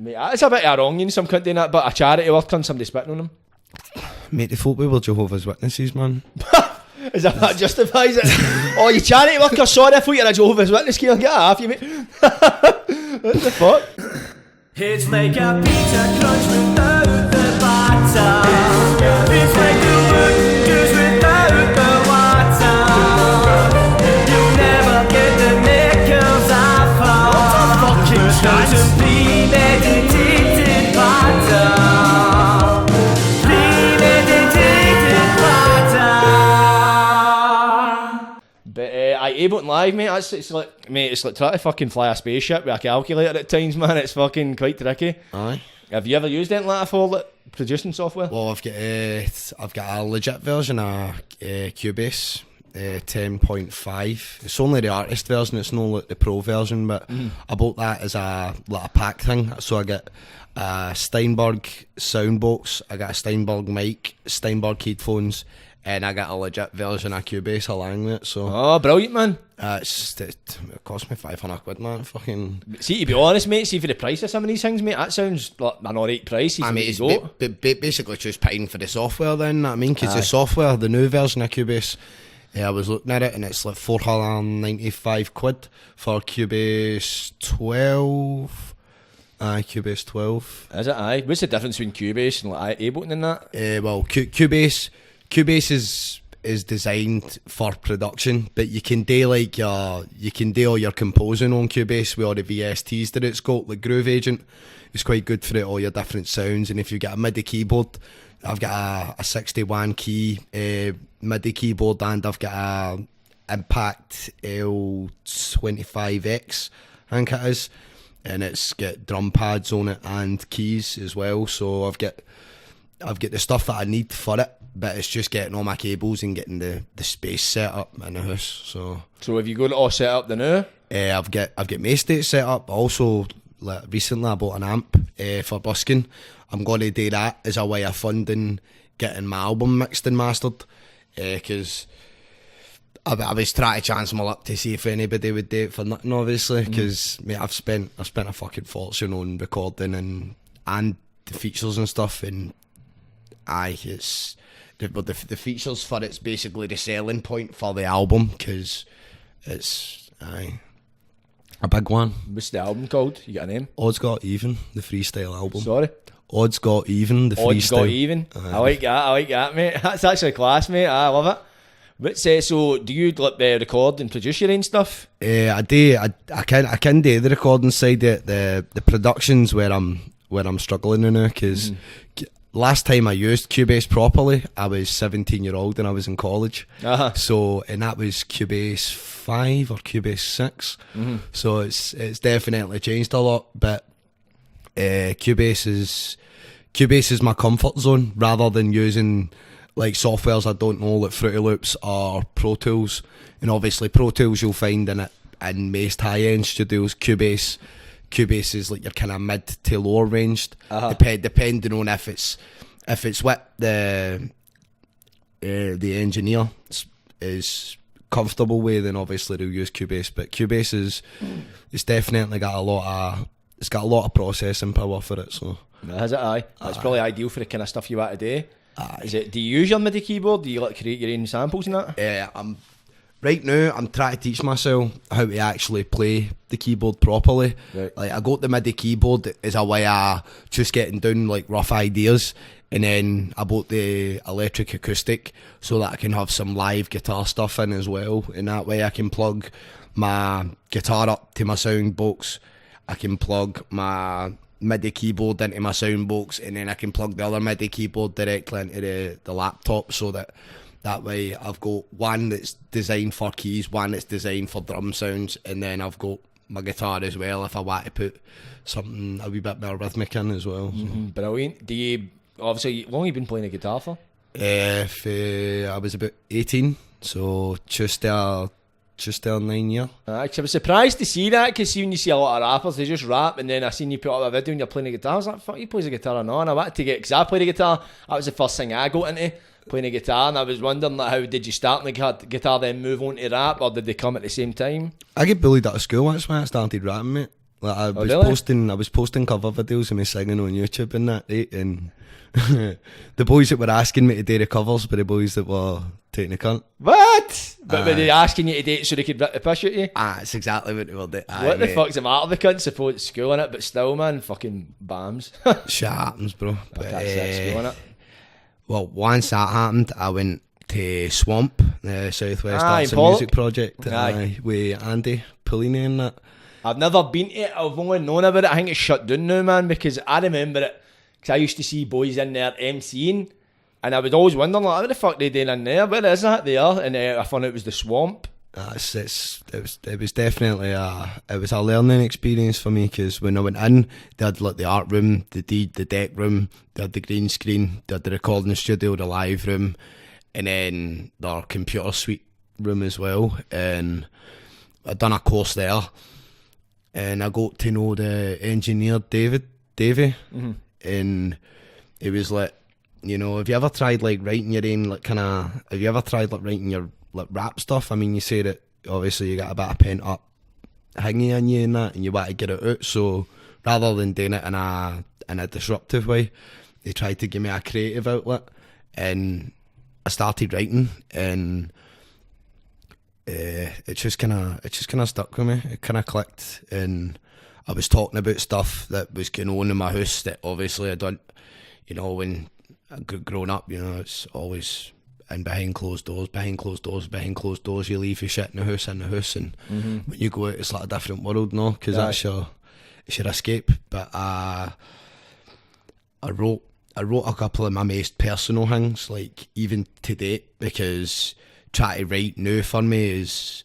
Mate, it's a bit of a wrong, some cunt doing that, but a charity work on somebody spitting on them. Mate, they thought we were Jehovah's Witnesses, man. Is that justifies it? Oh, you charity worker, sorry, I thought you were a Jehovah's Witness. Get it off you, mate. What the fuck? It's like a pizza crunch without the batter. It's like the wood juice without the water. You'll never get the knickers off her. Fucking chance. Premeditated batter. Premeditated batter. But Ableton Live, mate, it's like trying to fucking fly a spaceship with a calculator at times, man. It's fucking quite tricky. Aye. Have you ever used anything like that for like, producing software? Well, I've got a legit version of Cubase, 10.5. It's only the artist version. It's not like the pro version, but I bought that as a pack thing. So I get a Steinberg soundbox, I got a Steinberg mic, Steinberg headphones, and I got a legit version of Cubase along with it. So oh, brilliant, man. It cost me £500, man. Fucking. See, to be honest, mate, see for the price of some of these things, mate, that sounds like an alright price. I mean, it's basically just paying for the software then, you know what I mean? Because the software, the new version of Cubase, I was looking at it and it's like £495 for Cubase 12. Cubase 12. Is it? Aye. What's the difference between Cubase and like Ableton and that? Well, Cubase is designed for production, but you can do like all your composing on Cubase with all the VSTs that it's got. Like Groove Agent is quite good for it, all your different sounds. And if you get a MIDI keyboard, I've got a 61 key MIDI keyboard, and I've got a Impact L25X, I think it is, and it's got drum pads on it and keys as well. So I've got the stuff that I need for it, but it's just getting all my cables and getting the space set up in the house. So have you got it all set up the now? I've got my state set up. Also, like, recently I bought an amp for busking. I'm going to do that as a way of funding getting my album mixed and mastered, because I was trying to chance my luck to see if anybody would do it for nothing, obviously, because mate, I've spent a fucking fortune on recording and the features and stuff, and it's the features for it's basically the selling point for the album, because it's a big one. What's the album called? You got a name? Odds Got Even, the freestyle album. Sorry? Odds Got Even, the freestyle. Odds Got Even. I like that, mate. That's actually class, mate. I love it. But so do you record and produce your own stuff? I do. I can do the recording side. The production's where I'm struggling now, because last time I used Cubase properly, I was 17-year-old and I was in college. So, and that was Cubase 5 or Cubase 6. So it's definitely changed a lot. But Cubase is my comfort zone, rather than using like softwares I don't know, like Fruity Loops or Pro Tools. And obviously Pro Tools you'll find in most high-end studios. Cubase is like your kind of mid to lower ranged, depending on if it's what the engineer is comfortable with, then obviously they'll use Cubase. But Cubase it's definitely got a lot of processing power for it. So has it? Aye, that's probably ideal for the kind of stuff you want to do. Do you use your MIDI keyboard? Do you like create your own samples and that? Right now, I'm trying to teach myself how to actually play the keyboard properly. Right. Like, I got the MIDI keyboard as a way of just getting down like rough ideas, and then I bought the electric acoustic so that I can have some live guitar stuff in as well. And that way, I can plug my guitar up to my sound box. I can plug my MIDI keyboard into my sound box, and then I can plug the other MIDI keyboard directly into the laptop, so that way I've got one that's designed for keys, one that's designed for drum sounds, and then I've got my guitar as well if I want to put something a wee bit more rhythmic in as well. So. Brilliant. Do you, obviously, how long have you been playing the guitar for? I was about 18, so just 9 years. I was surprised to see that, because when you see a lot of rappers, they just rap, and then I seen you put up a video and you're playing the guitar. I was like, fuck, he plays the guitar or not? And I wanted to get, because I play the guitar, that was the first thing I got into, playing the guitar, and I was wondering, like, how did you start in the guitar then move on to rap, or did they come at the same time? I get bullied out of school, that's why I started rapping, mate. Like I was posting cover videos of me singing on YouTube and that, right? And the boys that were asking me to do the covers were the boys that were taking the cunt. What? But were they asking you to date so they could rip the piss at you? That's exactly what they were doing. What the fuck's the matter? The cunts supposed to school in it, but still, man, fucking bams. Shit happens, bro. But, school in it. Well, once that happened, I went to Swamp, the Southwest Aye, Arts and Pollock. Music Project, Aye. with Andy Pellini and that. I've never been to it. I've only known about it. I think it's shut down now, man, because I remember it. Because I used to see boys in there MCing, and I would always wonder, like, what the fuck they doing in there? Where is that there? And I found it was the Swamp. It was definitely it was a learning experience for me, because when I went in, they had like the art room, the deck room, they had the green screen, they had the recording studio, the live room, and then their computer suite room as well. And I'd done a course there, and I got to know the engineer Davy, and it was like, you know, have you ever tried like writing your own like have you ever tried like writing your like rap stuff? I mean, you say that obviously you got a bit of pent up hanging in you and that, and you want to get it out. So rather than doing it in a disruptive way, they tried to give me a creative outlet, and I started writing, and it just kind of stuck with me. It kind of clicked, and I was talking about stuff that was going on in my house that obviously I don't, you know, when I growing up, you know, it's always in behind closed doors, you leave your shit in the house, and when you go out, it's like a different world, no? Because that's your escape. But I wrote a couple of my most personal things, like even to date, because trying to write now for me is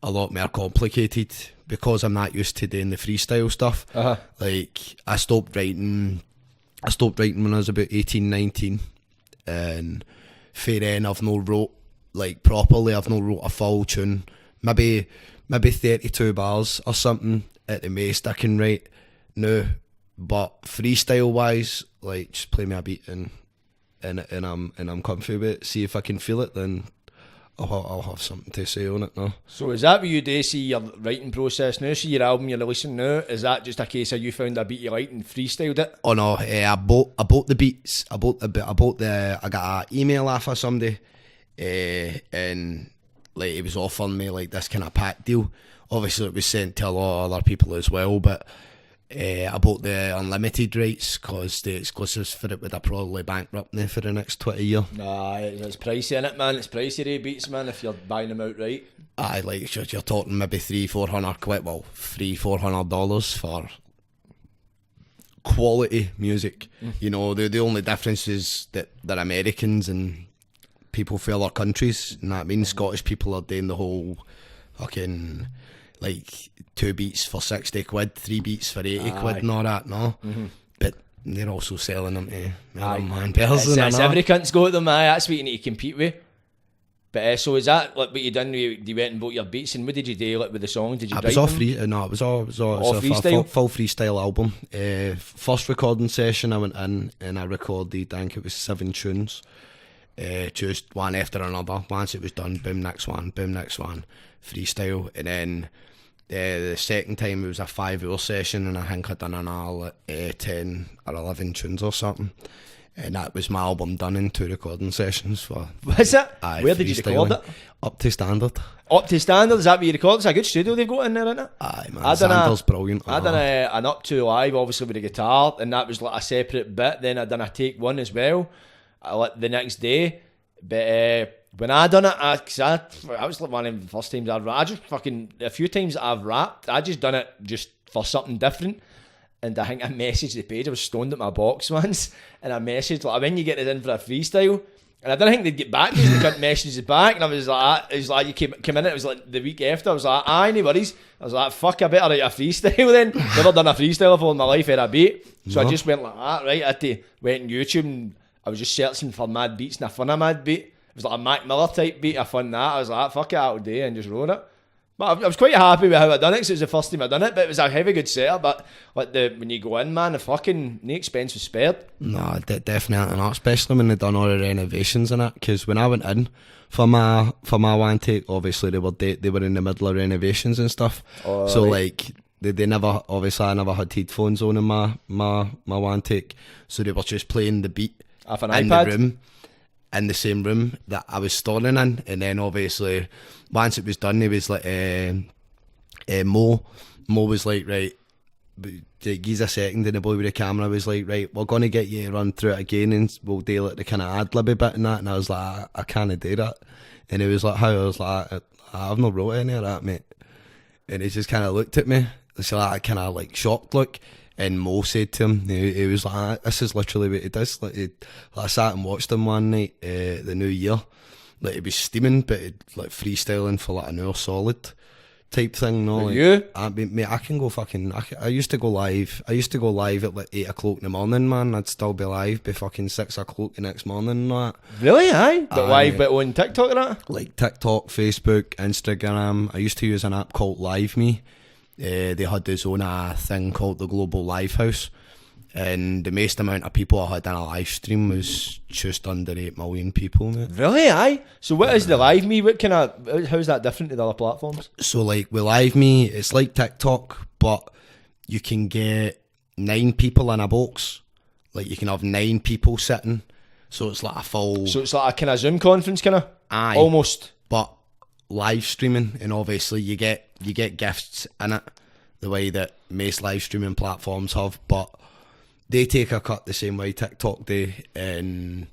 a lot more complicated, because I'm not used to doing the freestyle stuff. Like I stopped writing when I was about 18, 19, and for then I've no wrote like properly. I've no wrote a full tune, maybe 32 bars or something at the most I can write now. But freestyle wise, like just play me a beat and I'm comfy with it. See if I can feel it, then I'll have something to say on it now. So is that what you do? See your writing process now? See your album you're releasing now? Is that just a case of you found a beat you liked and freestyled it? Oh no, I bought the beats. I got an email off of somebody, and like it was offering me like this kind of pack deal. Obviously, it was sent to a lot of other people as well, but I bought the unlimited rights because the exclusives for it would have probably bankrupt me for the next 20 years. Nah, it's pricey, innit, man? It's pricey, they beats, man, if you're buying them outright. Aye, like you're talking maybe $300-400 $400 for quality music. You know, the only difference is that they're Americans and people from other countries, and that means Scottish people are doing the whole fucking like 2 beats for 60 quid, 3 beats for 80 quid and all that, no? But they're also selling them to man person. It's every cunt's got them, aye, that's what you need to compete with. But so is that like what you done? You went and bought your beats, and what did you do like with the songs? Did you? It was all free. No, it was all freestyle? full freestyle album. First recording session, I went in and I recorded, I think it was 7 tunes. Just one after another. Once it was done, boom, next one, freestyle. And then the second time it was a 5-hour session, and I think I'd done another 10 or 11 tunes or something. And that was my album done in 2 recording sessions. For was it? Where did you record it? Up to Standard. Up to Standard, is that where you recorded? It's a good studio they've got in there, isn't it? Aye, man, Standard's brilliant. I done an Up To live, obviously with the guitar, and that was like a separate bit. Then I done a take 1 as well, the next day. But when I done it, I was like one of the first times I've rapped. I just fucking, a few times that I've rapped, I just done it just for something different. And I think I messaged the page. I was stoned at my box once, and I messaged like, when you get it in for a freestyle, and I didn't think they'd get back because they couldn't message it back. And I was like, it was like you came in. It was like the week after. I was like, no worries. I was like, fuck, I better write a freestyle then. Never done a freestyle before in my life. Had a beat, so I just went like that. Right, I went on YouTube and I was just searching for mad beats, and I found a mad beat. It was like a Mac Miller type beat. I found that. I was like, fuck it, that'll do, and just wrote it. But I was quite happy with how I done it, because it was the first time I done it. But it was a heavy good setup. But like when you go in, man, the fucking no expense was spared. No, definitely not. Especially when they done all the renovations and that. Because when I went in for my one take, obviously they were in the middle of renovations and stuff. Oh, so right. Like they never, obviously I never had headphones on in my one take, so they were just playing the beat Off an in iPad? the room, in the same room that I was storing in. And then obviously once it was done, he was like, Mo was like, right, give a second, and the boy with the camera was like, right, we're going to get you to run through it again and we'll do like the kind of ad-libby bit and that. And I was like, I can't do that. And he was like, how? I was like, I've not wrote any of that, mate. And he just kind of looked at me, it's like kind of like shocked look. And Mo said to him, he was like, this is literally what he does. Like, I sat and watched him one night, the New Year. Like, he was steaming, but he'd like freestyling for like an hour solid type thing. No, like, you? Mate, I can go fucking. I used to go live. I used to go live at like 8 o'clock in the morning, man. I'd still be live by fucking 6 o'clock the next morning and that. Really, aye? But Aye, live mate. bit on TikTok and that? Like TikTok, Facebook, Instagram. I used to use an app called LiveMe. They had this own thing called the Global Livehouse, and the most amount of people I had in a live stream was just under 8 million people, mate. Really, aye? So what is the live me? What kind of, how's that different to the other platforms? So like with LiveMe, it's like TikTok, but you can get 9 people in a box. Like you can have 9 people sitting, so it's like a full. So it's like a kind of Zoom conference, kind of? Aye. Almost. But live streaming, and obviously you get gifts in it the way that most live streaming platforms have, but they take a cut the same way TikTok do, and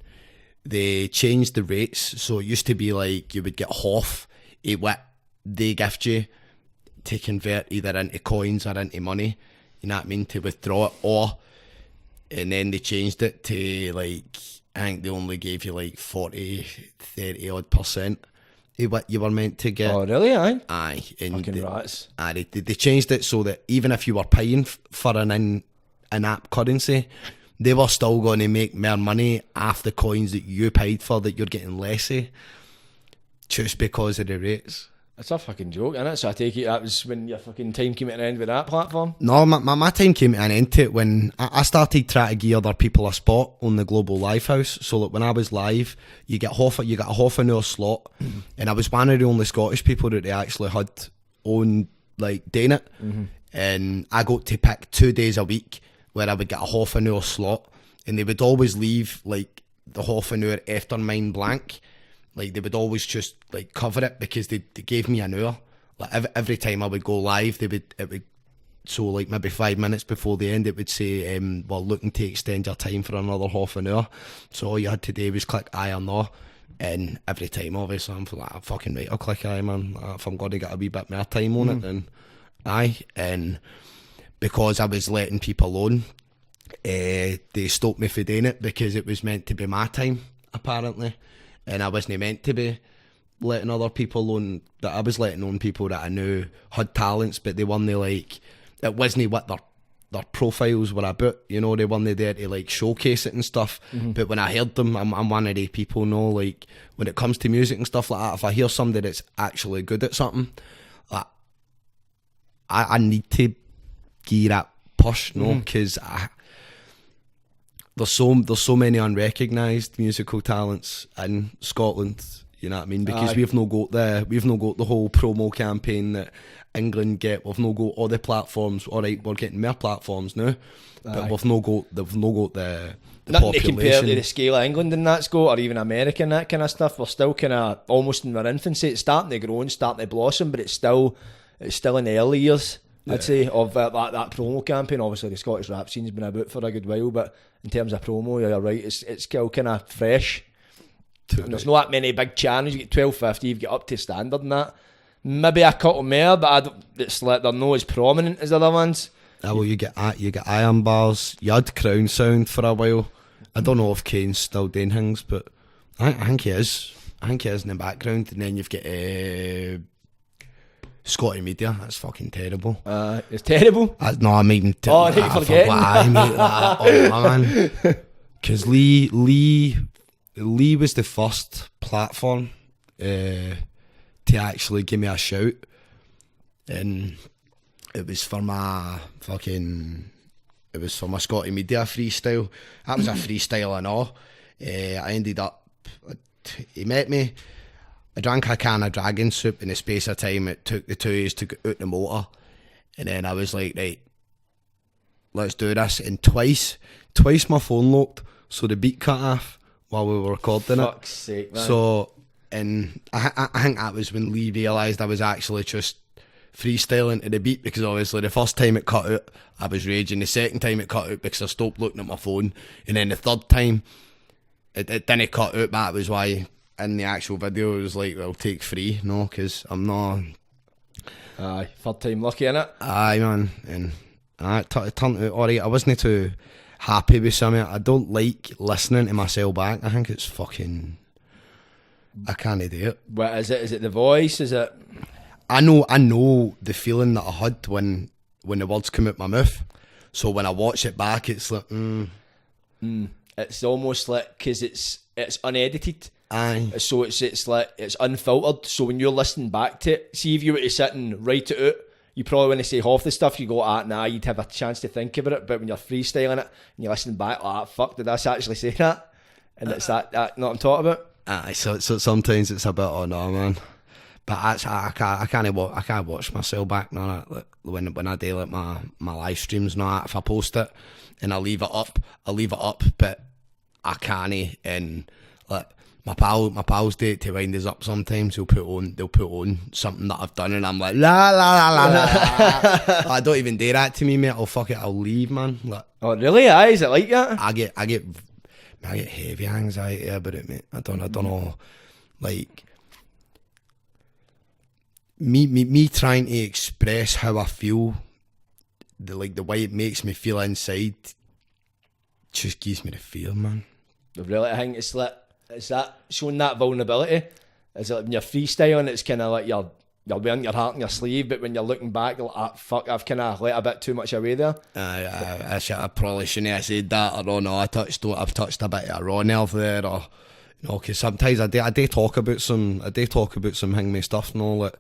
they changed the rates. So it used to be like you would get half of what they gift you to convert either into coins or into money, you know what I mean, to withdraw it, and then they changed it to like, I think they only gave you like 30 odd % of what you were meant to get. Oh, really, aye? Aye. And Fucking rats. Aye, they changed it so that even if you were paying for an in-app currency, they were still going to make more money off the coins that you paid for that you're getting less of, just because of the rates. It's a fucking joke, innit? So I take it that was when your fucking time came to an end with that platform? No, my time came to an end to it when I started trying to give other people a spot on the Global Livehouse. So that when I was live, you get a half an hour slot, and I was one of the only Scottish people that they actually had on like doing it, and I got to pick 2 days a week where I would get a half an hour slot, and they would always leave like the half an hour after mine blank. Like they would always just like cover it because they gave me an hour. Like every time I would go live, it would so like maybe 5 minutes before the end, it would say, "We're looking to extend your time for another half an hour." So all you had to do was click aye or no, and every time, obviously, I'm like, fucking right, I'll click aye, man. If I'm going to get a wee bit more time on it, then aye. And because I was letting people on, they stopped me from doing it because it was meant to be my time, apparently. And I wasn't meant to be letting other people on. That I was letting on people that I knew had talents, but they weren't like, it wasn't what their profiles were about, you know. They weren't there to like showcase it and stuff. But when I heard them, I'm one of the people, know, like when it comes to music and stuff like that, if I hear somebody that's actually good at something, like, I need to give that push, no, because there's so many unrecognised musical talents in Scotland, you know what I mean? Because we've not got the whole promo campaign that England get. We've not got all the platforms. All right, we're getting more platforms now, but they've not got the Nothing population. to compare to the scale of England and that's got, or even America and that kind of stuff. We're still kind of almost in our infancy. It's starting to grow and starting to blossom, but it's still in the early years, I'd say, of that promo campaign. Obviously, the Scottish rap scene's been about for a good while, but in terms of promo, you're right, it's still kind of fresh. And there's not that many big channels. You get 1250, you get up to standard and that. Maybe a couple more, but it's like they're not as prominent as other ones. Well, you get Iron Bars. You had Crown Sound for a while. I don't know if Kane's still doing things, but I think he is. I think he is in the background. And then you've got Scotty Media. That's fucking terrible. It's terrible. No, I mean, I keep forgetting. I made that. Oh man, because Lee was the first platform to actually give me a shout, and it was for my Scotty Media freestyle. That was a freestyle and all. I ended up, he met me. I drank a can of dragon soup in the space of time it took the 2 years to get out the motor, And then I was like, right, let's do this. And twice my phone locked, so the beat cut off while we were recording it. Fuck's sake, man. So, and I think that was when Lee realised I was actually just freestyling to the beat, because obviously the first time it cut out, I was raging. The second time it cut out because I stopped looking at my phone. And then the third time, it didn't cut out. That was why in the actual video it was like, well, take 3, no, because I'm not... Aye, third time lucky, innit? Aye, man. And it turned out alright. I wasn't too happy with something. I don't like listening to myself back. I think it's fucking... I can't do it. What is it? Is it the voice? Is it... I know the feeling that I had when the words come out my mouth. So when I watch it back, it's like, It's almost like, because it's unedited. Aye. So it's like, it's unfiltered. So when you're listening back to it, see if you were to sit and write it out, you probably, when they say half the stuff, you go, nah, you'd have a chance to think about it. But when you're freestyling it and you're listening back, fuck, did I actually say that? And it's that not what I'm talking about. Aye, so sometimes it's a bit, oh no, man. But I can't watch myself back. No, like, when I do like my live streams, no, if I post it and I leave it up, but I can't. And like my pals do it to wind us up. Sometimes they'll put on something that I've done, and I'm like la la la la la. I don't even do that to me, mate. I'll leave, man. Like, oh really? Aye, is it like that? I get heavy anxiety about it, mate. I don't know, like. Me trying to express how I feel, the way it makes me feel inside, just gives me the fear, man. Really, I think it's like, is that showing that vulnerability? Is it like when you're freestyling, it's kind of like you're wearing your heart on your sleeve, but when you're looking back, you're like, fuck, I've kind of let a bit too much away there. I probably shouldn't have said that, or no, I've touched a bit of a raw nerve there, or you know, because sometimes I do talk about some hangme stuff, you know, like.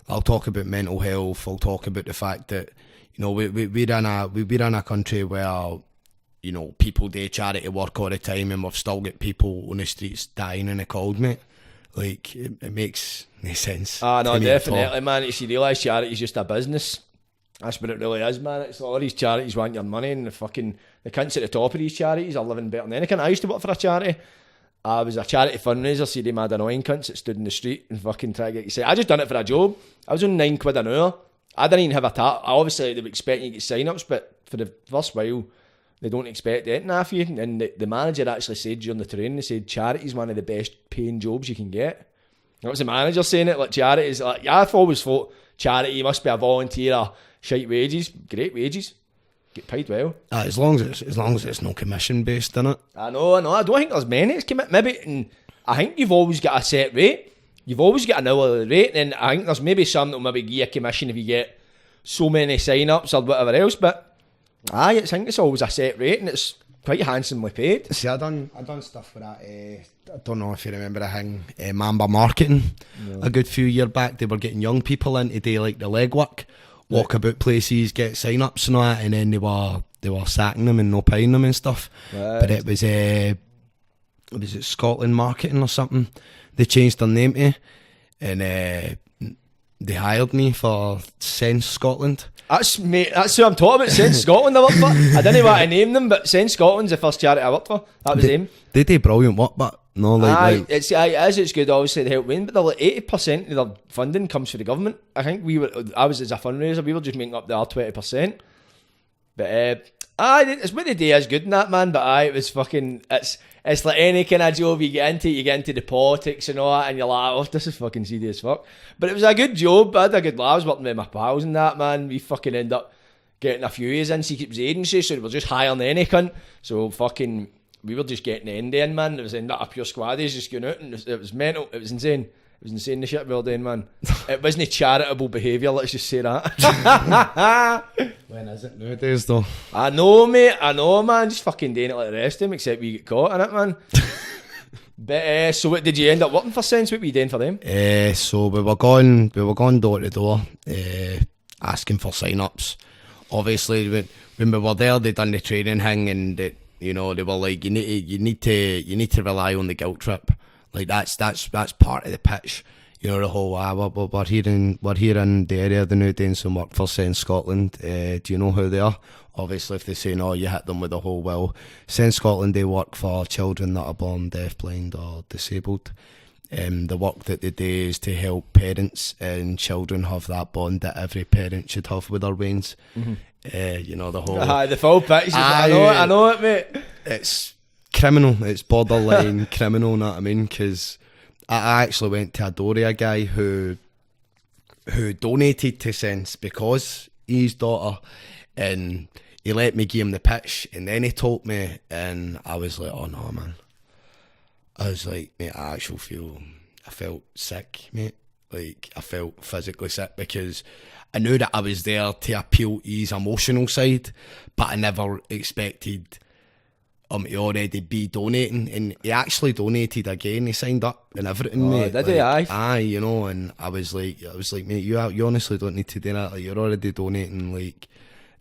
I'll talk about mental health. I'll talk about the fact that, you know, we're in a country where, you know, people do charity work all the time, and we've still got people on the streets dying in the cold, mate. Like, it makes no sense. No, definitely, man. You realise charity's just a business. That's what it really is, man. It's all these charities want your money, and the cunts at the top of these charities are living better than anything. I used to work for a charity. I was a charity fundraiser, so they mad annoying cunts that stood in the street and fucking try to get you say. I just done it for a job. I was on £9 an hour. I didn't even have a obviously they were expecting you to get sign-ups, but for the first while, they don't expect anything off you. And the manager actually said during the training, they said charity's one of the best paying jobs you can get. That was the manager saying it, like charity's like, yeah, I've always thought charity, you must be a volunteer, shite wages, great wages. Get paid well. As long as it's no commission based, innit? I know. I don't think there's many. It's maybe, and I think you've always got a set rate. You've always got an hourly rate, and I think there's maybe some that'll maybe give you a commission if you get so many sign-ups or whatever else. But I think it's always a set rate, and it's quite handsomely paid. See, I done stuff with that. I don't know if you remember the thing, Mamba Marketing. No. A good few years back, they were getting young people in to do like the legwork. Walk about places, get sign-ups and all that, and then they were sacking them and no paying them and stuff. Right. But it was Scotland Marketing or something. They changed their name to, and they hired me for Sense Scotland. That's who I'm talking about. Sense Scotland I worked for. I didn't want to name them, but Sense Scotland's the first charity I worked for. That was them. They do brilliant work, but no, it's good obviously to help win, but they're like 80% of their funding comes from the government. I think I was as a fundraiser, we were just making up the other 20%. But it's what the day is good in that, man. But it was fucking, it's like any kind of job you get into the politics and all that, and you're like, oh, this is fucking seedy as fuck. But it was a good job. I had a good laugh. I was working with my pals and that, man. We fucking end up getting a few years in Secret Agency, so they were just hiring any cunt. So fucking, we were just getting the end in, man. It was in that a pure squaddies just going out, and it was mental. It was insane. It was insane the shit we were doing, man. It wasn't charitable behaviour, let's just say that. When is it nowadays, though? I know, mate. I know, man. Just fucking doing it like the rest of them, except we get caught in it, man. But so what did you end up working for Sense? What were you doing for them? So we were going door to door, asking for sign-ups. Obviously, when we were there, they done the training thing, and they were like, you need to rely on the guilt trip. Like that's part of the pitch. you know, the whole, we're here in the area, they're now doing some work for Sense Scotland. Do you know who they are? Obviously, if they say no, you hit them with the whole, well, Sense Scotland, they work for children that are born deaf, blind or disabled. The work that they do is to help parents and children have that bond that every parent should have with their bairns. You know, the whole... the full picture. I know it, mate. It's criminal. It's borderline criminal, know what I mean? Because I actually went to a guy who donated to Sense because his daughter, and he let me give him the pitch, and then he told me, and I was like, oh no, man. I was like, mate, I felt sick, mate. Like, I felt physically sick because I knew that I was there to appeal to his emotional side, but I never expected to already be donating. And he actually donated again. He signed up and everything, mate. Did he? Aye, you know. And I was like, mate, you honestly don't need to do that. Like, you're already donating. Like,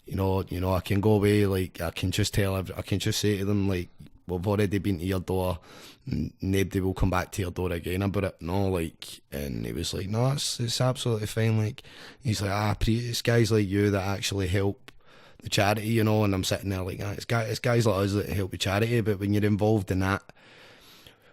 you know, I can go away. Like, I can just say to them, like, we've already been to your door. Nobody will come back to your door again about it. No, like, and he was like, no, it's absolutely fine. Like, he's like, it's guys like you that actually help the charity, you know. And I'm sitting there like, it's guys like us that help the charity. But when you're involved in that,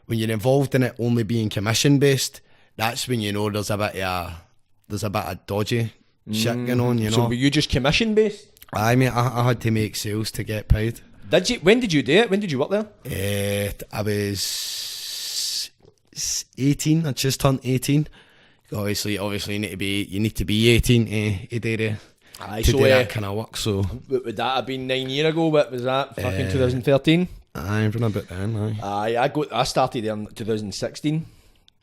when you're involved in it only being commission based, that's when you know there's a bit of dodgy shit going on, you know. So were you just commission based? I mean, I had to make sales to get paid. Did you? When did you do it? When did you work there? I was 18. I just turned 18. Obviously, you need to be 18 to do that kind of work. So would that have been 9 years ago? What was that? Fucking 2013. Aye, from a bit then. I started there in 2016.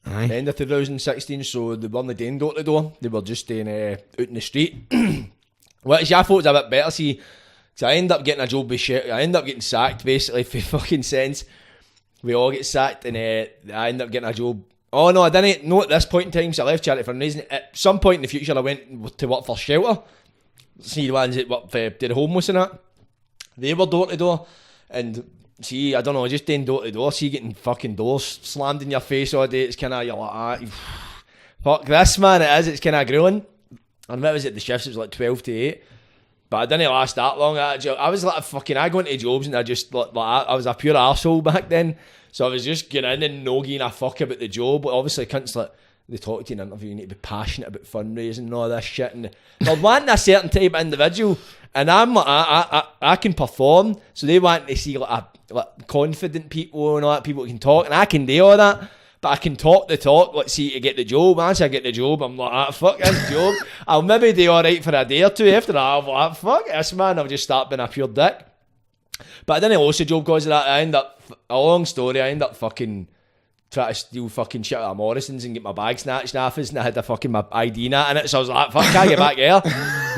Aye. End of 2016. So they weren't doing door to door. They were just doing out in the street. Which I thought was a bit better. See. So I end up getting a job with shit. I end up getting sacked basically for fucking Sense. We all get sacked and I end up getting a job. Oh no, I didn't. No, at this point in time, so I left charity for a reason. At some point in the future, I went to work for shelter. See the ones that work for the homeless and that. They were door to door. And see, I don't know, just doing door to door. See, getting fucking doors slammed in your face all day. It's kind of, you're like, fuck this, man. It is. It's kind of grueling. And what was it? The shifts, it was like 12 to 8. But I didn't last that long. I was like I go into jobs and I just like I was a pure arsehole back then. So I was just getting in and no giving a fuck about the job. But obviously cunts like they talk to you in an interview, you need to be passionate about fundraising and all this shit. And they're wanting a certain type of individual. And I'm like, I can perform. So they want to see like confident people and all that, people who can talk. And I can do all that. But I can talk the talk, let's see, to get the job. Once I get the job, I'm like, fuck this job. I'll maybe do alright for a day or two after that. I'm like, fuck this, man. I'll just start being a pure dick. But I didn't lose the job because of that. I end up fucking trying to steal fucking shit out of Morrison's and get my bag snatched off us, and I had my ID nat in it. So I was like, fuck, can't get back here.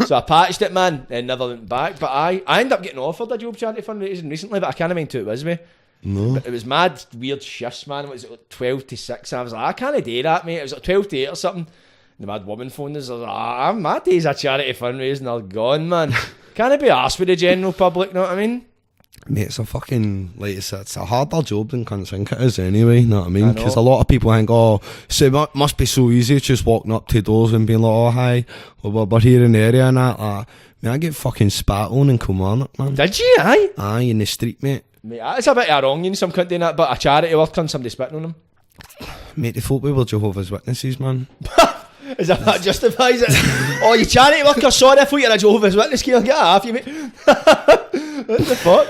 So I patched it, man, and never went back. But I ended up getting offered a job charity fundraising recently, but I can't remember who it was me. No. But it was mad weird shifts, man. It was like 12 to 6. I was like, I can't do that, mate. It was like 12 to 8 or something. And the mad woman phoned us. I was like, my days of charity fundraising are gone, man. Can't be arsed with the general public, know what I mean? Mate, it's a fucking, like, it's a harder job than cunts think it is anyway, know what I mean? Because a lot of people think, so it must be so easy just walking up to doors and being like, oh, hi, we're here in the area and that. Man, I get fucking spat on in Kilmarnock, man. Did you, aye? Aye, in the street, mate. Mate, it's a bit of wrong, you know, some cunt doing that, but a charity work on somebody spitting on them. Mate, they thought we were Jehovah's Witnesses, man. Is that justifies it? Oh, you charity worker, sorry, I thought you were a Jehovah's Witness, get off you, mate. What the fuck?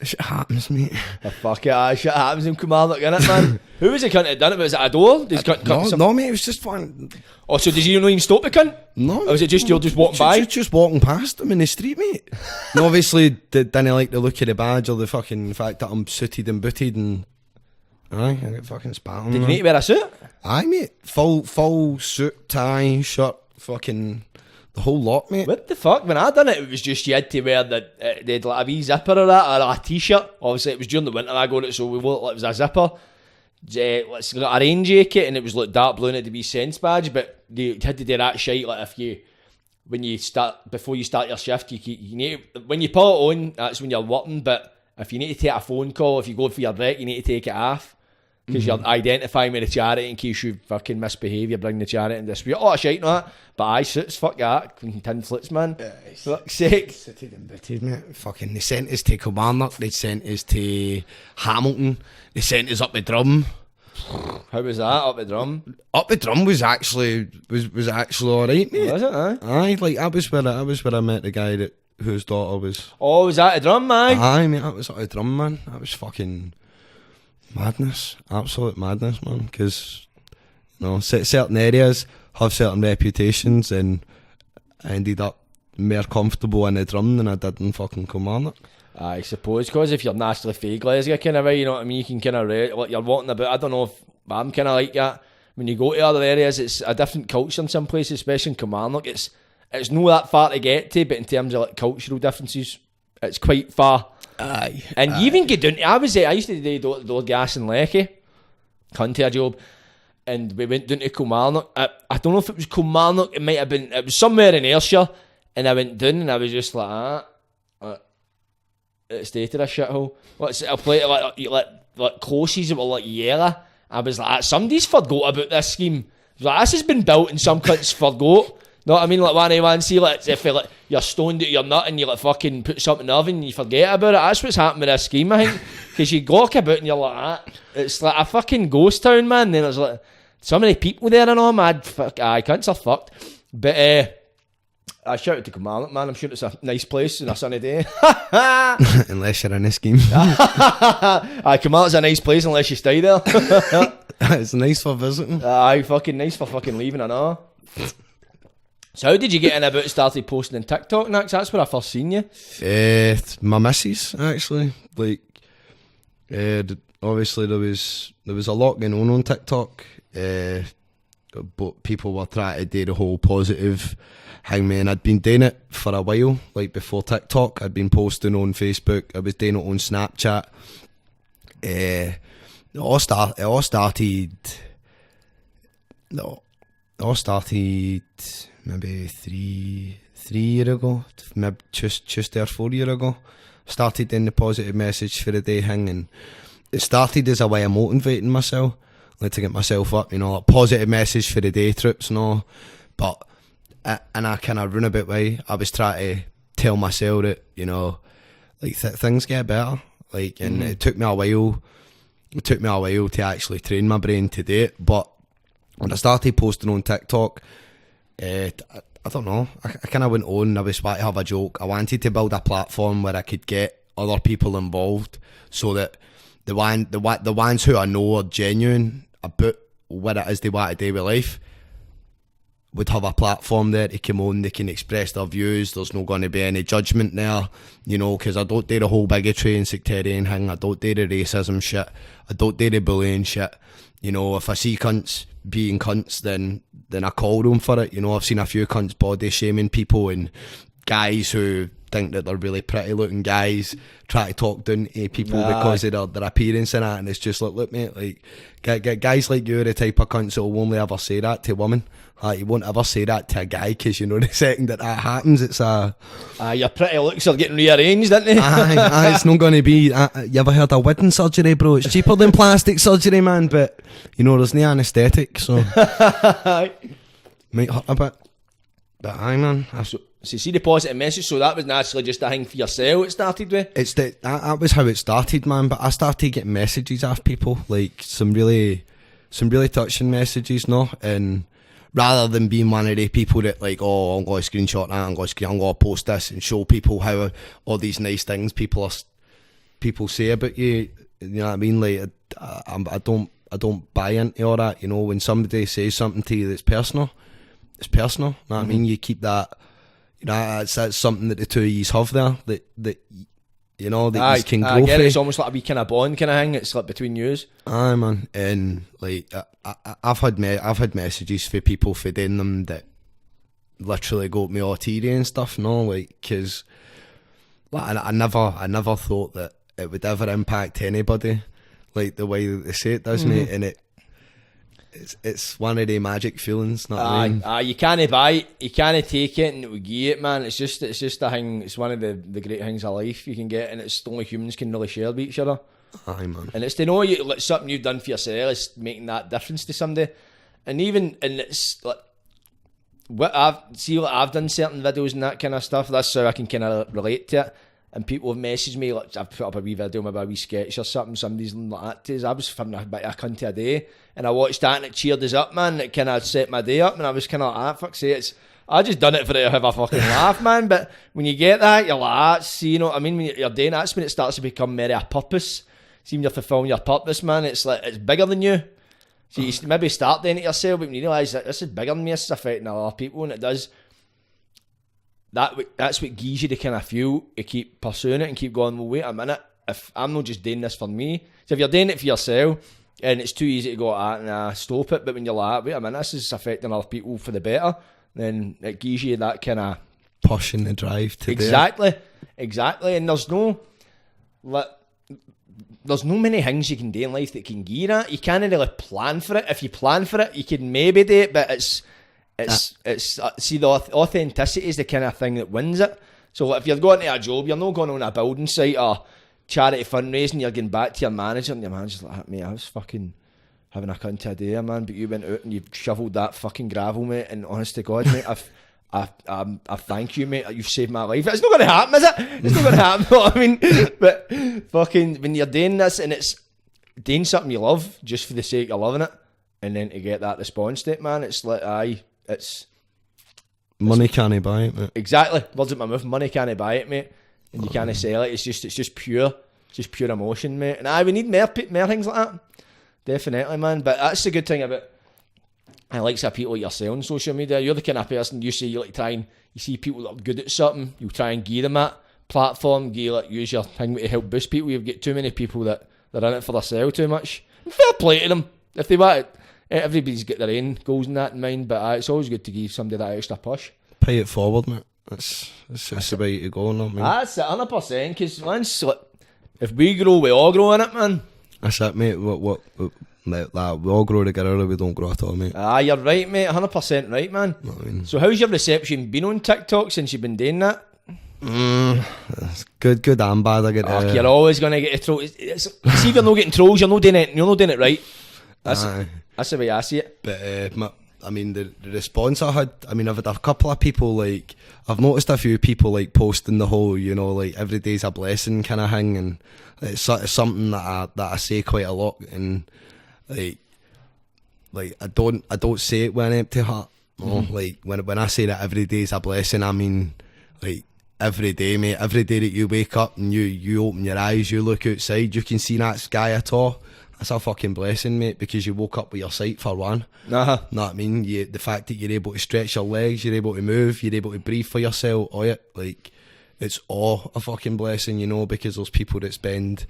Shit happens, mate. Oh, fuck it, shit happens in Kilmarnock, innit, man? Who was the cunt that done it? Was it a door? No, mate, it was just fun. Oh, so did you not even stop the cunt? No. Or was it just you're just walking by? Just walking past them in the street, mate. No, obviously, didn't like the look of the badge or the fucking fact that I'm suited and booted and... Aye, I get fucking spat on. Did you need to wear a suit? Aye, mate. Full suit, tie, shirt, fucking... The whole lot, mate. What the fuck? When I done it, it was just you had to wear they'd like a wee zipper or that, or a t-shirt. Obviously, it was during the winter I got it, so we wore it was a zipper. It's got a rain jacket, and it was like dark blue and it had to be Sense badge, but you had to do that shite like before you start your shift, you need to, when you pull it on, that's when you're working, but if you need to take a phone call, if you go for your break, you need to take it off. because you're identifying with the charity in case you fucking misbehave, you bring the charity in dispute. Oh, shite, no that. But aye, suits, fuck that. Tin flits, man. Fuck's sake. Fucking, they sent us to Kilmarnock, they sent us to Hamilton, they sent us up the Drum. How was that, up the Drum? Up the Drum was actually alright, mate. Was it, aye? Aye, like, I was where I met the guy whose daughter was... Oh, was that the Drum, man? Aye, mate, that was at the Drum, man. That was fucking madness. Absolute madness, man. Because, you know, certain areas have certain reputations, and I ended up more comfortable in the Drum than I did in fucking Kilmarnock. I suppose, because if you're naturally fake Glasgow kind of way, you know what I mean, you can kind of like you're walking about. I don't know if I'm kind of like that. When you go to other areas, it's a different culture in some places, especially in Kilmarnock. It's not that far to get to, but in terms of like cultural differences, it's quite far. Aye. And you even get down to, I used to do door gas in Lecky, hunter job, and we went down to Kilmarnock. I don't know if it was Kilmarnock, it might have been, it was somewhere in Ayrshire, and I went down and I was just like, it's dated a shithole. What's a plate like closes that were like yellow. I was like, somebody's forgot about this scheme. I was like, this has been built and some cunts forgot. Know what I mean? Like when anyone see like if like you're stoned out your nut and you like fucking put something in the oven and you forget about it. That's what's happened with this scheme, I think. Because you gawk about and you're like that. It's like a fucking ghost town, man. Then there's like so many people there and all, mad. Fuck, cunts are fucked. But I shout out to Kilmarnock, man. I'm sure it's a nice place on a sunny day. Unless you're in a scheme. Kilmarnock's a nice place unless you stay there. It's nice for visiting. Aye, fucking nice for fucking leaving, I know. So how did you get in about started posting on TikTok next? That's where I first seen you. My missus, actually. Like, obviously there was a lot going on TikTok. But people were trying to do the whole positive hangman. I'd been doing it for a while, like before TikTok. I'd been posting on Facebook. I was doing it on Snapchat. It all started maybe three years ago, maybe just there 4 years ago. Started doing the positive message for the day thing, and it started as a way of motivating myself, like to get myself up, you know, like positive message for the day trips and all. But in a kind of runabout way, I was trying to tell myself that, you know, like things get better, like, and it took me a while. It took me a while to actually train my brain to do it. But when I started posting on TikTok, I don't know, I kind of went on. I was trying to have a joke. I wanted to build a platform where I could get other people involved, so that the ones who I know are genuine about what it is they want to do with life would have a platform there to come on. They can express their views. There's not going to be any judgment there, you know, because I don't do the whole bigotry and sectarian thing. I don't do the racism shit. I don't do the bullying shit. You know, if I see cunts being cunts, then I call them for it. You know, I've seen a few cunts body shaming people, and guys who think that they're really pretty looking guys try to talk down to people because of their appearance and that, and it's just like, look mate, like guys like you are the type of cunts that will only ever say that to women. Like, you won't ever say that to a guy, because you know the second that happens, it's a... your pretty looks are getting rearranged, aren't they? Aye, it's not going to be... you ever heard of wedding surgery, bro? It's cheaper than plastic surgery, man, but, you know, there's no anaesthetic, so... might hurt a bit. But aye, man. So you see the positive message, so that was naturally just a thing for yourself it started with? That was how it started, man, but I started getting messages off people, like, some really touching messages, no? And... rather than being one of the people that like, oh, I'm going to screenshot that, I'm going to post this and show people how all these nice things people say about you. You know what I mean? Like, I don't buy into all that. You know, when somebody says something to you that's personal, it's personal. You know what I mean? You keep that. You know, that's something that the two of you have there. That you know, that you can grow through. It's almost like a wee kind of bond kind of thing. It's like between yous. Aye, man. And like, I've had messages for people for doing them that literally got me all teary and stuff. No, like, because like, I never thought that it would ever impact anybody like the way that they say it does, mate. And it's one of the magic feelings. Not I mean? You can't buy it, you can't take it, and it will give it, man. It's just a thing. It's one of the great things of life you can get, and it's only humans can really share with each other. Aye, man. And it's to know you like something you've done for yourself is making that difference to somebody, and it's like I've done certain videos and that kind of stuff. That's how I can kind of relate to it. And people have messaged me, like I've put up a wee video, maybe a wee sketch or something, somebody's like that to us. I was having a bit of a cunt of a day, and I watched that and it cheered us up, man. It kind of set my day up, and I was kind of like, fuck's sake, I just done it for it to have a fucking laugh, man. But when you get that, you're like, see, you know what I mean? When you're doing that's when it starts to become more of a purpose. See, when you're fulfilling your purpose, man, it's like, it's bigger than you. So you maybe start doing it yourself, but when you realise that this is bigger than me, this is affecting other people, and it does. That's what gives you the kind of fuel to keep pursuing it and keep going, well, wait a minute, if I'm not just doing this for me. So if you're doing it for yourself and it's too easy to go, stop it, but when you're like, wait a minute, this is affecting other people for the better, then it gives you that kind of push and the drive to exactly, and there's no many things you can do in life that can give you that. You can't really plan for it. If you plan for it, you can maybe do it, but it's see, the authenticity is the kind of thing that wins it. So like, if you're going to a job, you're not going on a building site or charity fundraising, you're getting back to your manager, and your manager's like, mate, I was fucking having a cunt of a day, man, but you went out and you shoveled that fucking gravel, mate, and honest to God, mate, I thank you, mate, you've saved my life. It's not going to happen, is it? It's not going to happen, you know what I mean? But fucking, when you're doing this and it's doing something you love just for the sake of loving it, and then to get that response to it, man, it's like, it's money can't buy it, mate. Exactly. Words at my mouth. Money can't buy it, mate. And you can't sell it. It's just pure emotion, mate. And we need more things like that. Definitely, man. But that's the good thing about I like some people like yourself on social media. You're the kind of person you say you like you see people that are good at something, you try and give them that platform, use your thing to help boost people. You've got too many people that they're in it for themselves too much. And fair play to them. If they want it. Everybody's got their own goals and that in mind, but it's always good to give somebody that extra push. Pay it forward, mate. That's the way to go, not me. That's it, 100%, because once, if we grow, we all grow in it, man. That's it, mate. We all grow together, or we don't grow at all, mate. You're right, mate. 100% right, man. I mean, so how's your reception been on TikTok since you've been doing that? It's good and bad. I get. You're always going to get a troll. See, if you're not getting trolls, you're not doing it right. That's the way I see it. But the response I had, I've had a couple of people, like, I've noticed a few people like posting the whole, like, every day's a blessing kind of thing, and it's something that I say quite a lot, and like I don't say it with an empty heart. No, like when I say that every day's a blessing, I mean, like, every day, mate. Every day that you wake up and you open your eyes, you look outside, you can see that sky at all. That's a fucking blessing, mate, because you woke up with your sight for one. Know what I mean? The fact that you're able to stretch your legs, you're able to move, you're able to breathe for yourself, it's all a fucking blessing, because there's people that spend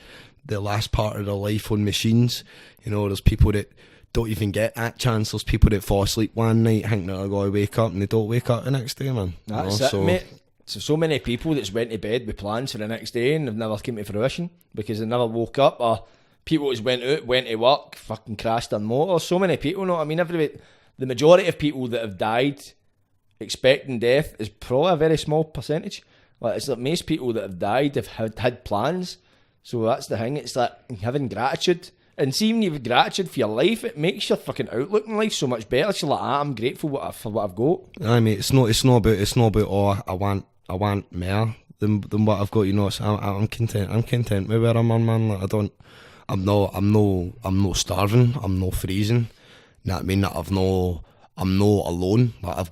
the last part of their life on machines. There's people that don't even get that chance. There's people that fall asleep one night thinking they're going to wake up and they don't wake up the next day, man. That's it, mate. So many people that's went to bed with plans for the next day and they've never came to fruition because they never woke up, or people that went out, went to work, fucking crashed their motor. So many people, know what I mean? The majority of people that have died expecting death is probably a very small percentage. Like, it's like most people that have died have had plans. So that's the thing. It's like having gratitude. And see, when you have gratitude for your life, it makes your fucking outlook in life so much better. It's like, I'm grateful for what I've got. Aye, mate. It's not about I want more than what I've got. I'm content. I'm content with where I'm on, man. Like, I'm not starving. I'm not freezing. You know what I mean? I'm not alone. Like, I've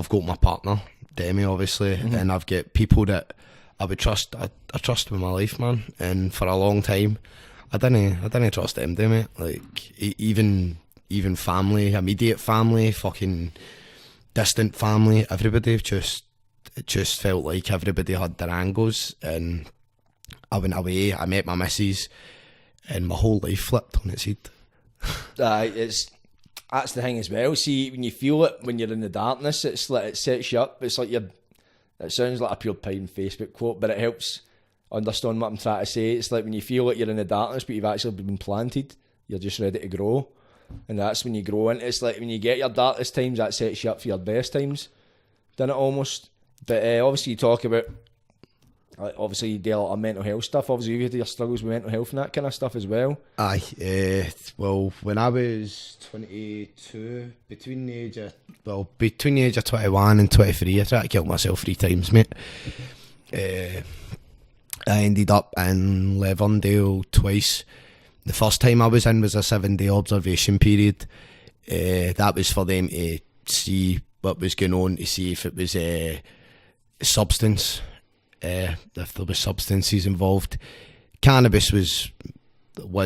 got my partner, Demi, obviously, and I've got people that I would trust. I trust with my life, man. And for a long time, I didn't trust them, mate. Like, even family, immediate family, fucking distant family, everybody it just felt like everybody had their angles. And I went away. I met my missus. And my whole life flipped on its head. That's the thing as well. See, when you feel it, when you're in the darkness, it's like it sets you up. It's like it sounds like a pure pine Facebook quote, but it helps understand what I'm trying to say. It's like when you feel like you're in the darkness, but you've actually been planted. You're just ready to grow. and that's when you grow into it. It's like when you get your darkest times, that sets you up for your best times, doesn't it almost? But obviously you talk about, like, obviously you do a lot of mental health stuff. Obviously you've had your struggles with mental health and that kind of stuff as well. Aye, well, when I was 22, between the age of 21 and 23, I tried to kill myself 3 times, mate. I ended up in Leverdale twice. The first time I was in was a 7-day observation period. That was for them to see what was going on, to see if it was substance, if there was substances involved. Cannabis was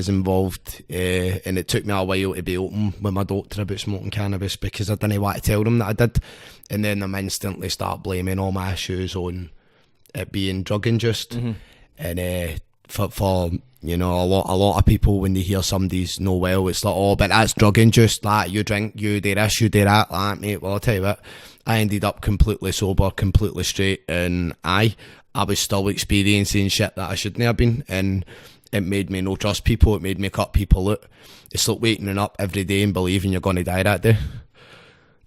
involved, and it took me a while to be open with my doctor about smoking cannabis because I didn't want to tell them that I did, and then them instantly start blaming all my issues on it being drug induced. And for you know, a lot of people, when they hear somebody's no well, it's like, oh, but that's drug induced, like, you drink, you do this, you do that, like, mate. Well, I'll tell you what, I ended up completely sober, completely straight, and I was still experiencing shit that I shouldn't have been, and it made me no trust people, it made me cut people out. It's like waking up every day and believing you're going to die that day.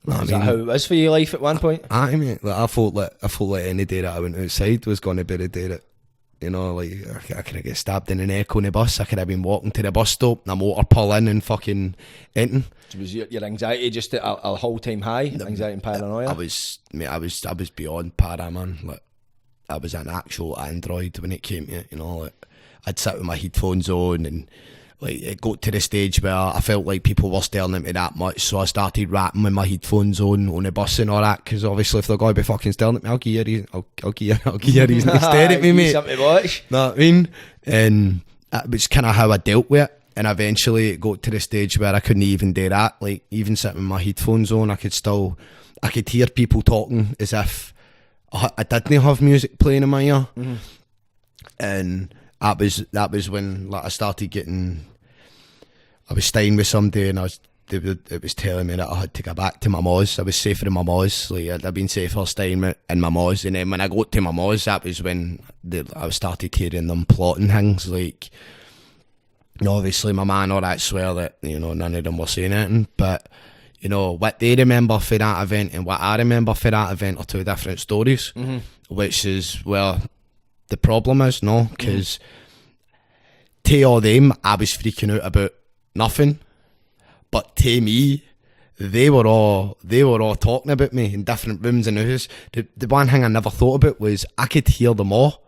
Is that how it was for your life at one point? Aye, mate. Like, I thought like any day that I went outside was going to be the day that, you know, like, I could have get stabbed in the neck on the bus. I could have been walking to the bus stop and a motor pull in and fucking anything. So was your anxiety just at a whole time high? Anxiety and paranoia? I was beyond para, man. Like, I was an actual android when it came to it, you know. Like, I'd sit with my headphones on, and like, it got to the stage where I felt like people were staring at me that much, so I started rapping with my headphones on the bus and all that, because obviously if they're going to be fucking staring at me, I'll give you a reason to stare at me, mate. Something to watch. Know what I mean? And that was kind of how I dealt with it, and eventually it got to the stage where I couldn't even do that. Like, even sitting with my headphones on, I could hear people talking as if I didn't have music playing in my ear. And that was when, like, I started getting, I was staying with somebody, and it was telling me that I had to go back to my ma's. I was safer in my ma's. Like, I'd been safer staying in my ma's, and then when I got to my ma's, that was when I started hearing them plotting things. Like, you know, obviously my man, all that, swear that, you know, none of them were saying anything, but, you know, what they remember for that event and what I remember for that event are 2 different stories, which is where the problem is, no, because to all them, I was freaking out about nothing, but to me, they were all talking about me in different rooms in the house. The one thing I never thought about was I could hear them all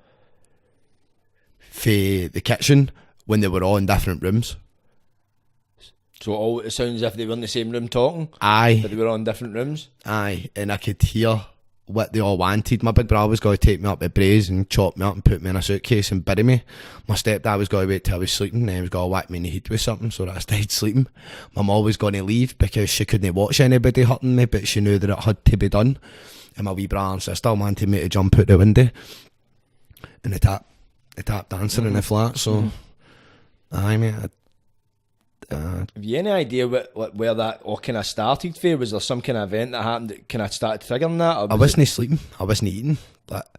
for the kitchen when they were all in different rooms. So it sounds as if they were in the same room talking? Aye. But they were all in different rooms? Aye, and I could hear what they all wanted. My big brother was going to take me up to Braes and chop me up and put me in a suitcase and bury me. My stepdad was going to wait till I was sleeping, then he was going to whack me in the head with something so that I stayed sleeping. My mum was going to leave because she couldn't watch anybody hurting me, but she knew that it had to be done. And my wee brother and sister wanted me to jump out the window and the tap dancer in the flat. So aye, mate, have you any idea where that all kind of started for? Was there some kind of event that happened that kind of started triggering that? Or I wasn't sleeping, I wasn't eating, but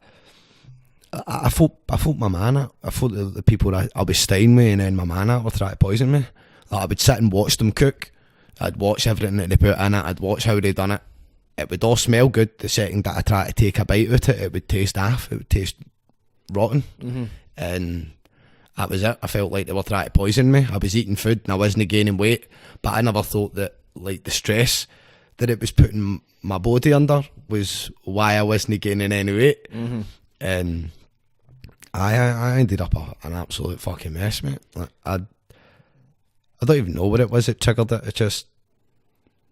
I thought my man, I thought the people that I was staying with and then my man were trying to poison me. Like, I would sit and watch them cook. I'd watch everything that they put in it. I'd watch how they done it. It would all smell good. The second that I tried to take a bite out of it, it would taste off. It would taste rotten. And that was it. I felt like they were trying to poison me. I was eating food and I wasn't gaining weight, but I never thought that, like, the stress that it was putting my body under was why I wasn't gaining any weight. And I ended up an absolute fucking mess, mate. Like, I don't even know what it was that triggered it. It's just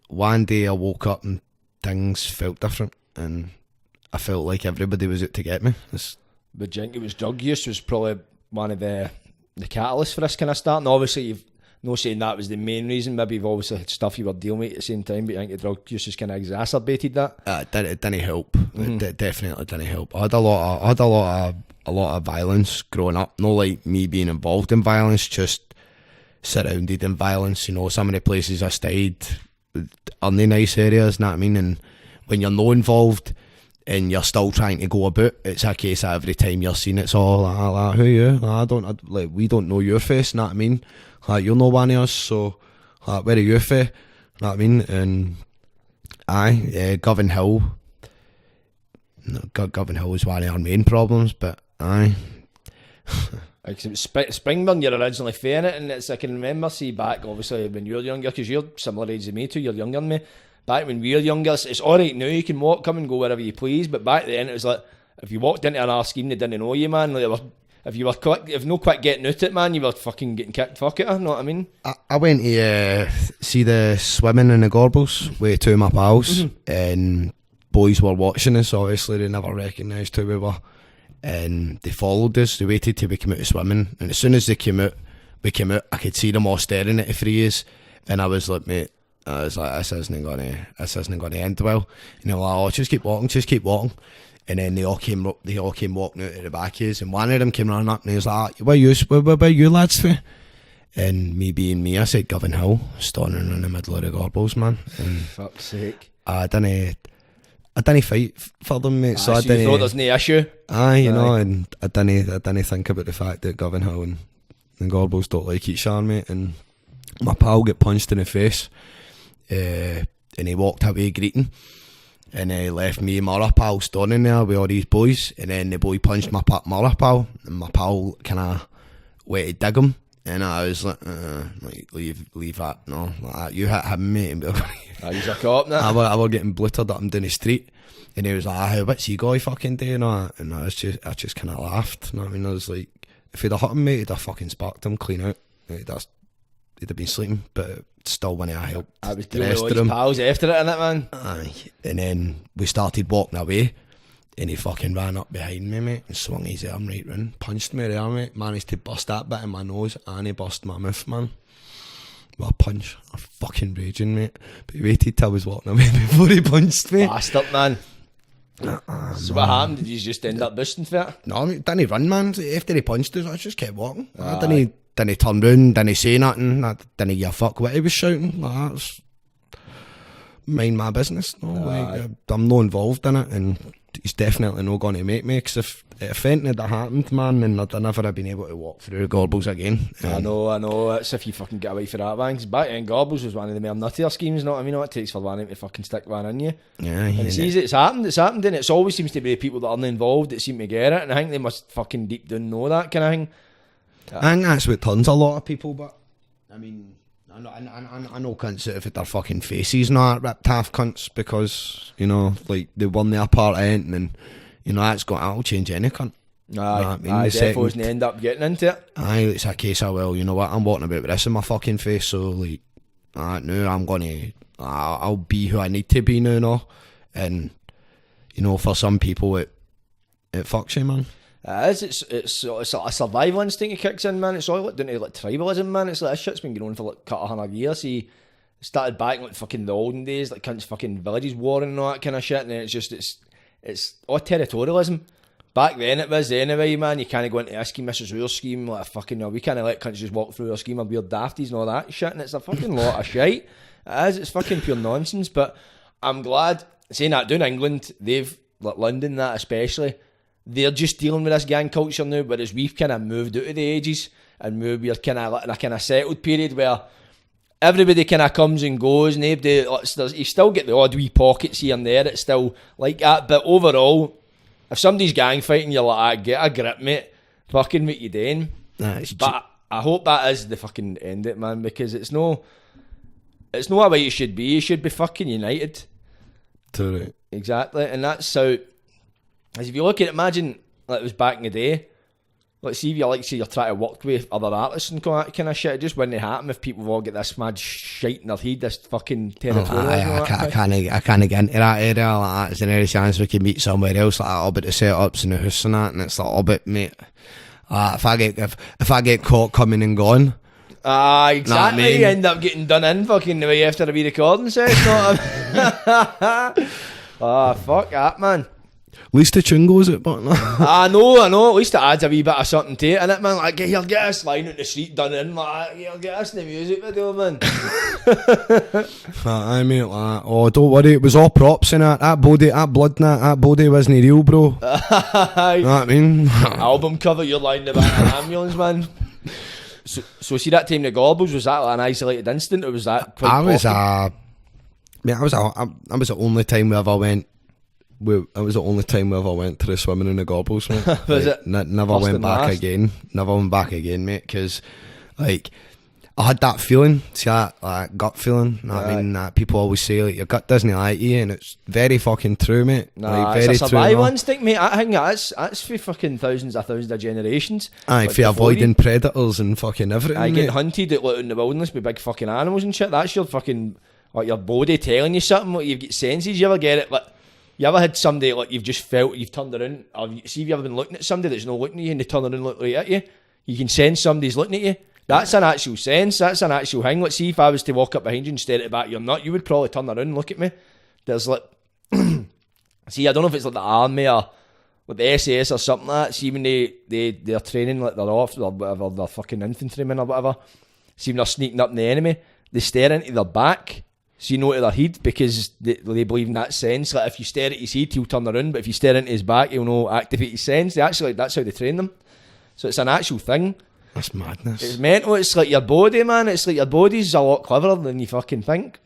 one day I woke up and things felt different, and I felt like everybody was out to get me. But do you think it was drug use was probably one of the catalysts for this kind of starting? Obviously, you've no saying that was the main reason. Maybe you've obviously had stuff you were dealing with at the same time, but I think the drug use has kind of exacerbated that. It didn't help. It definitely didn't help. I had a lot of violence growing up. Not like me being involved in violence, just surrounded in violence. You know, some of the places I stayed aren't the nice areas. Know what I mean? And when you're not involved and you're still trying to go about, it's a case of every time you're seen, it's all like who are you? We don't know your face, know what I mean? Like, you're no one of us, so Like, where are you for? You know what I mean? And Govan Hill. No, Govan Hill was one of our main problems, but aye. Like, Springburn, you're originally fair it, and it's, I can remember, see back, obviously, when you were younger, because you're similar age to me too, you're younger than me. Back when we were younger, it's alright now, you can come and go wherever you please, but back then it was like, if you walked into an R scheme, they didn't know you, man. Like, if you were quick, if no quick getting out it, man, you were fucking getting kicked, fuck it, you know what I mean? I went to see the swimming in the Gorbals with two of my pals, and boys were watching us, obviously, they never recognised who we were. And they followed us, they waited till we came out of swimming, and as soon as we came out, I could see them all staring at the three of us, and I was like, mate, this isn't gonna end well. And they were like, oh, just keep walking. And then they all came walking out at the back of us, and one of them came running up and he was like, where you lads for? And me being me, I said Govan Hill, standing in the middle of the Gorbals, man. And fuck's sake. I didn't fight for them, mate. So I didn't. You thought there's no issue. Aye, know, and I didn't think about the fact that Govan Hill and Gorbals don't like each other, mate. And my pal got punched in the face, and he walked away greeting, and he left me and my other pal standing there with all these boys, and then the boy punched my other pal, and my pal kind of went to dig him, and I was like leave that, no, like that. You hit him, mate. He's a cop now. I were getting bluttered up and down the street, and he was like, what's he guy fucking doing? And I just kind of laughed. You know what I mean? I was like, if he'd have hit him, mate, he'd have fucking sparked him clean out. He'd have been sleeping, but still when I helped I was the rest of them. Pals after it, innit, man? Aye. And then we started walking away, and he fucking ran up behind me, mate, and swung his arm right round, punched me there, mate, managed to bust that bit in my nose, and he bust my mouth, man. What a punch. I'm fucking raging, mate. But he waited till I was walking away before he punched me. Bastard, man. So what happened? Did you just end up boosting for it? No, I mean, didn't run, man. After he punched us, I just kept walking. I didn't turn round, didn't say nothing. I didn't give a fuck what he was shouting. Like, that's mind my business. No, like, I'm not involved in it, and he's definitely not going to make me, because if anything had happened, man, then I'd never have been able to walk through Gorbals again. I know, it's if you fucking get away for that, man, because back then Gorbals was one of the more nuttier schemes, you know what I mean? What it takes for one to fucking stick one in you. Yeah, and it's easy, it's happened, and it always seems to be the people that aren't involved that seem to get it, and I think they must fucking deep down know that kind of thing. I think that's what turns a lot of people, but I mean, I know cunts that if their fucking faces not ripped half cunts because, you know, like they won their part of it, and you know, that'll change any cunt. Aye, definitely end up getting into it. Aye, it's a case of, well, you know what, I'm walking about with this in my fucking face, so like, now I'll be who I need to be now, and you know, for some people it fucks you, man. It's a survival instinct that kicks in, man. It's all like down to like tribalism, man. It's like this shit's been going on for like a couple of 100 years. See, it started back in like fucking the olden days, like cunts fucking villages warring and all that kind of shit, and then it's all territorialism. Back then it was anyway, man. You can't go into a scheme, Mrs. Rure's scheme, like fucking, we can't let cunts just walk through our scheme or weird dafties and all that shit, and it's a fucking lot of shite. It is, it's fucking pure nonsense, but I'm glad, saying that, down in England, they've, like London, that especially, they're just dealing with this gang culture now, whereas we've kind of moved out of the ages and we're kind of in a kind of settled period where everybody kind of comes and goes, and you still get the odd wee pockets here and there, it's still like that, but overall, if somebody's gang fighting, you're like, get a grip, mate, fucking what you doing. But I hope that is the fucking end it, man, because it's no a way it should be. You should be fucking united. Totally. Exactly, and that's how. As if you look at it, imagine like it was back in the day. Let's see if you're trying to work with other artists and all that kind of shit. It just wouldn't happen if people all get this mad shite in their head, this fucking territorial. I can't get into that area like that. Is there any chance we can meet somewhere else like that? All about the setups and the house and that, and it's like all about, mate. If I get caught coming and gone. Exactly. Know what I mean? You end up getting done in fucking the way after a wee recording session. Fuck that, man. At least the tune goes it, but no. I know. At least it adds a wee bit of something to it, innit, man? Like, here, get this line out the street done in, like, here, get this in the music video, man. I mean, like, oh, don't worry, it was all props in it. That blood in that body wasn't real, bro. You know what I mean? Album cover, you're lying in the back of an ambulance, man. So see that time the Gobbles, was that like an isolated incident, or was that quite I was often? I was the only time we ever went. It was the only time we ever went to the swimming in the Gobbles, mate. Was like, it? Never First went and back last? again. Never went back again, mate. Because like I had that feeling, see that like, gut feeling. You know what I mean, that people always say like your gut doesn't lie to you, and it's very fucking true, mate. Nah, like, it's very a true. survival no? instinct, mate. I think that's for fucking thousands of generations. Aye, Like, for before avoiding predators and fucking everything. I mate. get hunted out in the wilderness with big fucking animals and shit. That's your fucking, like, your body telling you something. Like, you've got senses. You ever get it? Like, you ever had somebody like you've just felt, you've turned around, or see if you ever been looking at somebody that's not looking at you and they turn around and look right at you. You can sense somebody's looking at you. That's an actual sense. That's an actual thing. Let's see if I was to walk up behind you and stare at the back of your nut, you would probably turn around and look at me. There's like, see, I don't know if it's like the army or like the SAS or something like that. See when they're training, like they're off or whatever, they're fucking infantrymen or whatever. See when they're sneaking up on the enemy, they stare into their back, so you know to their head, because they believe in that sense. Like if you stare at his head, he'll turn around, but if you stare into his back, he'll know activate his sense. They actually, that's how they train them. So it's an actual thing. That's madness. It's mental. It's like your body, man. It's like your body's a lot cleverer than you fucking think.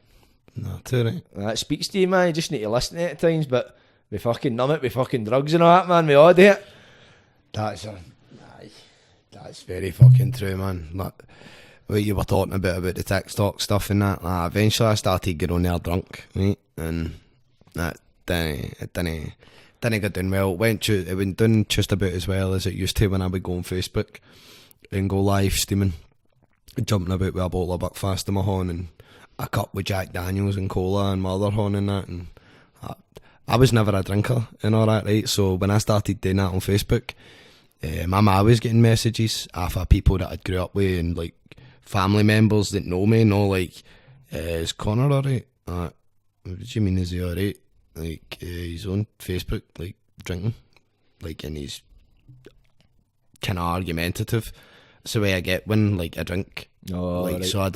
No, too right. And that speaks to you, man. You just need to listen to it at times, but we fucking numb it with fucking drugs and all that, man. We all do it. That's very fucking true, man. Like, what you were talking about the TikTok stuff and that. Eventually, I started getting on there drunk, right? And that didn't go down well. It went down just about as well as it used to when I would go on Facebook and go live streaming, jumping about with a bottle of Buckfast in my horn and a cup with Jack Daniels and cola and my other horn and that. And I was never a drinker and all that, right? So when I started doing that on Facebook, my ma was getting messages off of people that I'd grew up with and like family members that know me, like, is Connor alright? What do you mean, is he alright? Like, he's on Facebook, like, drinking, like, and he's kind of argumentative. That's the way I get when, like, I drink. Oh, like, right. so I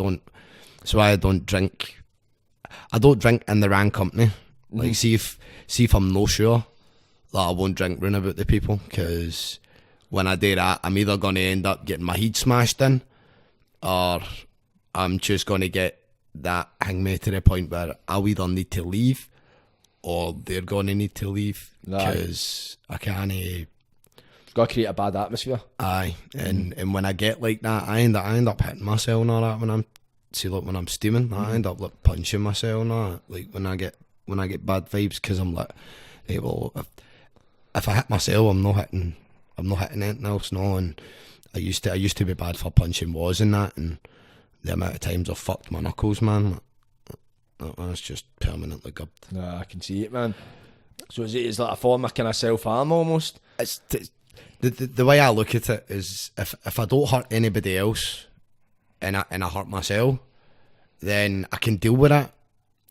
don't drink. I don't drink in the wrong company. Like, see if I'm no sure that I won't drink round about the people, because when I do that, I'm either going to end up getting my head smashed in, or I'm just going to get that hang me to the point where I'll either need to leave or they're going to need to leave, because I can't. Got to create a bad atmosphere. Aye, and when I get like that, I end up hitting myself and all that. When I'm steaming, I end up like punching myself and all that. Like when I get bad vibes, because I'm like, hey, well, if I hit myself, I'm not hitting anything else. No, and I used to be bad for punching walls and that, and the amount of times I've fucked my knuckles, man. That's just permanently good. Nah, I can see it, man. So it's like a form of kind of self-harm almost. It's the way I look at it is, if I don't hurt anybody else and I hurt myself, then I can deal with it.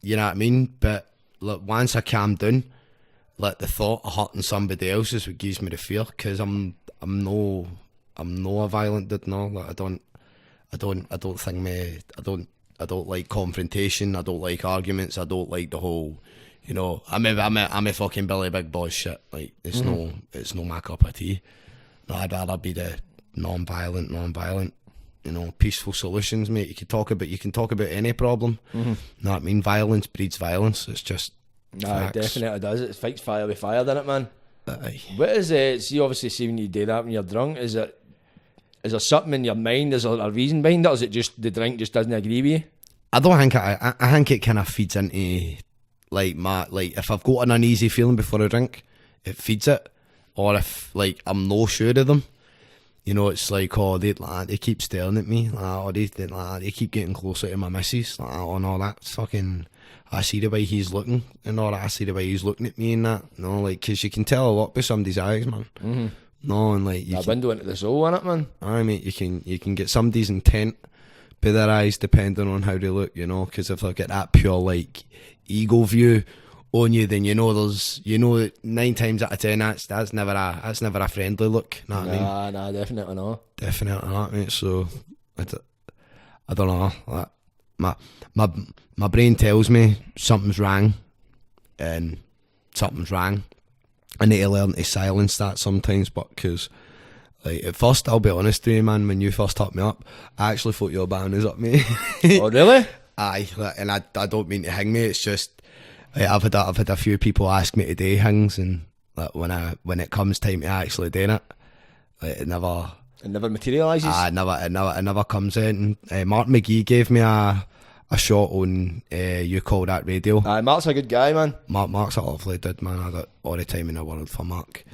You know what I mean? But look, once I calm down, like the thought of hurting somebody else is what gives me the fear, because I'm no a violent dude. No, like I don't like confrontation. I don't like arguments. I don't like the whole, you know, I'm a fucking Billy Big Boss shit. Like it's no my cup of tea. No, I'd rather be the non-violent, you know, peaceful solutions, mate. You can talk about any problem. Know what I mean? Violence breeds violence. It's just Nah, it facts. definitely does. It fights fire with fire, doesn't it, man? Aye. What is it? See, obviously, see when you do that when you're drunk, is there something in your mind? Is there a reason behind it, or is it just the drink just doesn't agree with you? I don't think I think it kind of feeds into like if I've got an uneasy feeling before I drink, it feeds it. Or if like I'm no sure of them, you know, it's like, oh, they keep staring at me, or they keep getting closer to my missus, and all that. It's fucking, I see the way he's looking and all that. I see the way he's looking at me and that. You know, like, because you can tell a lot by somebody's eyes, man. Mm-hmm. No, and like A window into the soul, innit, man? I mean, you can get somebody's intent by their eyes depending on how they look, you know. Because if I get that pure like ego view on you, then you know that 9 times out of 10 that's never a friendly look. Know what I mean? Nah, definitely not. Definitely not, mate. So I don't know. Like, my brain tells me something's wrong, and something's wrong. I need to learn to silence that sometimes, but because Like, at first, I'll be honest with you, man, when you first hooked me up, I actually thought your band was up me. Oh, really? Aye, like, and I don't mean to hang me, it's just, like, I've had a few people ask me to do things, and like, when it comes time to actually doing it, like, it never materialises? It never comes in. Mark McGee gave me a shot on You Call That Radio. Aye, Mark's a good guy, man. Mark's a lovely dude, man. I got all the time in the world for Mark.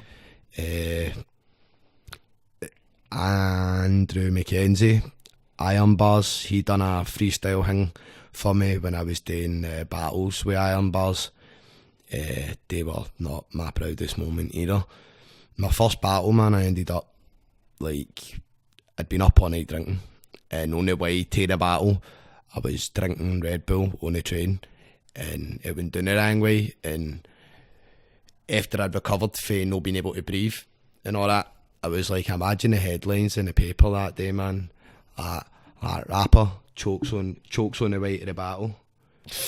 Andrew McKenzie, Iron Bars, he done a freestyle thing for me when I was doing battles with Iron Bars. They were not my proudest moment either. My first battle, man, I ended up, like, I'd been up all night drinking, and on the way to the battle I was drinking Red Bull on the train, and it went down the wrong way, and after I'd recovered from not being able to breathe and all that, I was like, imagine the headlines in the paper that day, man. A rapper chokes on the way to the battle.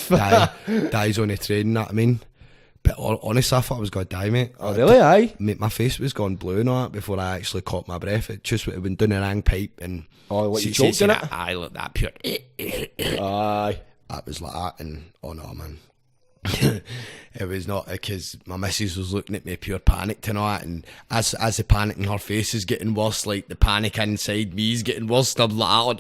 Dies on the train, you know what I mean? But honestly, I thought I was going to die, mate. Oh, really? Aye? Mate, my face was gone blue and all that before I actually caught my breath. It went down the wrong pipe, and... Oh, what, you choked in it? Aye, look, that pure... Aye. That was like that, and... Oh, no, man. It was not, because my missus was looking at me pure panicked and all that, and as the panic in her face is getting worse, like, the panic inside me is getting worse, and I'm like...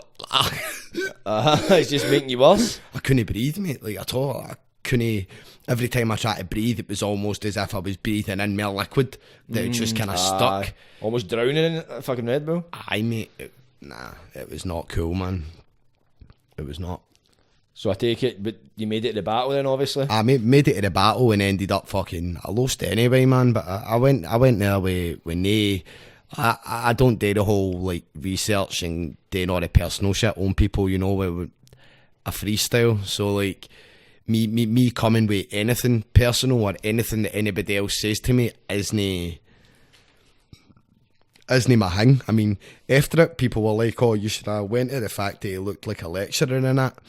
It's just making you worse? I couldn't breathe, mate, like, at all. I couldn't... Every time I tried to breathe, it was almost as if I was breathing in more liquid that it just kind of stuck. Almost drowning in a fucking Red Bull? Aye, mate. It was not cool, man. It was not. So I take it, but you made it to the battle then, obviously? I made it to the battle and ended up fucking... I lost anyway, man, but I went there with they... I don't do the whole, like, research and doing all the personal shit on people, you know, with a freestyle. So, like... Me coming with anything personal or anything that anybody else says to me isn't my thing. I mean, after it, people were like, "Oh, you should have went to the fact that he looked like a lecturer and that."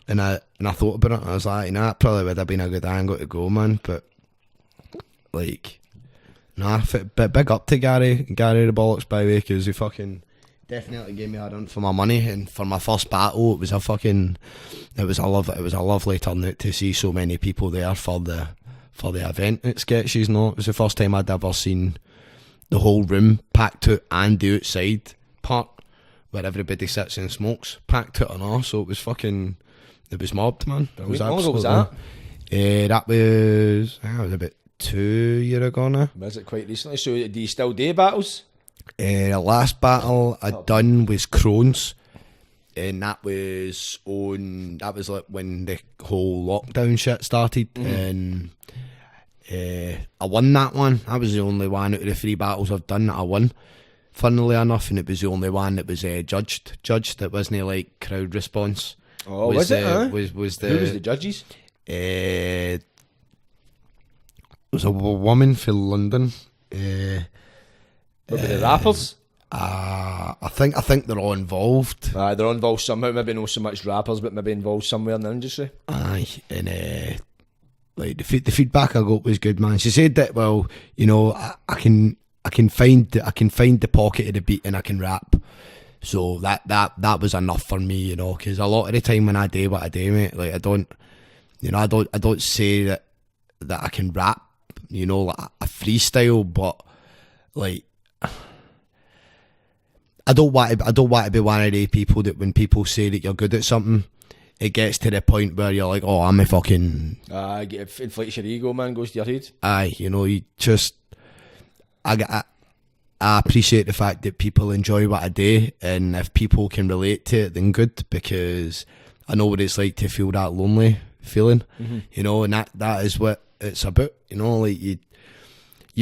And I thought about it, and I was like, "Nah, it probably would have been a good angle to go, man." But like, nah, big up to Gary the Bollocks, by the way, because he fucking definitely gave me a run for my money, and for my first battle, it was a lovely turnout to see so many people there for the event at Sketches. No, it was the first time I'd ever seen the whole room packed out and the outside part where everybody sits and smokes packed out and all. So it was mobbed, man. It was How long was that? That was about 2 years ago now. Was it quite recently? So do you still do battles? The last battle I'd done was Crohn's, and that was like when the whole lockdown shit started, and I won that one. That was the only one out of the 3 battles I've done that I won, funnily enough, and it was the only one that was judged. It wasn't like crowd response. Oh, was it? Was Who was the judges? It was a woman from London. Maybe the rappers? I think they're all involved. They're all involved somehow. Maybe not so much rappers, but maybe involved somewhere in the industry. Aye, and like the feedback I got was good, man. She said that, well, you know, I can find the pocket of the beat and I can rap. So that was enough for me, you know, because a lot of the time when I do what I do, mate, like I don't say that I can rap, you know, like a freestyle, but like. I don't want to be one of the people that when people say that you're good at something, it gets to the point where you're like, oh, I'm a fucking... It inflates your ego, man, goes to your head. Aye, you know, you just... I appreciate the fact that people enjoy what I do, and if people can relate to it, then good, because I know what it's like to feel that lonely feeling, you know, and that is what it's about, you know, like you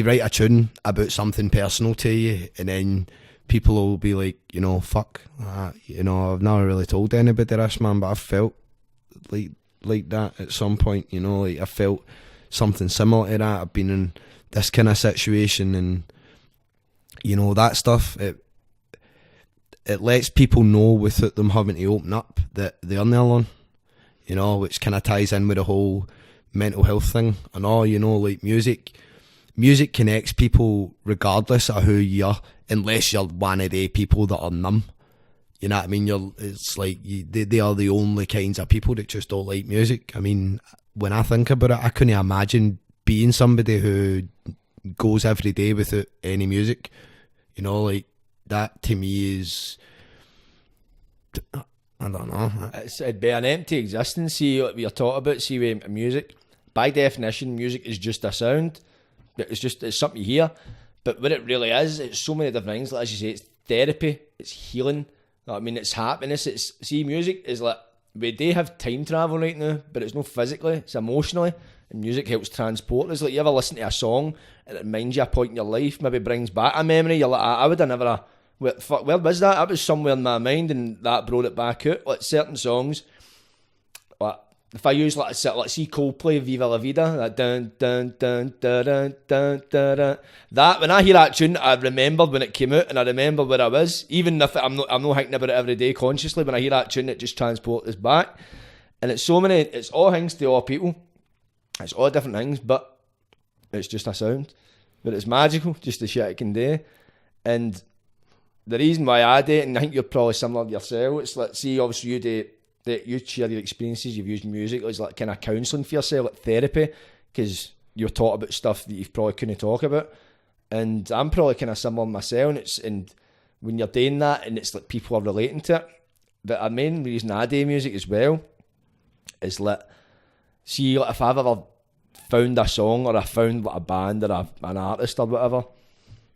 write a tune about something personal to you, and then people will be like, you know, fuck, you know, I've never really told anybody this, man, but I've felt like that at some point, you know, like I felt something similar to that. I've been in this kind of situation, and you know, that stuff, it lets people know without them having to open up that they're not alone, you know, which kind of ties in with the whole mental health thing and all, you know, like music music connects people regardless of who you are, unless you're one of the people that are numb. You know what I mean? It's like they are the only kinds of people that just don't like music. I mean, when I think about it, I couldn't imagine being somebody who goes every day without any music. You know, like that to me is, I don't know. It'd be an empty existence. See what you're talking about. See with music, by definition, music is just a sound. It's something you hear. But what it really is, it's so many different things. Like as you say, it's therapy, it's healing. I mean, it's happiness. See, music is like, we do have time travel right now, but it's not physically, it's emotionally. And music helps transport us. Like, you ever listen to a song and it reminds you of a point in your life, maybe brings back a memory. You're like, I would have never, where was that? That was somewhere in my mind and that brought it back out. Like certain songs, like, if I use like see Coldplay, Viva La Vida, that dun dun dun dun dun dun dun dun. That when I hear that tune, I remembered when it came out, and I remember where I was. Even if I'm not thinking about it every day consciously, when I hear that tune, it just transports us back. And it's so many. It's all things to all people. It's all different things, but it's just a sound. But it's magical, just the shit it can do. And the reason why I do it, and I think you're probably similar to yourself, it's like, see, obviously you do. That you share your experiences, you've used music as like kind of counselling for yourself, like therapy, because you're taught about stuff that you probably couldn't talk about. And I'm probably kind of similar myself, and when you're doing that and it's like people are relating to it. But the main reason I do music as well is like, see, like if I've ever found a song or I found like a band or an artist or whatever,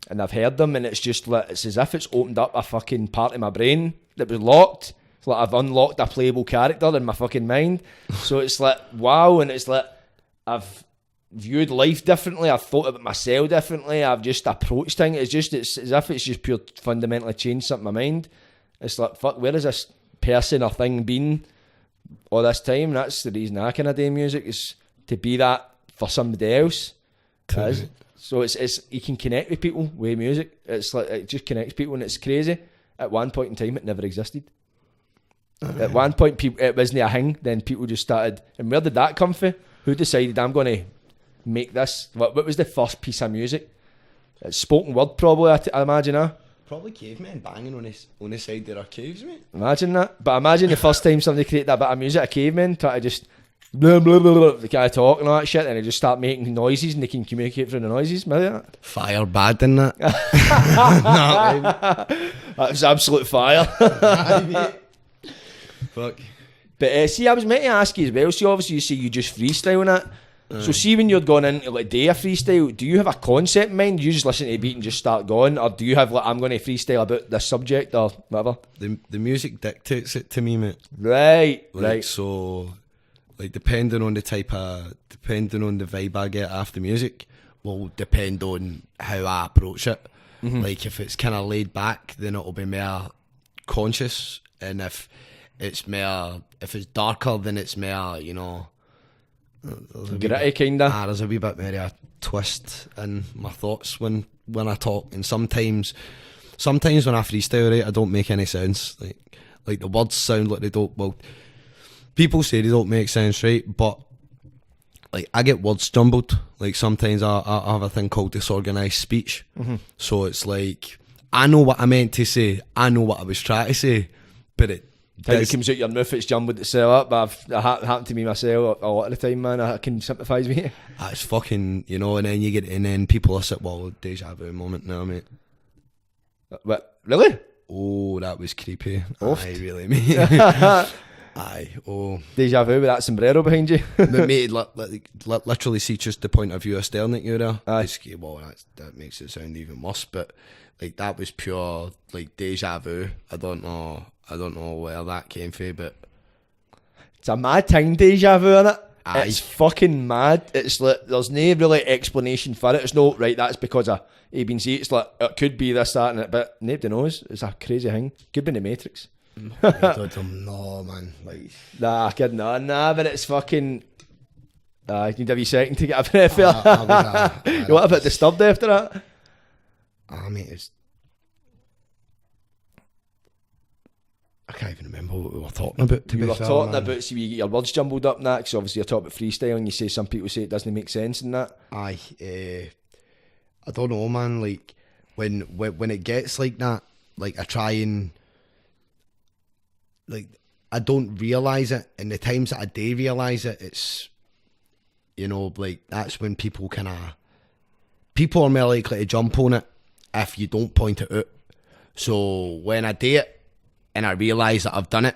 and I've heard them, and it's just like, it's as if it's opened up a fucking part of my brain that was locked. Like I've unlocked a playable character in my fucking mind. So it's like, wow, and it's like I've viewed life differently, I've thought about myself differently, I've just approached things. It's as if it's just pure fundamentally changed something in my mind. It's like, fuck, where has this person or thing been all this time? And that's the reason I kind of do music, is to be that for somebody else. So it's you can connect with people with music. It's like, it just connects people, and it's crazy. At one point in time, it never existed. At one point, it wasn't a thing. Then people just started. And where did that come from? Who decided I'm going to make this? What was the first piece of music? It's spoken word, probably. I imagine. Probably cavemen banging on the side of their caves, mate. Imagine that. But imagine the first time somebody created that bit of music, a caveman, try to just blah blah blah blah, they kind of talk and all that shit, and they just start making noises, and they can communicate through the noises. Maybe that. Fire bad, didn't it? That was absolute fire. Fuck. But see, I was meant to ask you as well. See, obviously you say you just freestyling it. So see, when you're going into like day of freestyle, do you have a concept in mind? Do you just listen to the beat and just start going, or do you have like, I'm going to freestyle about this subject or whatever? The music dictates it to me, mate. Right. So, like depending on the vibe I get after music, will depend on how I approach it. Mm-hmm. Like if it's kind of laid back, then it'll be more conscious, and if it's darker, then it's more, you know, gritty kinda. There's a wee bit more of a twist in my thoughts when I talk, and sometimes when I freestyle, right, I don't make any sense. Like the words sound like they don't. Well, people say they don't make sense, right? But like I get words jumbled. Like sometimes I have a thing called disorganized speech. Mm-hmm. So it's like I know what I meant to say, I know what I was trying to say, but it comes out your mouth, it's jumbled itself up. But it happened to me myself a lot of the time, man. I can sympathise with you. It's fucking, you know, and then people are sitting, well, deja vu moment now, mate. What? Really? Oh, that was creepy. Oft. Aye, really, mate. Aye, oh. Deja vu with that sombrero behind you. But mate, literally see just the point of view of staring at you there. Aye. Well, that makes it sound even worse, but like that was pure like deja vu. I don't know where that came from, but it's a mad thing, deja vu, innit? Aye. It's fucking mad. It's like there's no really explanation for it. It's no right, that's because of A, B, and C. It's like it could be this, that, and it, but nobody knows. It's a crazy thing. Could be in the Matrix. No, man. Like, nah, kidding. Nah, but it's fucking. You need a wee second to get a breath. You want a bit disturbed after that? Mate, it's. I can't even remember what we were talking about. We were talking about, see, you get your words jumbled up and that, because obviously you're talking about freestyle, and you say some people say it doesn't make sense and that. Aye. I don't know, man. Like when it gets like that, like I try and like I don't realise it, and the times that I do realise it, it's, you know, like that's when people are more likely to jump on it if you don't point it out. So when I do it and I realise that I've done it,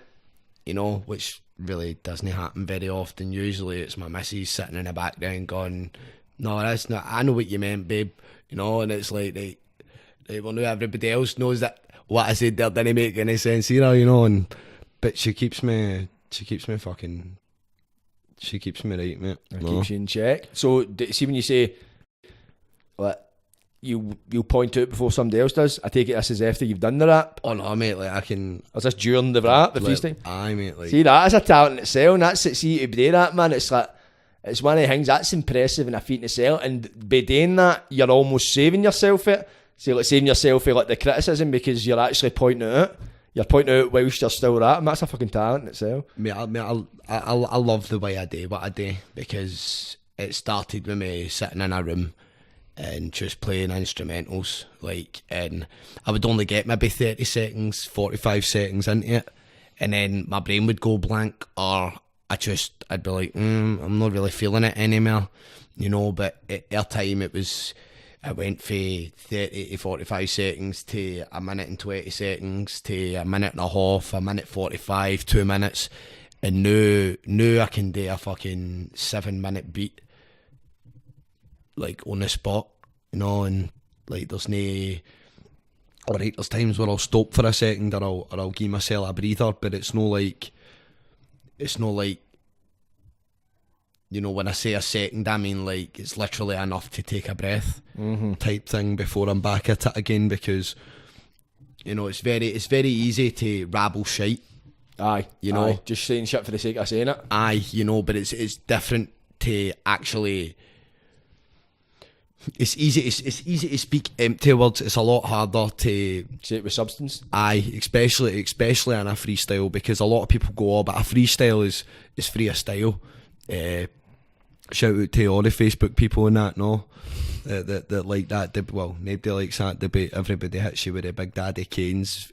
you know, which really doesn't happen very often. Usually it's my missus sitting in the background going, no, that's not, I know what you meant, babe, you know, and it's like, well, now everybody else knows that what I said there didn't make any sense either, you know, but she keeps me right, mate. Keeps you in check. So, see when you say, like, you'll point out before somebody else does, I take it this is after you've done the rap? Oh no, mate, like I can... Is this during the rap, the like, freestyle? Aye, mate, like... See, that is a talent in itself, and that's it, see, to do that, man, it's like, it's one of the things that's impressive and a feat in itself, and by doing that, you're almost saving yourself it. So, like, saving yourself for, like, the criticism, because you're actually pointing it out. You're pointing out whilst you're still rapping. That's a fucking talent in itself. Mate, I love the way I do what I do, because it started with me sitting in a room and just playing instrumentals, like, and I would only get maybe 30 seconds, 45 seconds into it, and then my brain would go blank, or I'd be like, I'm not really feeling it anymore, you know. But at their time, I went from 30 to 45 seconds to a minute and 20 seconds to a minute and a half, a minute 45, 2 minutes, and now I can do a fucking 7-minute beat, like on the spot, you know, and like there's times where I'll stop for a second, or I'll give myself a breather, but it's no like, you know, when I say a second, I mean like it's literally enough to take a breath, type thing, before I'm back at it again, because, you know, it's very easy to rabble shite. Aye, you know, just saying shit for the sake of saying it. Aye, you know, but it's different to actually. It's easy to speak empty words. It's a lot harder to say it with substance. Aye, especially in a freestyle, because a lot of people go, oh, but a freestyle is free of style. Shout out to all the Facebook people and that, no, that like that. Well, nobody likes that debate. Everybody hits you with a Big Daddy Kane's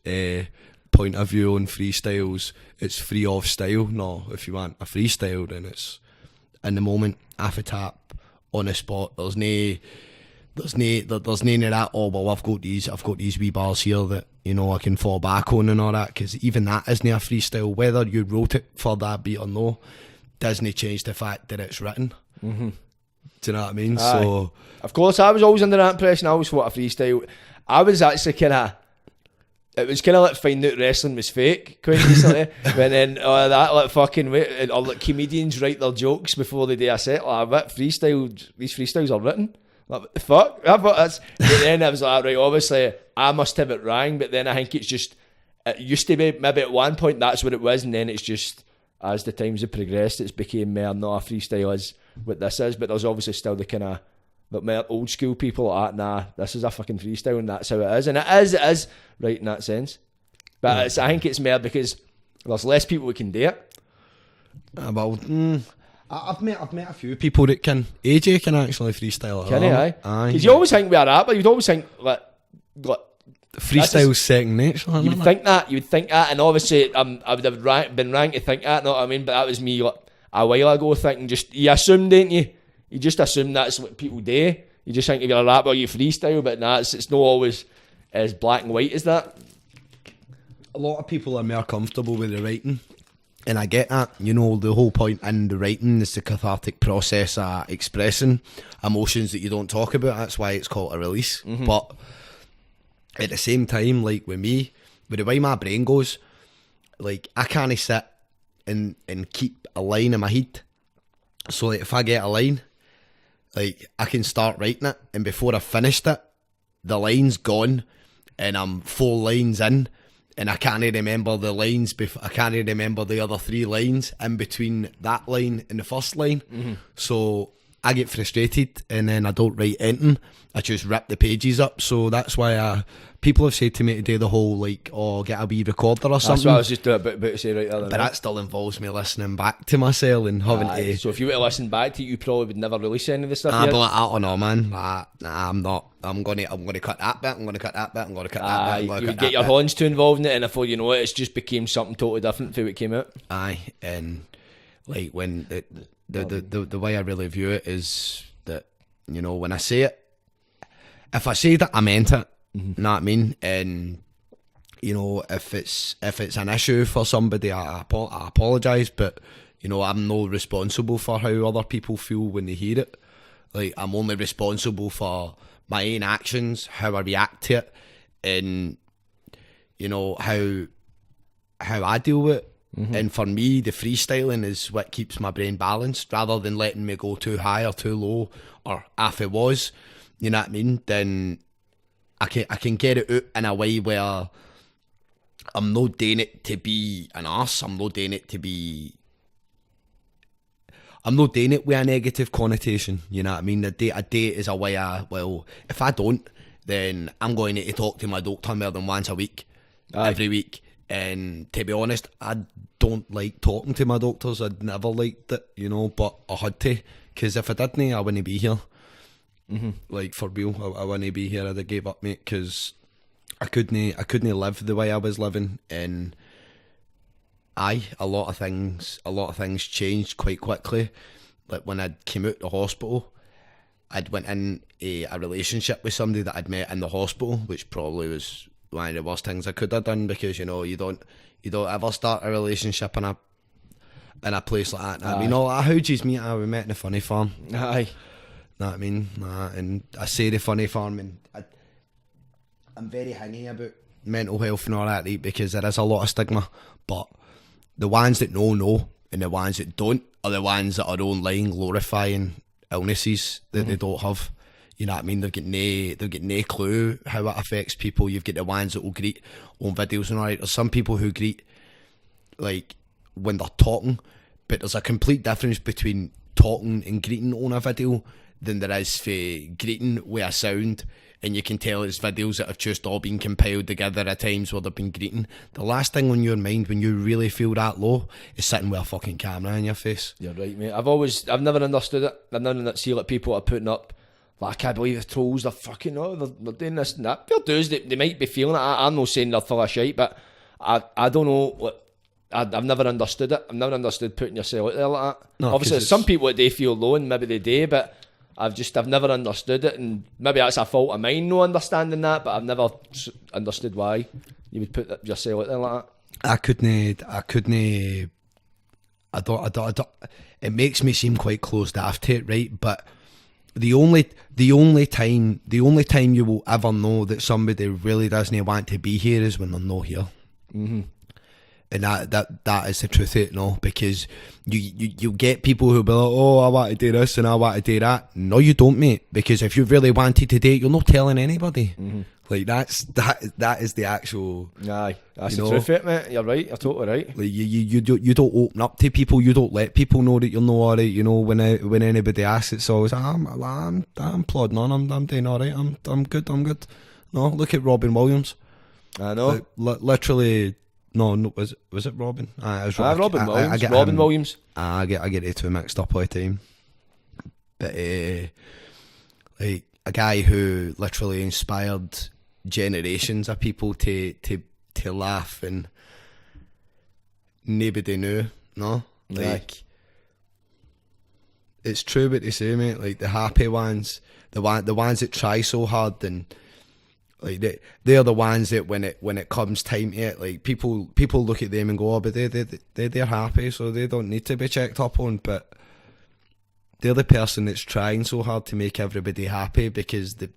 point of view on freestyles. It's free of style. No, if you want a freestyle, then it's in the moment, off a tap, on the spot. There's none of that. Oh well, I've got these wee bars here that, you know, I can fall back on and all that, because even that isn't a freestyle. Whether you wrote it for that beat or no, doesn't change the fact that it's written. Do you know what I mean? Aye. So, of course, I was always under that impression. I always thought a freestyle. I was actually it was kind of like finding out wrestling was fake quite recently. When then that like fucking or like comedians write their jokes before they do a set. Like, what these freestyles are written. Like, what the fuck? I thought that's. But then I was like, right, obviously I must have it wrong. But then I think it's just, it used to be maybe at one point that's what it was, and then it's just, as the times have progressed, it's became more not a freestyle as what this is. But there's obviously still the kind of like more old school people like, nah, this is a fucking freestyle and that's how it is. And it is right in that sense. But I think it's more because there's less people who can do it. Well, I've met a few people that can. AJ can actually freestyle. Can he? Aye. Because you always think we are rapper. You'd always think like freestyle's second nature. You would think that. And obviously, I would have been wrong to think that. Know what I mean? But that was me like a while ago thinking. Just you assume, didn't you? You just assume that's what people do. You just think if you're a rapper, you freestyle. But nah, it's not always as black and white as that. A lot of people are more comfortable with the writing. And I get that, you know, the whole point in the writing is the cathartic process of expressing emotions that you don't talk about. That's why it's called a release. But at the same time, like with me, with the way my brain goes, like I can't sit and keep a line in my head. So like if I get a line, like I can start writing it, and before I've finished it, the line's gone, and I'm 4 lines in. And I can't remember the lines. I can't remember the other 3 lines in between that line and the first line. So I get frustrated and then I don't write anything. I just rip the pages up. So that's why people have said to me today the whole like, oh, get a wee recorder or something. That's what I was just about to say right there. But that still involves me listening back to myself and having to. So if you were to listen back to it, you probably would never release any of the stuff. I'd be like, I don't know, man. Nah, I'm not. I'm gonna cut that bit. I'm gonna cut that bit. I'm gonna cut that bit. You would get your horns too involved in it, and before you know it, it's just became something totally different from what came out. Aye, and like when the way I really view it is that, you know, when I say it, if I say that, I meant it. You know what I mean? And you know, if it's an issue for somebody, I apologise, but you know, I'm not responsible for how other people feel when they hear it. Like, I'm only responsible for my own actions, how I react to it, and you know, how I deal with it. And for me, the freestyling is what keeps my brain balanced, rather than letting me go too high or too low, or if it was, you know what I mean, then I can get it out in a way where I'm not doing it to be an arse. I'm not doing it with a negative connotation, you know what I mean? A date is a way if I don't, then I'm going to talk to my doctor more than once a week, every week. And to be honest, I don't like talking to my doctors. I'd never liked it, you know, but I had to, because if I didn't, I wouldn't be here. Like, for real, I wouldn't be here. I'd have gave up, mate, because I couldn't live the way I was living. And a lot of things changed quite quickly. Like, when I came out of the hospital, I'd went in a relationship with somebody that I'd met in the hospital, which probably was one of the worst things I could have done, because, you know, you don't ever start a relationship in a place like that. I mean, how geez meet? We met in a funny farm. Aye. Know what I mean? And I say the funny farm, and I'm very hangy about mental health and all that, right? Because there is a lot of stigma, but the ones that know, and the ones that don't are the ones that are online glorifying illnesses that they don't have. You know what I mean? They've got no clue how it affects people. You've got the ones that will greet on videos and all right. There's some people who greet like when they're talking, but there's a complete difference between talking and greeting on a video than there is for greeting with a sound. And you can tell it's videos that have just all been compiled together at times where they've been greeting. The last thing on your mind when you really feel that low is sitting with a fucking camera in your face. You're right, mate. I've never understood it. I've never see like people are putting up, like, I can't believe the trolls, they're fucking, they're doing this and that. Fair dues, they might be feeling it. I'm not saying they're full of shit, but I don't know, like, I've never understood it. I've never understood putting yourself out there like that. No, obviously, some people that they feel low and maybe they do, but I've never understood it, and maybe that's a fault of mine, no understanding that, but I've never understood why you would put yourself out there like that. I don't, it makes me seem quite closed off to it, right? But the only time you will ever know that somebody really doesn't want to be here is when they're not here. And that is the truth of it, no? Because you get people who'll be like, oh, I want to do this and I want to do that. No, you don't, mate. Because if you really wanted to do it, you're not telling anybody. Like, that is the actual. Aye, that's the truth of it, mate. You're right. You're totally right. Like, you don't open up to people. You don't let people know that you're not alright. You know, when anybody asks, it's always I'm plodding on. I'm doing alright. I'm good. No, look at Robin Williams. I know. Like, literally. No, was it Robin? It was Robin Williams. Robin Williams. I get the two mixed up all the time. But like a guy who literally inspired generations of people to laugh, and nobody knew. No, like it's true what they say, mate. Like the happy ones, the ones that try so hard and. Like they're the ones that when it comes time to it, like people look at them and go, oh, but they're happy, so they don't need to be checked up on. But they're the person that's trying so hard to make everybody happy, because the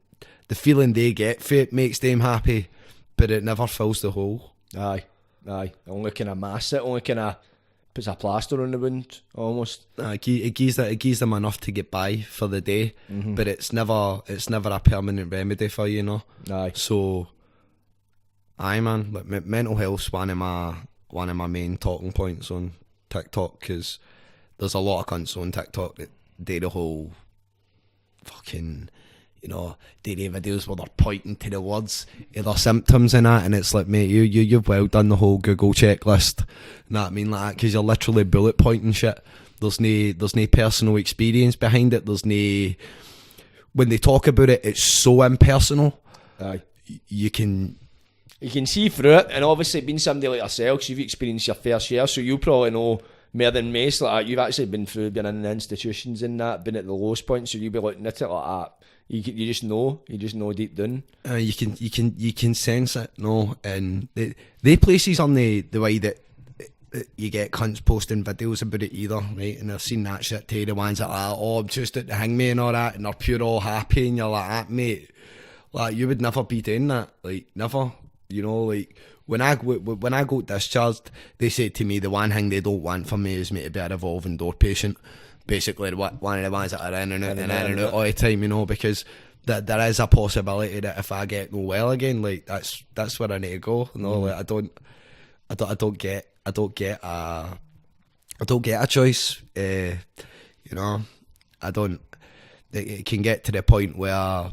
feeling they get for it makes them happy, but it never fills the hole. Aye. Only kind of mask it. Only kind of puts a plaster on the wound, almost. It gives them enough to get by for the day, but it's never a permanent remedy for you, know. Aye. So, man, like, mental health's one of my main talking points on TikTok, because there's a lot of cunts on TikTok that do the whole fucking, you know, dairy videos where they're pointing to the words of their symptoms and that, and it's like, mate, you've well done the whole Google checklist. You know what I mean, like that, because you're literally bullet pointing shit. There's no personal experience behind it. There's no, when they talk about it, it's so impersonal. Aye. You can see through it, and obviously being somebody like yourself, because you've experienced your fair share, so you probably know more than most. Like you've actually been through being in institutions and that, been at the lowest point, so you'll be looking at it like that. You just know deep down. You can sense it, no, and the places on the way that you get cunts posting videos about it either, right? And I've seen that shit too, the ones that are, oh, I'm just at the hangman and all that, and they're pure all happy, and you're like, ah, mate, like you would never be doing that, like never, you know, like when I got discharged, they said to me the one thing they don't want from me is me to be a revolving door patient, basically one of the ones that are in and out all the time, you know, because there is a possibility that if I get no well again, like that's where I need to go, you know, like I don't get a choice, you know. It can get to the point where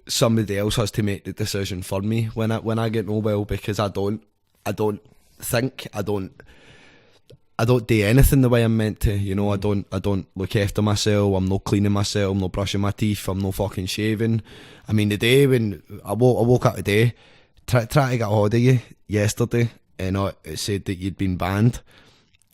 somebody else has to make the decision for me when I get no well, because I don't do anything the way I'm meant to, you know. I don't look after myself. I'm not cleaning myself. I'm not brushing my teeth. I'm not fucking shaving. I mean, the day when I woke up today, try to get a hold of you yesterday, and it said that you'd been banned.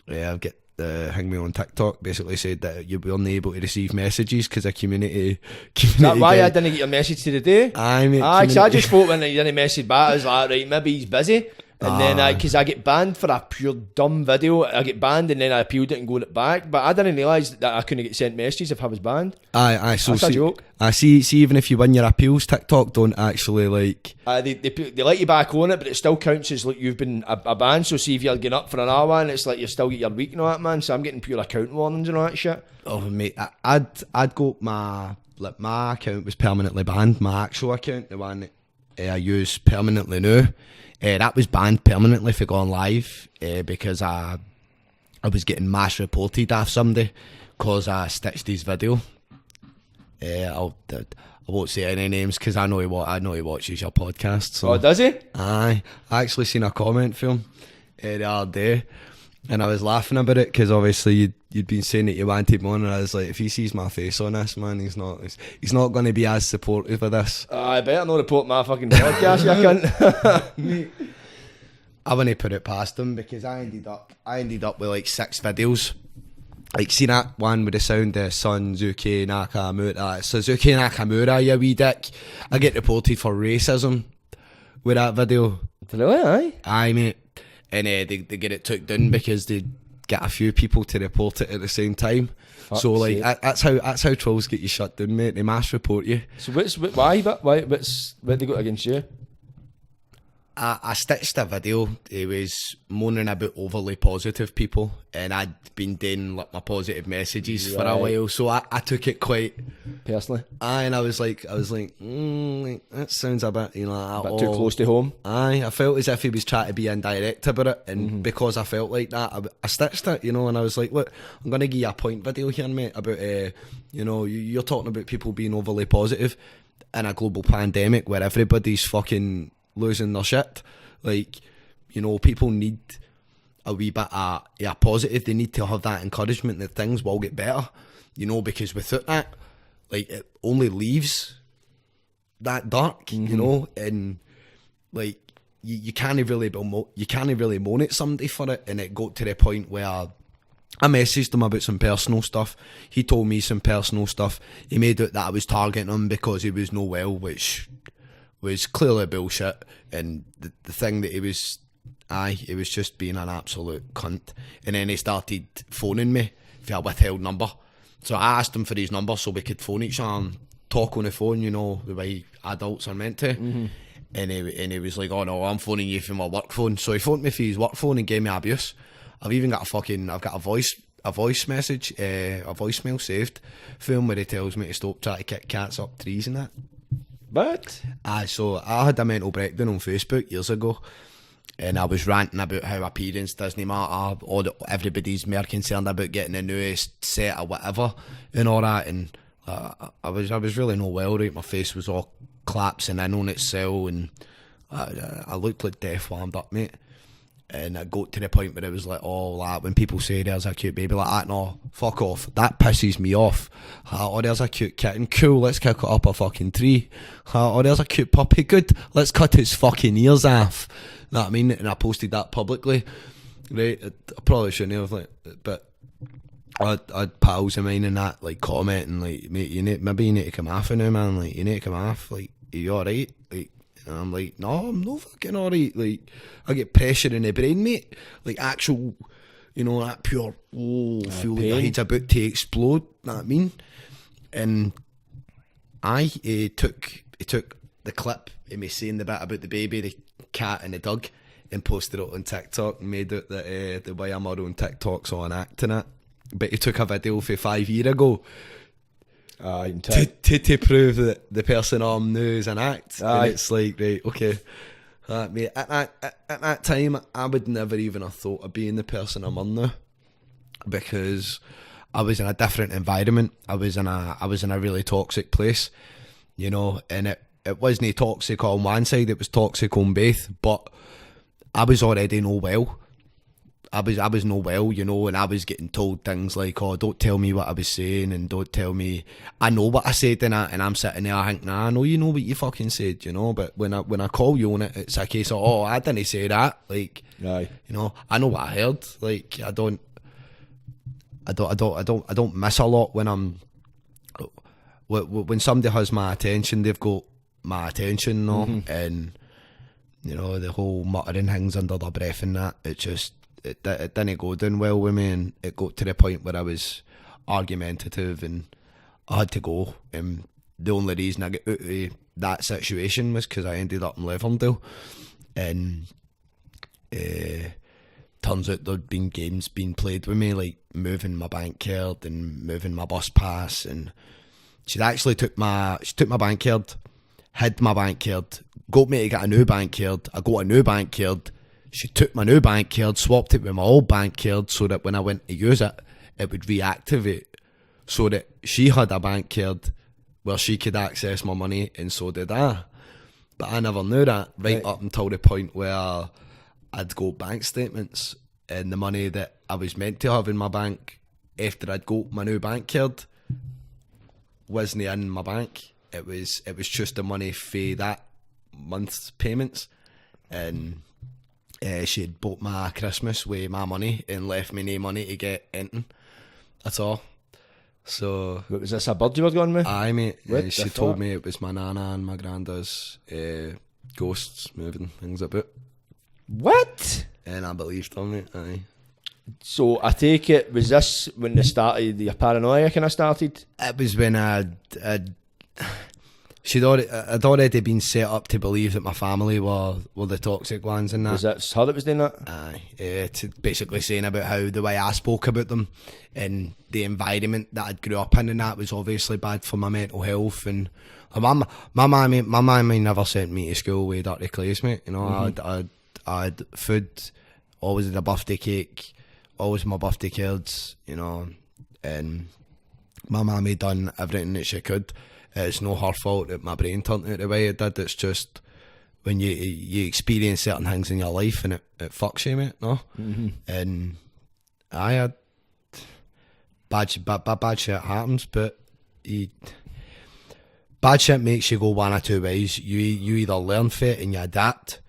I've got hang me on TikTok, basically said that you weren't able to receive messages because of community. Is that why I didn't get your message to the day? Aye, mate. Because I just thought when you didn't message back, I was like, right, maybe he's busy. And then because I get banned for a pure dumb video, I get banned and then I appealed it and got it back. But I didn't realise that I couldn't get sent messages if I was banned. Aye. So that's a joke. I see. Even if you win your appeals, TikTok don't actually like. They let you back on it, but it still counts as like you've been a ban. So see if you're getting up for another one, it's like you still get your week and all that, man. So I'm getting pure account warnings and all that shit. Oh mate, I'd go my account was permanently banned. My actual account, the one that I use permanently now. That was banned permanently for going live because I was getting mass reported off somebody because I stitched his video. I won't say any names because I know he watches your podcast. So. Oh, does he? Aye, I actually seen a comment for him the other day, and I was laughing about it because obviously you'd been saying that you wanted more, and I was like, if he sees my face on this, man, he's not going to be as supportive of this. I better not report my fucking podcast, you cunt. I wouldn't put it past him because I ended up with like 6 videos. Like, see that one with the sound of Suzuki Nakamura? Suzuki Nakamura, you wee dick. I get reported for racism with that video. Really? Aye? Aye, mate. And they get it took down because they get a few people to report it at the same time. Fuck's so like that's how trolls get you shut down, mate. They mass report you. So why what they got against you? I stitched a video. It was moaning about overly positive people, and I'd been doing like my positive messages for a while, so I took it quite personally. Aye, and I was like, that sounds a bit, you know, a bit too close to home. Aye, I felt as if he was trying to be indirect about it, and because I felt like that, I stitched it, you know, and I was like, look, I'm gonna give you a point video here, mate, about you know, you're talking about people being overly positive in a global pandemic where everybody's fucking losing their shit. Like, you know, people need a wee bit of positive. They need to have that encouragement that things will get better, you know, because without that, like, it only leaves that dark, you know, and like you can't really moan at somebody for it. And it got to the point where I messaged him about some personal stuff. He told me some personal stuff. He made it that I was targeting him because he was no well, which was clearly bullshit, and the thing that he was just being an absolute cunt. And then he started phoning me for a withheld number, so I asked him for his number so we could phone each other and talk on the phone, you know, the way adults are meant to. And he was like, oh no, I'm phoning you from my work phone. So he phoned me for his work phone and gave me abuse. I've even got a voice message, a voicemail saved for him where he tells me to stop trying to kick cats up trees and that. But so I had a mental breakdown on Facebook years ago, and I was ranting about how appearance doesn't matter, everybody's more concerned about getting the newest set or whatever and all that, and I was really no well, right? My face was all collapsing in on itself, and I looked like death warmed up, mate. And I got to the point where it was like, oh, like, when people say there's a cute baby, like that, no, fuck off. That pisses me off. Oh, there's a cute kitten, cool, let's kick it up a fucking tree. Oh, there's a cute puppy, good, let's cut its fucking ears off. Know what I mean? And I posted that publicly, right? I probably shouldn't have, like, but I had pals of mine and that, like, commenting, like, mate, maybe you need to come off it now, man. Like, you need to come off. Like, are you alright? Like, and I'm like, no, I'm not fucking alright. Like, I get pressure in the brain, mate. Like, actual, you know, that pure, feel like my head's about to explode. Know what I mean? And he took the clip of me saying the bit about the baby, the cat and the dog, and posted it on TikTok and made it that the way I'm on TikTok's on acting it. But he took a video for 5 years ago to prove that the person I'm now is an act. And it's like, right, okay. Mate, at that time, I would never even have thought of being the person I'm on now, because I was in a different environment. I was in a really toxic place, you know, and it wasn't toxic on one side, it was toxic on both, but I was already no well. I was no well, you know, and I was getting told things like, oh, don't tell me what I was saying, and don't tell me, I know what I said, and I'm sitting there, I think, nah, I know you know what you fucking said, you know, but when I call you on it, it's a case of, oh, I didn't say that, like, you know, I know what I heard, like, I don't miss a lot when somebody has my attention, they've got my attention, no, and, you know, the whole muttering things under their breath and that, it didn't go down well with me, and it got to the point where I was argumentative and I had to go. And the only reason I got out of that situation was because I ended up in Leverdale, and turns out there'd been games being played with me, like moving my bank card and moving my bus pass, and she actually took my bank card, hid my bank card, got me to get a new bank card. I got a new bank card. She took my new bank card, swapped it with my old bank card so that when I went to use it, it would reactivate. So that she had a bank card where she could access my money, and so did I. But I never knew that right up until the point where I'd got bank statements, and the money that I was meant to have in my bank after I'd got my new bank card wasn't in my bank. It was just the money for that month's payments, and she had bought my Christmas with my money and left me no money to get anything at all. So, was this a bird you were going with? Aye, mate. She told me it was my nana and my granddad's ghosts moving things about. What? And I believed them, mate. Aye. So I take it, was this when your paranoia kind of started? It was when I'd already been set up to believe that my family were the toxic ones and that. Was that her that was doing that? Aye, basically saying about how the way I spoke about them and the environment that I'd grew up in and that was obviously bad for my mental health. And my mummy never sent me to school with dirty clothes, mate. You know, I had food, always had a birthday cake, always my birthday cards, you know, and my mummy done everything that she could. It's no her fault that my brain turned out the way it did. It's just when you experience certain things in your life and it fucks you, mate, no? And I had bad shit happens, but bad shit makes you go one or two ways. You either learn from it and you adapt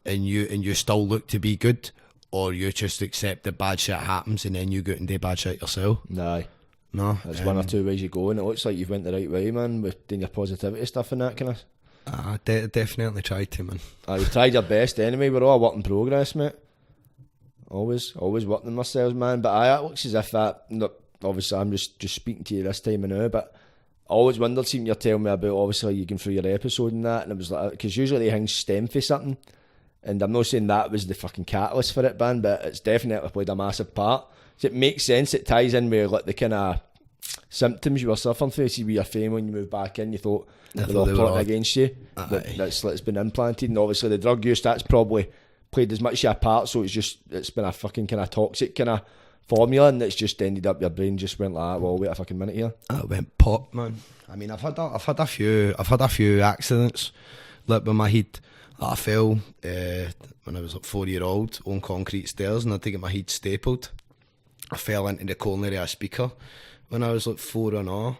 and you still look to be good, or you just accept that bad shit happens and then you go out and do bad shit yourself. Aye. No, there's one or two ways you go, and it looks like you've went the right way, man, with doing your positivity stuff and that kind of. I definitely tried to, man. You tried your best anyway. We're all a work in progress, mate. Always working on ourselves, man. But it looks as if that. Obviously, I'm just speaking to you this time and now, but I always wondered, seeing you're telling me about obviously you going through your episode and that, and it was like, because usually things stem for something, and I'm not saying that was the fucking catalyst for it, man, but it's definitely played a massive part. So it makes sense. It ties in with like the kind of symptoms you were suffering from. See, with your fame when you moved back in, you thought they were plotting against you. It's been implanted, and obviously the drug use, that's probably played as much of a part. So it's been a fucking kind of toxic kind of formula, and it's just ended up your brain just went like, well, wait a fucking minute here. I went pop, man. I mean, I've had a few accidents, like with my head. I fell when I was like 4-year-old on concrete stairs, and I had to get my head stapled. I fell into the corner of a speaker when I was like 4 and all,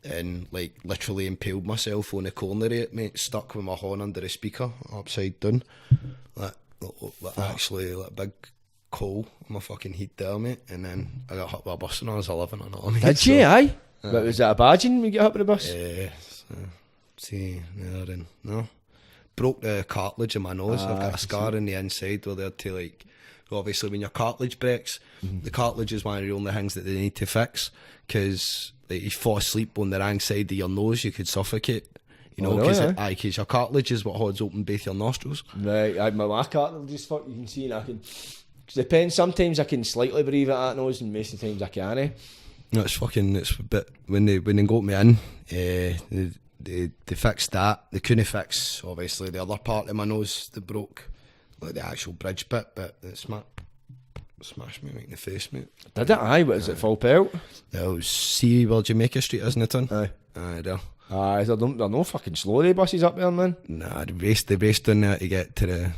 and like literally impaled myself on the corner of it, mate. Stuck with my horn under the speaker, upside down. Like actually, like big coal on my fucking head there, mate. And then I got hit by a bus when I was 11 and all, mate. Did you, aye? But was that a badging when you get hit by the bus? No. Broke the cartilage in my nose. I've got a scar on the inside where they had to, like, obviously when your cartilage breaks, the cartilage is one of the only things that they need to fix, because like, if you fall asleep on the wrong side of your nose, you could suffocate. You know, because your cartilage is what holds open both your nostrils. Right, my cartilage is fuck. You can see, and I can. Cause it depends. Sometimes I can slightly breathe at that nose, and most of the times I can't. No, it's a bit. When they got me in, they fixed that. They couldn't fix obviously the other part of my nose that broke, like the actual bridge bit, but it smashed me right in the face, mate. Did it? Aye, what is it, full pelt? It was see where Jamaica Street, isn't it, on? Aye. There. Aye, they're no fucking slow buses up there, man. Nah, they raced in there to get to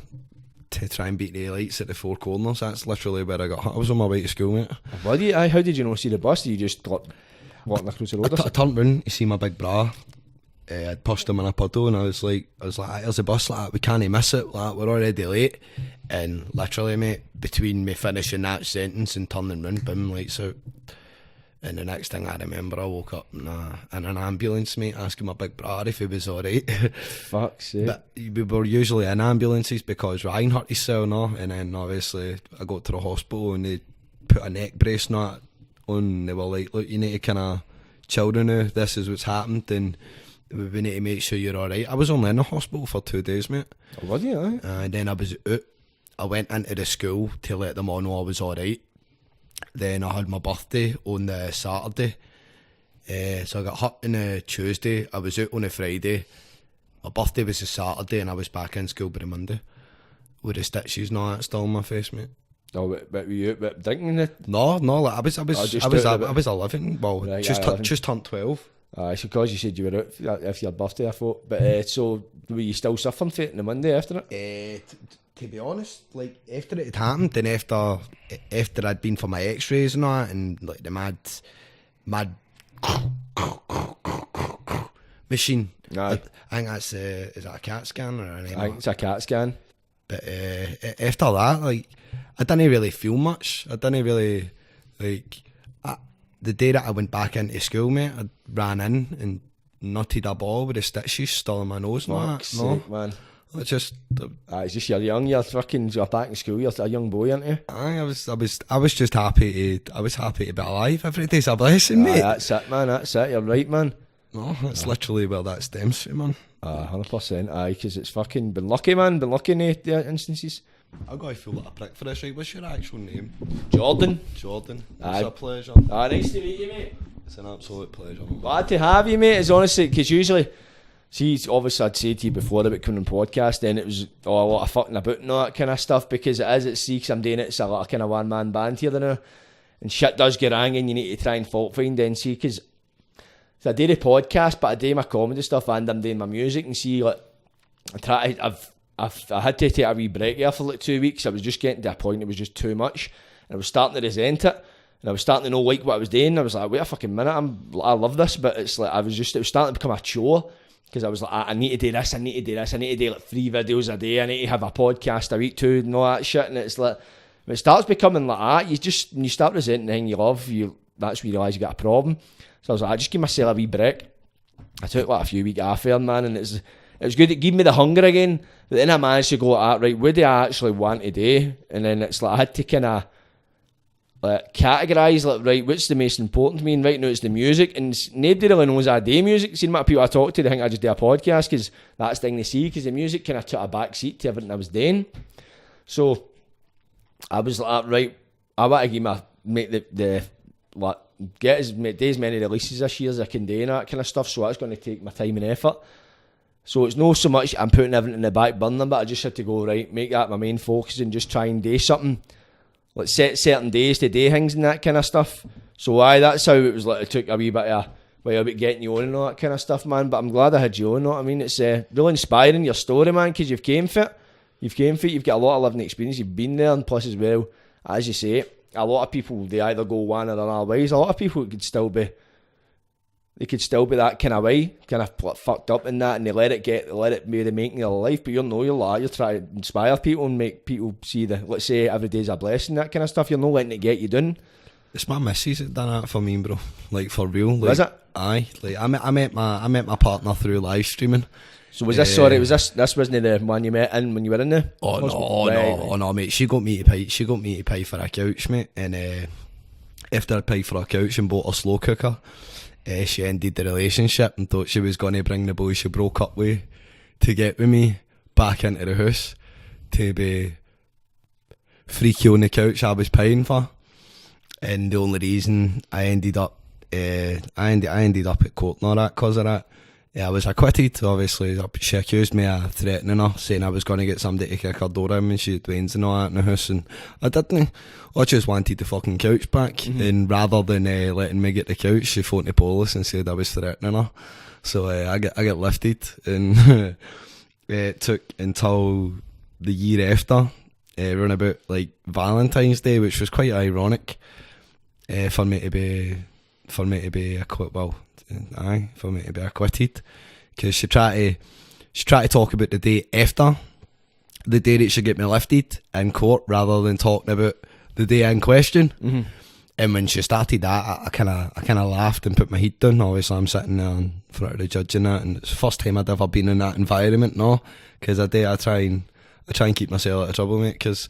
try and beat the lights at the four corners. That's literally where I got hit. I was on my way to school, mate. Bloody, aye, how did you not see the bus? Did you just walking across the road? I turned round to see my big bra. I'd pushed him in a puddle, and I was like, there's a bus, like, we can't miss it, like, we're already late. And literally, mate, between me finishing that sentence and turning round, boom, lights out. And the next thing I remember, I woke up in an ambulance, mate, asking my big brother if he was alright. Fuck's sake. But we were usually in ambulances because Ryan hurt himself, no? And then obviously I got to the hospital and they put a neck brace on. They were like, look, you need to kind of chill now, this is what's happened, and we need to make sure you're alright. I was only in the hospital for 2 days, mate. Oh, was you, aye? And then I was out. I went into the school to let them all know I was alright. Then I had my birthday on the Saturday. So I got hurt on the Tuesday. I was out on the Friday. My birthday was the Saturday, and I was back in school by the Monday. With the stitches and all that still on my face, mate. Oh, but were you drinking it? No, like I was 11. Well, right, just turned 12. It's because you said you were out after your birthday, I thought. But so were you still suffering for it on the Monday after it? To be honest, like after it had happened, and after I'd been for my X-rays and all that, and like the mad machine. Aye. I think that's is that a CAT scan or an MRI? I think it's a CAT scan. But after that, like I didn't really feel much. I didn't really like. The day that I went back into school, mate, I ran in and nutted a ball with the stitches still in my nose. Fuck's sake, man. It's just, it's just you're back in school, you're a young boy, aren't you? I was just happy to be alive. Every day's a blessing, mate. That's it, man. That's it. You're right, man. No, that's literally where that stems from, man. 100%. Aye, because it's fucking been lucky, man. Been lucky in the instances. I got to feel like a prick for this, right? What's your actual name? Jordan. It's a pleasure. Nice to meet you, mate. It's an absolute pleasure. Glad to have you, mate. It's honestly, because usually, see, obviously I'd say to you before about coming on podcast, then it was a lot of fucking about and all that kind of stuff, because because I'm doing it, it's a lot of kind of one-man band here now, and shit does get hanging, you need to try and fault find, then see, because I do the podcast, but I do my comedy stuff and I'm doing my music, and see, like, I had to take a wee break there for like 2 weeks. I was just getting to a point, it was just too much, and I was starting to resent it, and I was starting to not like what I was doing. I was like, wait a fucking minute, I love this, but it's like, it was starting to become a chore, because I was like, I need to do this, I need to do like 3 videos a day, I need to have a podcast a week too, and all that shit, and it's like, when it starts becoming like that, when you start resenting the thing you love, that's when you realise you got a problem. So I was like, I just give myself a wee break. I took like a few weeks off there, man, and it was good. It gave me the hunger again. But then I managed to go, right, what do I actually want to do? And then it's like I had to kind of like categorise, like, right, what's the most important to me? And right now it's the music. And nobody really knows I do music. See, the amount of people I talk to, they think I just do a podcast, because that's the thing they see, because the music kind of took a back seat to everything I was doing. So I was like, right, I want to get as many releases this year as I can do and that kind of stuff, so that's going to take my time and effort. So it's not so much I'm putting everything in the back burner, but I just had to go, right, make that my main focus and just try and do something like set certain days to do things and that kind of stuff. So that's how it was. Like it took a wee bit of a while about getting you on and all that kind of stuff, man. But I'm glad I had you on. Know what I mean? It's really inspiring your story, man, because you've came for it. You've got a lot of living experience. You've been there, and plus as well, as you say, a lot of people, they either go one or another ways. A lot of people could still be that kind of way, kind of fucked up in that, and they let it be the making of their life. But you're trying to inspire people and make people see let's say every day's a blessing, that kind of stuff. You're not letting it get you down. It's my missus that done that for me, bro. Like, for real. Like, is it? Aye. Like, I met my partner through live streaming. So was this this wasn't the one you met in when you were in there? No, mate. She got me to pay for a couch, mate. And after I paid for a couch and bought a slow cooker, she ended the relationship and thought she was going to bring the boy she broke up with to get with me back into the house to be freaky on the couch I was paying for. And the only reason I ended up at court and all that because of that. Yeah, I was acquitted, obviously. She accused me of threatening her, saying I was going to get somebody to kick her door in when she had Dwayne's and all that in the house, and I didn't. I just wanted the fucking couch back, and rather than letting me get the couch, she phoned the police and said I was threatening her. So I get lifted, and it took until the year after, around about like Valentine's Day, which was quite ironic, for me to be acquitted, because she tried to talk about the day after the day that she get me lifted in court rather than talking about the day in question. And when she started that, I kind of laughed and put my head down. Obviously I'm sitting there in front of the judge and that, and it's the first time I'd ever been in that environment, because I try and keep myself out of trouble, mate, because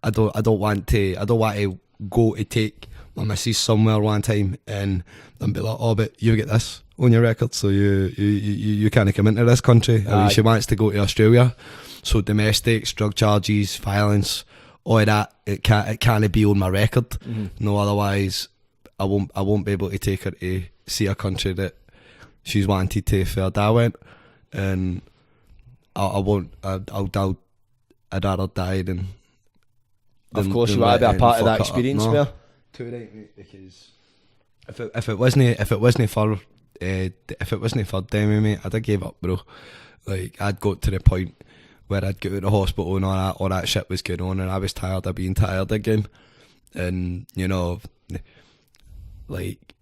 I don't want to go to take my missus somewhere one time and be like, oh, but you get this on your record, so you can't come into this country. I mean, she wants to go to Australia, so domestics, drug charges, violence, all of that, it can't be on my record. No, otherwise I won't be able to take her to see a country that she's wanted to for her dad went, and I'd rather die than of course you want to be a part of that experience, no. Too right, mate, because if it wasn't for Demi, mate, I'd have gave up, bro. Like, I'd got to the point where I'd get out of hospital and all that shit was going on, and I was tired of being tired again. And like,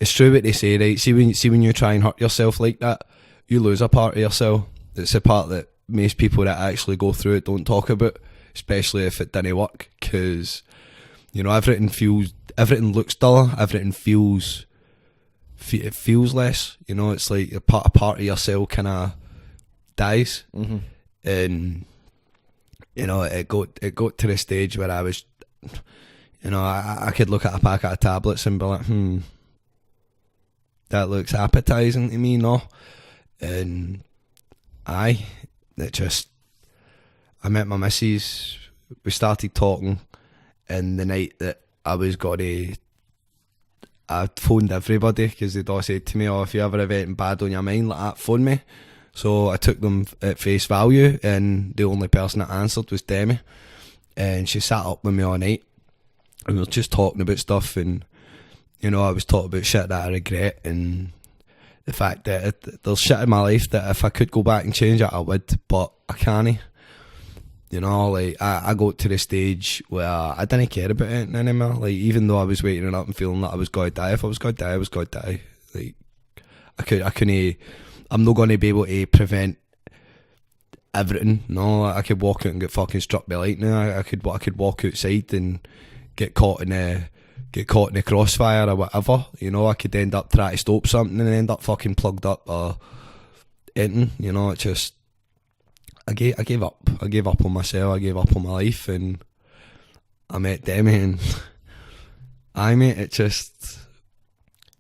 it's true what they say, right? See when you try and hurt yourself like that, you lose a part of yourself. It's a part that most people that actually go through it don't talk about, especially if it didn't work, because everything looks duller, everything feels less. It's like a part of yourself kind of dies, and it got to the stage where I was, I could look at a packet of tablets and be like, that looks appetizing to me, no, and I met my missus, we started talking. And the night that I phoned everybody, because they'd all said to me, oh, if you ever have anything bad on your mind like that, phone me. So I took them at face value, and the only person that answered was Demi. And she sat up with me all night, and we were just talking about stuff, and I was talking about shit that I regret, and the fact that there's shit in my life that if I could go back and change it, I would, but I can't. Like, I got to the stage where I didn't care about it anymore. Like, even though I was waking up and feeling like I was going to die, if I was going to die, I was going to die. Like, I'm not going to be able to prevent everything. No, I could walk out and get fucking struck by lightning. I could walk outside and get caught in the crossfire or whatever. I could end up trying to stop something and end up fucking plugged up or anything. It's just, I gave up. I gave up on myself. I gave up on my life, and I met Demi, and it just.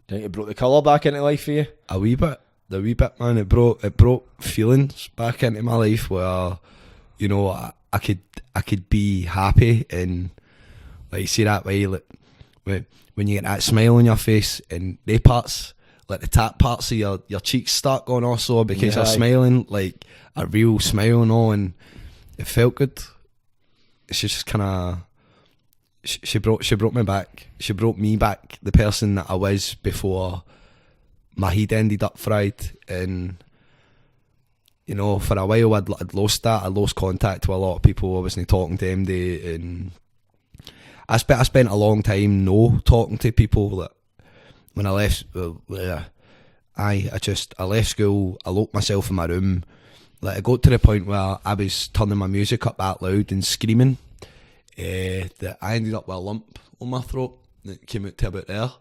Don't you brought the colour back into life for you? A wee bit, man. It brought feelings back into my life where, I could be happy, and like, see that way, like, when you get that smile on your face, and they parts, like the top parts of your cheeks start going also because you're smiling, like a real smile, and it felt good. It's just kind of, she brought me back. She brought me back, the person that I was before my head ended up fried. And you know, for a while I'd lost that. I lost contact with a lot of people. I wasn't talking to them. And I spent a long time talking to people. That when I left, I left school. I locked myself in my room. Like, I got to the point where I was turning my music up that loud and screaming that I ended up with a lump on my throat that came out to about there.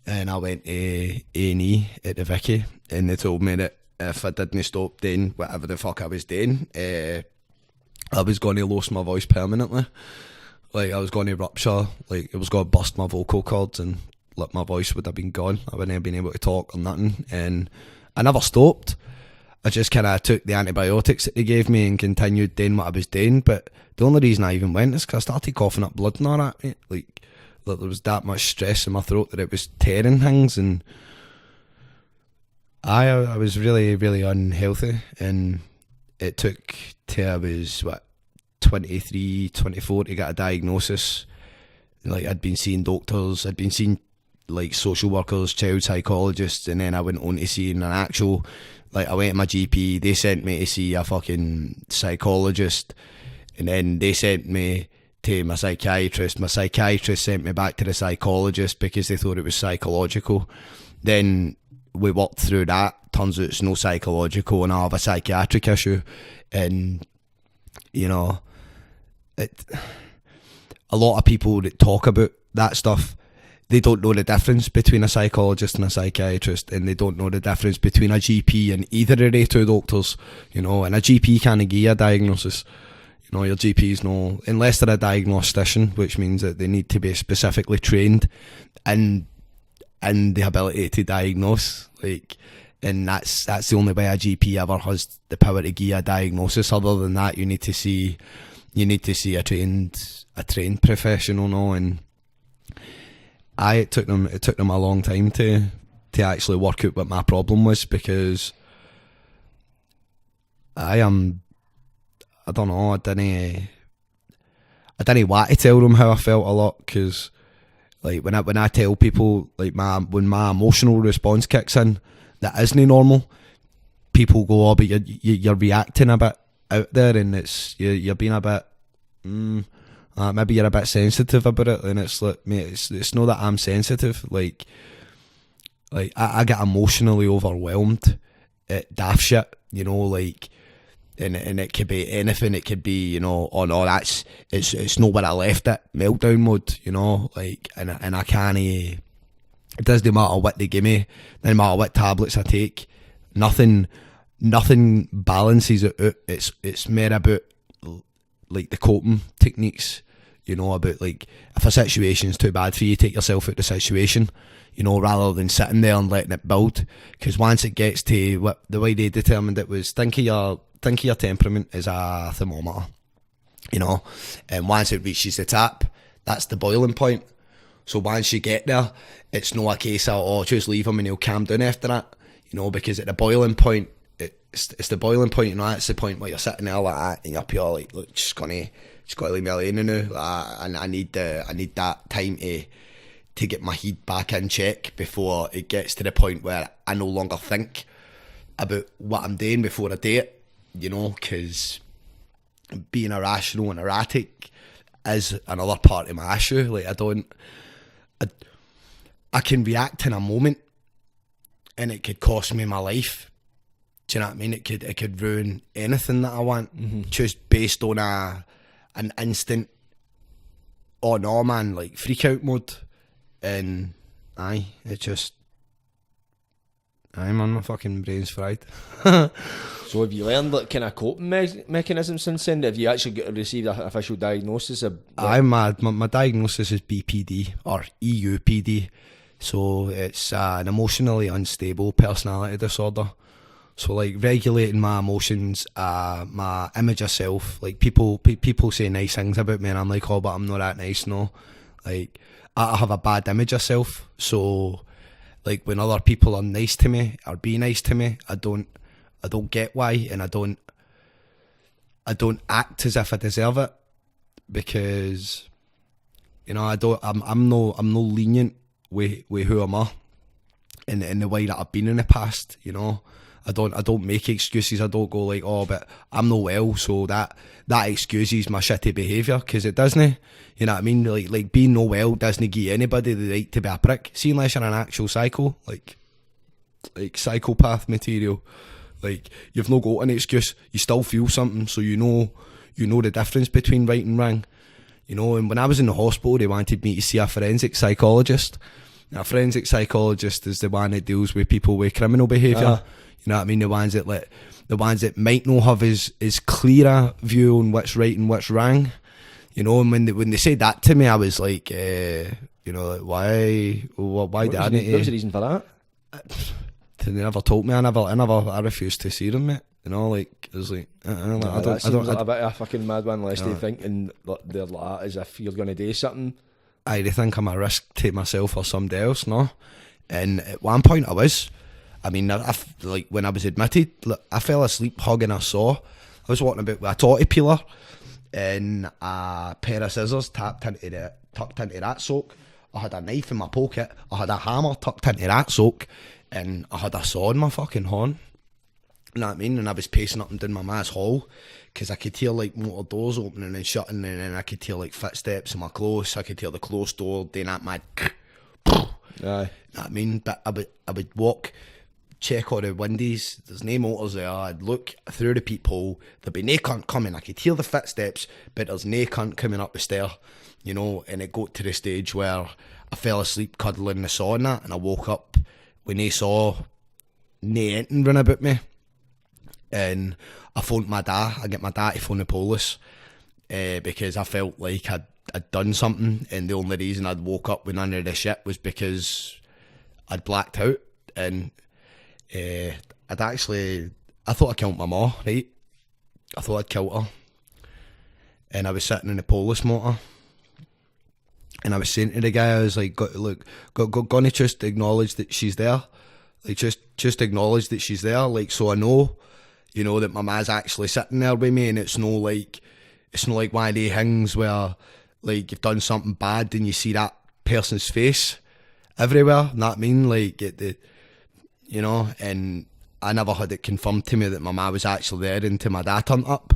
And I went to A&E at the Vicky, and they told me that if I didn't stop doing whatever the fuck I was doing, I was going to lose my voice permanently. Like, I was going to rupture, like, it was going to bust my vocal cords, and like, my voice would have been gone. I wouldn't have been able to talk or nothing. And I never stopped. I just kind of took the antibiotics that they gave me and continued doing what I was doing. But the only reason I even went is because I started coughing up blood and all that, mate. Like, there was that much stress in my throat that it was tearing things. And I was really, really unhealthy. And it took till I was, 23, 24 to get a diagnosis. Like, I'd been seeing doctors, I'd been seeing like social workers, child psychologists, and then I went on to seeing an actual, like, I went to my GP, they sent me to see a fucking psychologist, and then they sent me to my psychiatrist sent me back to the psychologist because they thought it was psychological. Then we worked through that, turns out it's no psychological and I have a psychiatric issue. And you know, a lot of people that talk about that stuff, they don't know the difference between a psychologist and a psychiatrist, and they don't know the difference between a GP and either of the two doctors, you know. And a GP can't give you a diagnosis. You know, your GPs know, unless they're a diagnostician, which means that they need to be specifically trained in the ability to diagnose. Like, and that's the only way a GP ever has the power to give you a diagnosis. Other than that, you need to see a trained professional, no. And it took them a long time to actually work out what my problem was, because I don't know, I didn't want to tell them how I felt a lot, because like when I tell people, like, when my emotional response kicks in that isn't normal, people go, oh, but you're reacting a bit out there, and you're being a bit maybe you're a bit sensitive about it. And it's like, mate, it's not that I'm sensitive. Like I get emotionally overwhelmed at daft shit, you know, like, and it could be anything. It could be, you know, oh no, it's not where I left it, meltdown mode, you know, like, and I can't, it doesn't matter what they give me, no matter what tablets I take, nothing balances it out. It's more about like the coping techniques, you know, about like, if a situation's too bad for you, take yourself out of the situation, you know, rather than sitting there and letting it build. Because once it gets to what the way they determined it was, think of your temperament as a thermometer, you know, and once it reaches the top, that's the boiling point. So once you get there, it's not a case of, oh, just leave him and he'll calm down after that, you know, because at the boiling point, it's the boiling point, you know. That's the point where you're sitting there like that, and you're pure like, look, just gotta leave me alone now. And I need that time to get my head back in check before it gets to the point where I no longer think about what I'm doing before I do it, you know. Because being irrational and erratic is another part of my issue. Like, I can react in a moment, and it could cost me my life. Do you know what I mean? It could ruin anything that I want, just based on an instant, oh no man, like, freak out mode. And man, my fucking brain's fried. So have you learned like kind of coping mechanisms since then? Have you actually received an official diagnosis? My diagnosis is BPD or EUPD. So it's an emotionally unstable personality disorder. So like, regulating my emotions, my image of self. Like, people say nice things about me, and I'm like, oh, but I'm not that nice, no. Like, I have a bad image of self. So like, when other people are nice to me or be nice to me, I don't get why, and I don't act as if I deserve it, because You know, I'm no lenient with who I'm in the way that I've been in the past. You know, I don't make excuses. I don't go like, oh, but I'm no well, so that excuses my shitty behaviour, because it doesn't. You know what I mean? Like being no well doesn't give anybody the right to be a prick. See, unless you're an actual psycho, like psychopath material. Like, you've no got an excuse. You still feel something, so you know the difference between right and wrong. You know, and when I was in the hospital, they wanted me to see a forensic psychologist. Now, a forensic psychologist is the one that deals with people with criminal behaviour. You know what I mean? The ones that might not have as clear a view on what's right and what's wrong. You know, and when they said that to me, I was like, you know, like, why did I need to? What was the reason for that? They never told me. I refused to see them, mate. You know, like, it was like, I don't. Like a bit of a fucking mad one, unless they thinking they're like that as if you're going to do something. They think I'm a risk to myself or somebody else, no? And at one point I was. I mean, like, when I was admitted, I fell asleep hugging a saw. I was walking about with a totty peeler and a pair of scissors tucked into that sock. I had a knife in my pocket. I had a hammer tucked into that sock. And I had a saw in my fucking horn. You know what I mean? And I was pacing up and down my ma's hall, because I could hear like motor doors opening and shutting, and then I could hear like footsteps in my clothes. I could hear the closed door doing that mad. Aye. You know what I mean? But I would walk, check all the windows. There's no motors there. I'd look through the peephole. There'd be no cunt coming. I could hear the footsteps, but there's no cunt coming up the stair. You know, and it got to the stage where I fell asleep cuddling the saw and that, and I woke up when they saw nae anything run about me. And I phoned my dad. I get my dad to phone the police, because I felt like I'd done something, and the only reason I'd woke up with none of the shit was because I'd blacked out. And I thought I killed my ma, right? I thought I'd killed her. And I was sitting in the police motor, and I was saying to the guy, I was like, gonna just acknowledge that she's there. Like, just acknowledge that she's there, like, so I know, you know, that my ma's actually sitting there with me, and it's no like one of the things where, like, you've done something bad and you see that person's face everywhere, know what I mean? Like, you know, and I never had it confirmed to me that my ma was actually there until my dad turned up.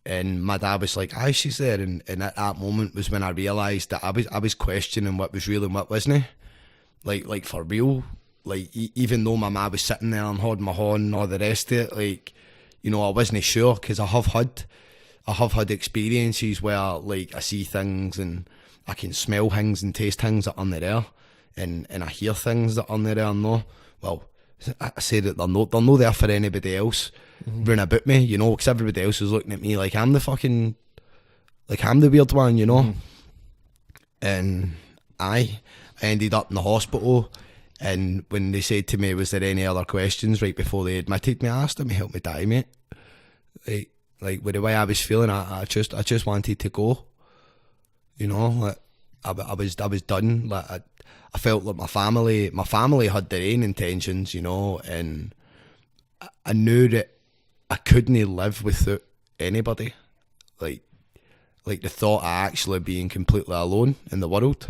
And my dad was like, aye, she's there. And at that moment was when I realised that I was questioning what was real and what wasn't. Like for real. Like, even though my ma was sitting there and holding my horn and all the rest of it, like, you know, I wasn't sure, because I have had experiences where, like, I see things and I can smell things and taste things that aren't there. And I hear things that aren't there, no. Well, I say that they're not there for anybody else running about me, you know, because everybody else is looking at me like I'm the weird one, you know. And I ended up in the hospital, and when they said to me, was there any other questions right before they admitted me, I asked them to help me die, mate. Like with the way I was feeling, I just wanted to go, you know. Like, I was done. Like, I felt like my family had their own intentions, you know, and I knew that I couldn't live without anybody. Like the thought of actually being completely alone in the world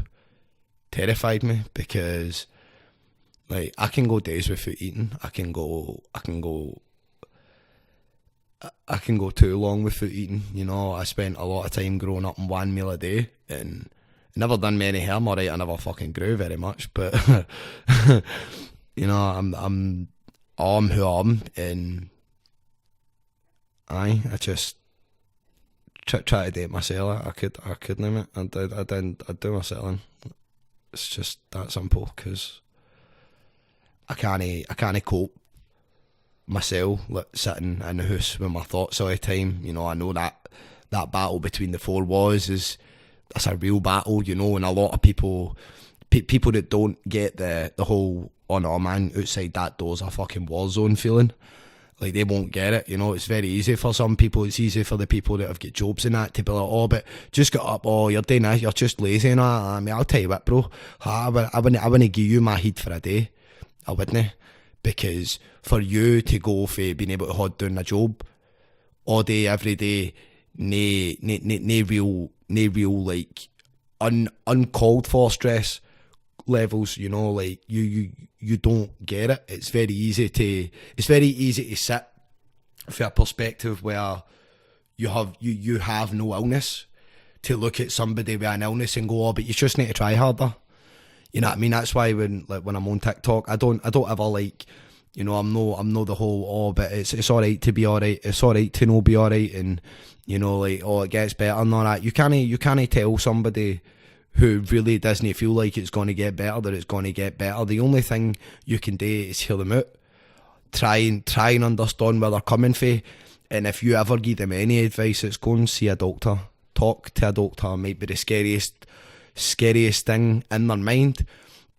terrified me, because, like, I can go days without eating. I can go too long without eating. You know, I spent a lot of time growing up on one meal a day, and never done many harm. Alright, I never fucking grew very much, but you know, I'm who I am, and I just try to date myself. I could name it. I'd do myself in. It's just that simple, because I can't cope myself, like, sitting in the house with my thoughts all the time. You know, I know that battle between the four walls that's a real battle, you know, and a lot of people that don't get the whole, oh no man, outside that door's a fucking war zone feeling, like, they won't get it, you know. It's very easy for some people. It's easy for the people that have got jobs and that to be like, oh, but just get up, oh, you're doing this, you're just lazy and that. I mean, I'll tell you what, bro, I wouldn't give you my head for a day. I wouldn't, because for you to go for being able to hold down a job all day, every day, no real like uncalled for stress levels, you know, like you don't get it. It's very easy to sit from a perspective where you have no illness, to look at somebody with an illness and go, oh, but you just need to try harder. You know what I mean? That's why when I'm on TikTok, I don't ever like, you know, I'm no the whole, oh, but it's alright to be alright, it's alright to not be alright, and you know, like, oh, it gets better and all that. You can't tell somebody who really doesn't feel like it's going to get better that it's going to get better. The only thing you can do is hear them out, try and understand where they're coming from, and if you ever give them any advice, it's go and see a doctor. Talk to a doctor might be the scariest thing in their mind,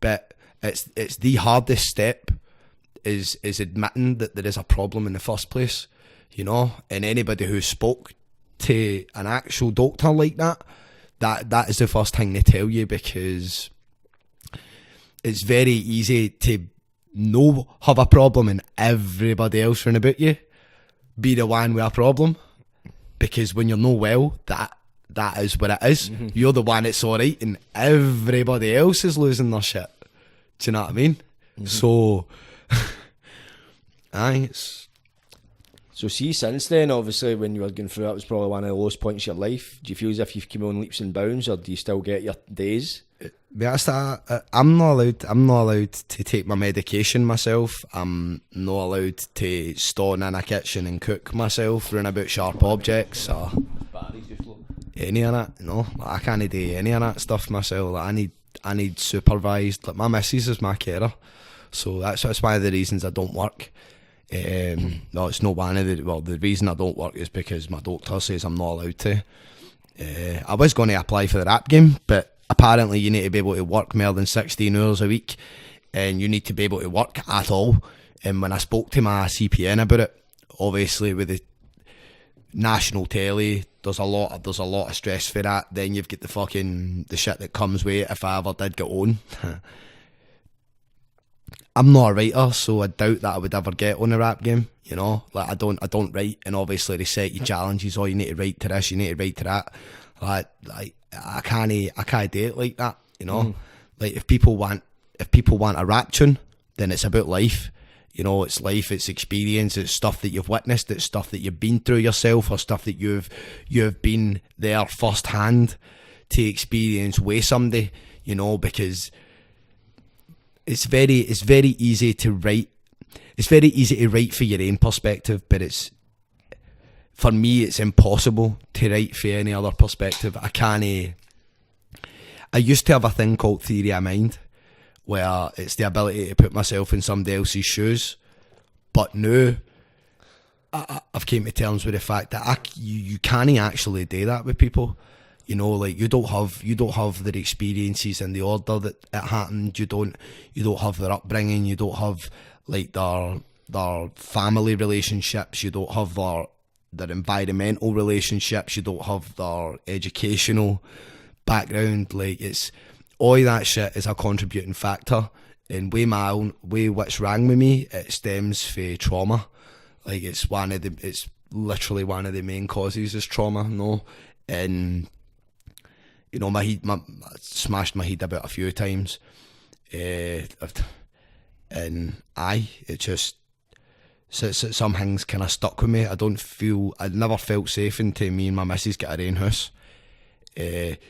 but it's the hardest step is admitting that there is a problem in the first place, you know. And anybody who spoke to an actual doctor like that is the first thing they tell you, because it's very easy to have a problem and everybody else around about you be the one with a problem, because when you're not well, that is what it is. Mm-hmm. You're the one that's alright and everybody else is losing their shit. Do you know what I mean? Mm-hmm. So So see, since then, obviously, when you were going through it, was probably one of the lowest points of your life. Do you feel as if you've come on leaps and bounds, or do you still get your days? That's that. I'm not allowed to take my medication myself. I'm not allowed to stand in a kitchen and cook myself, run about sharp objects or any of that. No, I can't do any of that stuff myself. Like, I need supervised. Like, my missus is my carer, so that's one of the reasons I don't work. No, it's not one of the reason I don't work is because my doctor says I'm not allowed to. I was going to apply for the rap game, but apparently you need to be able to work more than 16 hours a week, and you need to be able to work at all. And when I spoke to my CPN about it, obviously with the national telly, there's a lot of stress for that. Then you've got the shit that comes with it if I ever did get on. I'm not a writer, so I doubt that I would ever get on a rap game, you know. Like, I don't write, and obviously they set you challenges, oh, you need to write to this, you need to write to that. Like I can't do it like that, you know. Like, if people want a rap tune, then it's about life. You know, it's life, it's experience, it's stuff that you've witnessed, it's stuff that you've been through yourself, or stuff that you've been there firsthand to experience with somebody, you know, because it's very easy to write. It's very easy to write for your own perspective, but for me, it's impossible to write for any other perspective. I used to have a thing called theory of mind, where it's the ability to put myself in somebody else's shoes. But now, I've came to terms with the fact that you can't actually do that with people. You know, like, you don't have their experiences in the order that it happened. You don't have their upbringing. You don't have, like, their family relationships. You don't have their environmental relationships. You don't have their educational background. Like, it's all that shit is a contributing factor. And way what's wrong with me, it stems from trauma. Like, it's literally one of the main causes is trauma. No, and you know, I smashed my head about a few times, and it just, so some things kind of stuck with me. I never felt safe until me and my missus get our own house.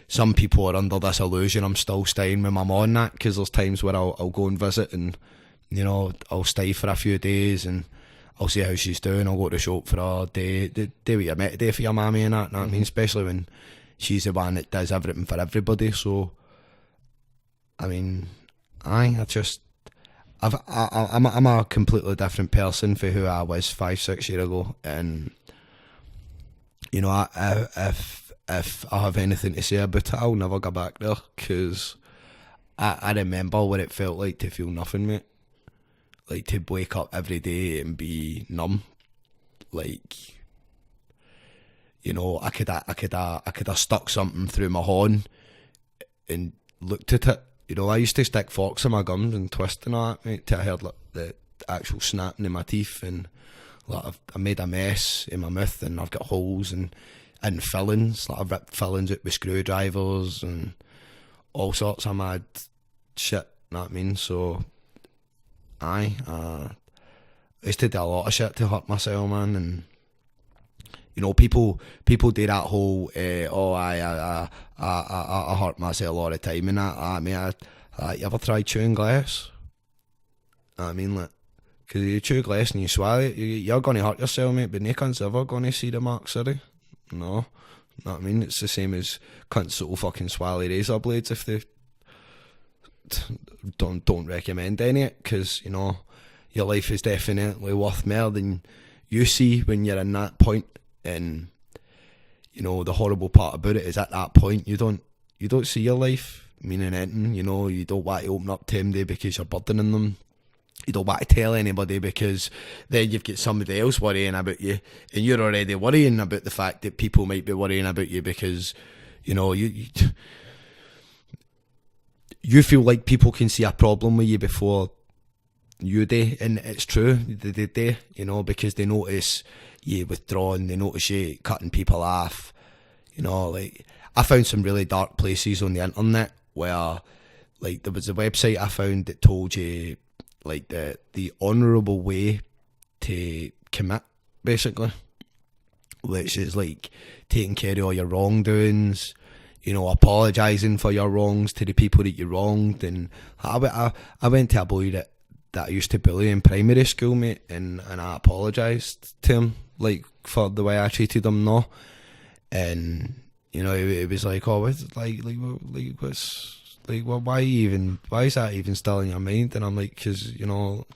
Some people are under this illusion I'm still staying with my mum and that, because there's times where I'll go and visit, and you know, I'll stay for a few days and I'll see how she's doing. I'll go to the shop for her, do what you're meant to do for your mammy and that, know what I mean? Especially when she's the one that does everything for everybody. So, I mean, I'm a completely different person for who I was 5-6 years ago, and you know, if I have anything to say about it, I'll never go back there, because I remember what it felt like to feel nothing, mate. Like, to wake up every day and be numb. Like, you know, I could have stuck something through my horn and looked at it. You know, I used to stick forks in my gums and twist and all that, mate, till I heard, like, the actual snapping in my teeth, and like, I made a mess in my mouth, and I've got holes and fillings. Like, I've ripped fillings out with screwdrivers, and all sorts of mad shit, know what I mean? So, I used to do a lot of shit to hurt myself, man, and you know, people do that whole, I hurt myself all the time and that. I mean, you ever tried chewing glass? I mean, like, because you chew glass and you swallow it, you're going to hurt yourself, mate, but no cunt's ever going to see the marks, are they? No. Know what I mean? It's the same as cunts that will fucking swallow razor blades if they don't recommend any it, because, you know, your life is definitely worth more than you see when you're in that point. And, you know, the horrible part about it is at that point you don't see your life meaning anything. You know, you don't want to open up to anybody because you're burdening them. You don't want to tell anybody because then you've got somebody else worrying about you, and you're already worrying about the fact that people might be worrying about you because, you know, you feel like people can see a problem with you before you do, and it's true, they do, you know, because they notice you withdrawing, they notice you cutting people off, you know. Like, I found some really dark places on the internet where, like, there was a website I found that told you, like, the honourable way to commit, basically, which is like taking care of all your wrongdoings, you know, apologising for your wrongs to the people that you wronged. And I went to a boy that I used to bully in primary school, mate, and I apologised to him, like, for the way I treated him, no. And, you know, it was like, oh, what's, like, well, why is that even still in your mind? And I'm like, because, you know,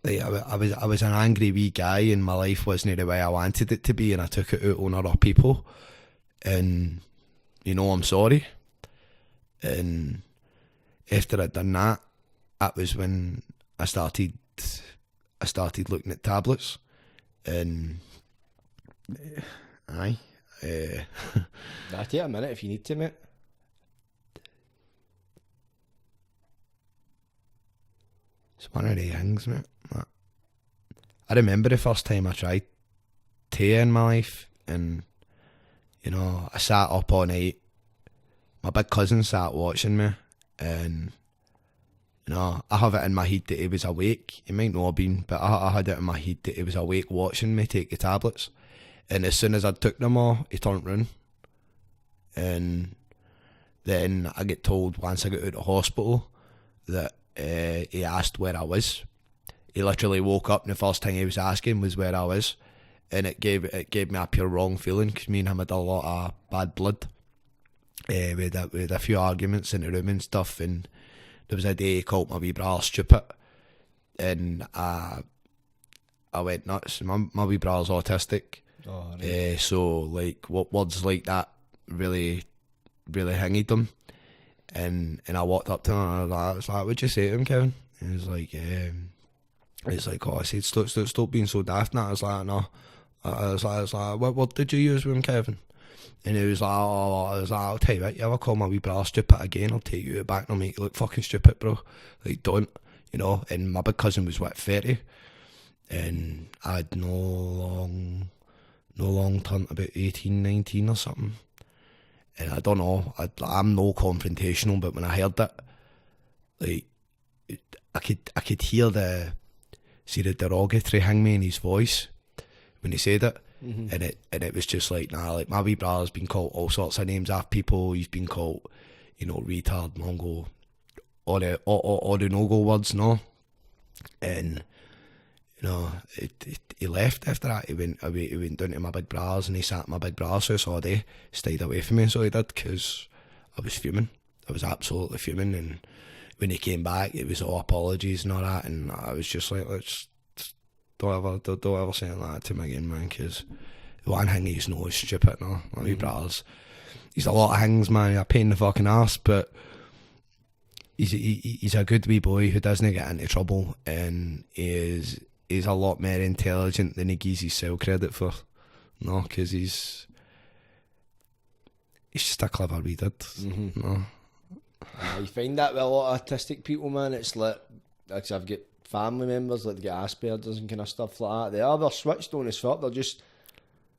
like, I was an angry wee guy, and my life wasn't the way I wanted it to be, and I took it out on other people, and, you know, I'm sorry. And after I'd done that, that was when I started looking at tablets, and I'll take a minute if you need to, mate. It's one of the things, mate. I remember the first time I tried tea in my life, and, you know, I sat up all night. My big cousin sat watching me, and, you know, I have it in my head that he was awake. He might not have been, but I had it in my head that he was awake watching me take the tablets. And as soon as I took them all, he turned round. And then I get told once I got out of the hospital that he asked where I was. He literally woke up and the first thing he was asking was where I was. And it gave me a pure wrong feeling, because me and him had a lot of bad blood. We had a few arguments in the room and stuff, and there was a day he called my wee brother stupid, and I went nuts. My wee brother's autistic. Oh, right. So, like, what words like that really hanged him. And I walked up to him and I was like, what'd you say to him, Kevin? And he was like, oh, I said, stop being so daft. And I was like, no. I was like, what did you use with him, Kevin? And he was like, I'll tell you what, you ever call my wee brother stupid again, I'll take you back and I'll make you look fucking stupid, bro. Like, don't, you know. And my big cousin was, 30? And I had no long turn, about 18, 19 or something. And I don't know, I'm no confrontational, but when I heard that, like, I could hear the derogatory hangman in his voice when he said it. Mm-hmm. and it was just like, nah, like, my wee brother's been called all sorts of names off people. He's been called, you know, retard, mongo, all the no-go words, no. And, you know, he left after that. He went down to my big brother's, and he sat at my big brother's house all day, stayed away from me, so he did, because I was fuming. I was absolutely fuming. And when he came back, it was all apologies and all that, and I was just like, let's don't ever say anything like that to me again, man, because one thing he's no is stupid, no. My wee brother's, he's a lot of things, man, a pain in the fucking arse, but he's a good wee boy who doesn't get into trouble, and he's a lot more intelligent than he gives himself credit for, no, because he's just a clever wee dude, no. You find that with a lot of autistic people, man. It's like, actually, I've got family members, like, they get Asperger's and kind of stuff like that. They're switched on as fuck. They're just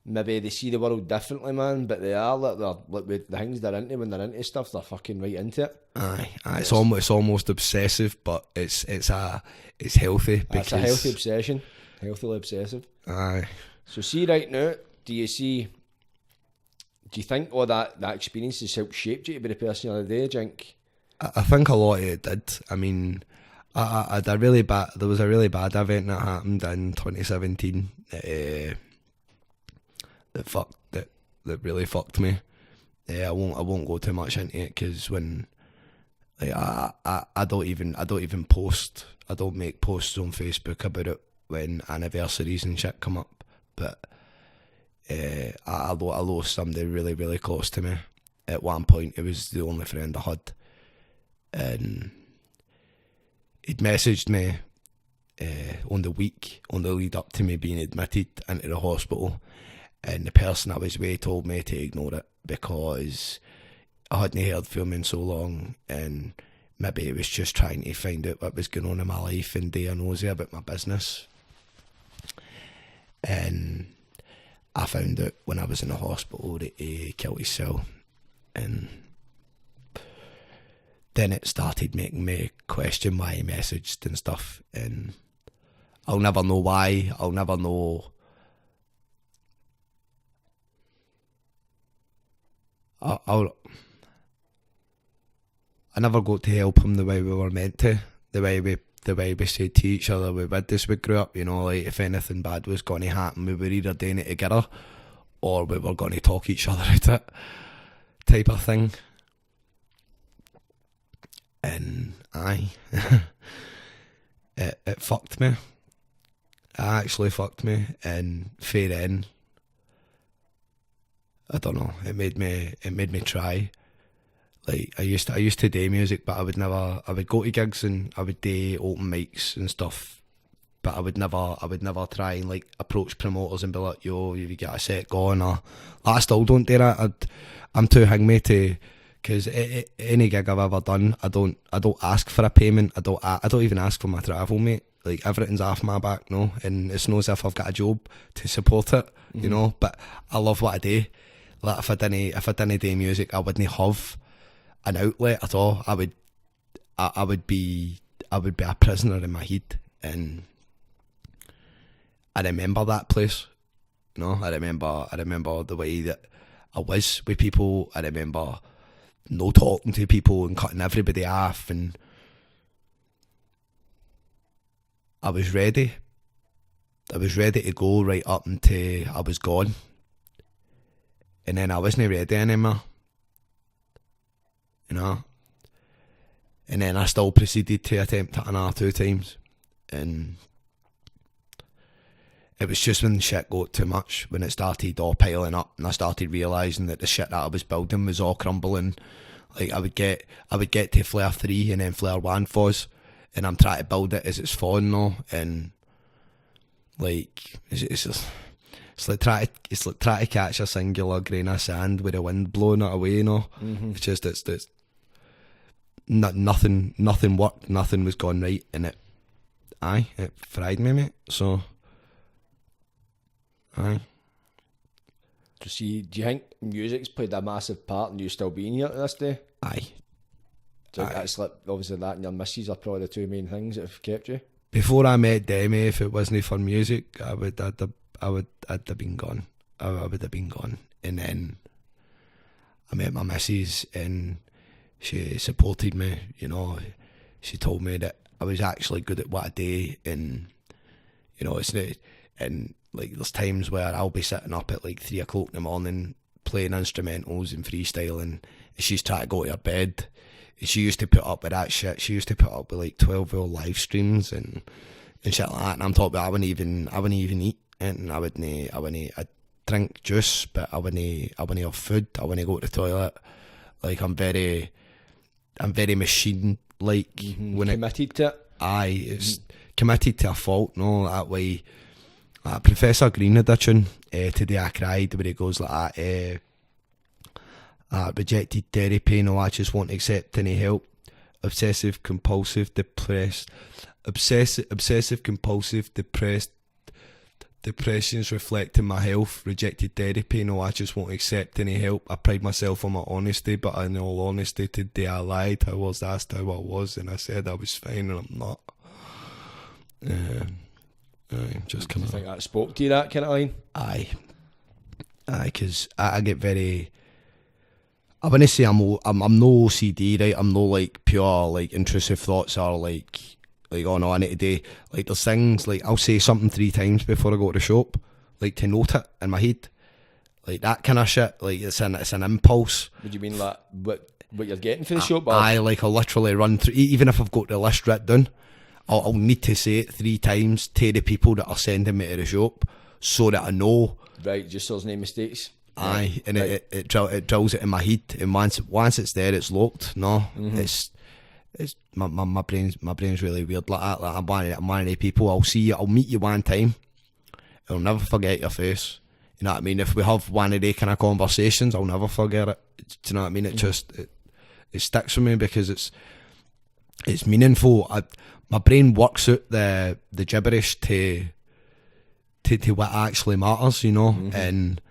maybe they see the world differently, man, but they are, like, they're, like, with the things they're into, when they're into stuff, they're fucking right into it. Aye, it's almost obsessive, but it's healthy. Because, It's a healthy obsession, healthily obsessive. Aye. So see right now, do you think all that experience has helped shape you to be the person of the day, do you think? I think a lot of it did. I mean, I had a really bad. There was a really bad event that happened in 2017 that really fucked me. I won't go too much into it because when, like, I don't even post. I don't make posts on Facebook about it when anniversaries and shit come up. But I lost somebody really, really close to me. At one point, it was the only friend I had, and he'd messaged me on the lead up to me being admitted into the hospital, and the person I was with told me to ignore it because I hadn't heard from him in so long, and maybe it was just trying to find out what was going on in my life and diagnose about my business. And I found out when I was in the hospital that he killed himself, and then it started making me question why he messaged and stuff, and I'll never know why. I'll never know. I never got to help him the way we were meant to, the way we said to each other we would as we grew up, you know, like if anything bad was going to happen, we were either doing it together or we were going to talk each other out it, type of thing. And it fucked me. It actually fucked me, and fair end, I don't know, it made me try. Like I used to do music, but I would go to gigs and I would do open mics and stuff, but I would never try and like approach promoters and be like, yo, you get a set going, or I still don't do that. I'm too hangmy to, because any gig I've ever done, I don't ask for a payment. I don't even ask for my travel, mate. Like everything's off my back, no, and it's not as if I've got a job to support it, you know. But I love what I do. Like if I didn't do music, I wouldn't have an outlet at all. I would be a prisoner in my head, and I remember that place. You know, I remember the way that I was with people. I remember no talking to people and cutting everybody off, and I was ready. I was ready to go right up until I was gone, and then I wasn't ready anymore. You know, and then I still proceeded to attempt it another 2 times, and it was just when shit got too much, when it started all piling up, and I started realising that the shit that I was building was all crumbling. Like I would get to flare 3 and then flare 1 falls, and I'm trying to build it as it's falling now, and like it's like trying to catch a singular grain of sand with the wind blowing it away, you know. Mm-hmm. It's just it's nothing worked, nothing was going right, and it fried me, mate. So So see, do you think music's played a massive part in you still being here to this day? Aye. So that's like, obviously that and your missus are probably the 2 main things that have kept you. Before I met Demi, if it wasn't for music, I'd have been gone. I would have been gone. And then I met my missus, and she supported me. You know, she told me that I was actually good at what I do, and you know, it's not. And like, there's times where I'll be sitting up at like 3 o'clock in the morning playing instrumentals and freestyling, and she's trying to go to her bed. She used to put up with that shit. She used to put up with like 12-hour live streams and shit like that. And I'm talking about I wouldn't even eat, and I'd drink juice, but I wouldn't have food. I wouldn't go to the toilet. Like I'm very machine like. When committed to it. Aye, it's committed to a fault. No, that way. Professor Green edition, Today I Cried, where he goes like that, rejected therapy, no, I just won't accept any help, obsessive compulsive depressed, depression's reflecting my health. Rejected therapy. No, I just won't accept any help. I pride myself on my honesty, but in all honesty, today I lied. I was asked how I was, and I said I was fine, and I'm not. Just Do kind you of. think that spoke to you, that kind of line? Aye, because I get very. I wouldn't say I'm no OCD, right? I'm no like pure like intrusive thoughts or like oh no, I need to do like there's things like I'll say something 3 times before I go to the shop, like to note it in my head, like that kind of shit. Like it's an impulse. Would you mean like what you're getting for the shop? Or? I like I'll literally run through, even if I've got the list written down, I'll need to say it 3 times to the people that are sending me to the shop so that I know. Right, just so there's no mistakes. Aye, and right. it drills it in my head, and once it's there, it's locked. No, it's my brain's really weird like that. Like I'm one of the people. I'll meet you one time, I'll never forget your face. You know what I mean? If we have one of the kind of conversations, I'll never forget it. Do you know what I mean? It just it sticks with me because it's meaningful. My brain works out the gibberish to what actually matters, you know, and.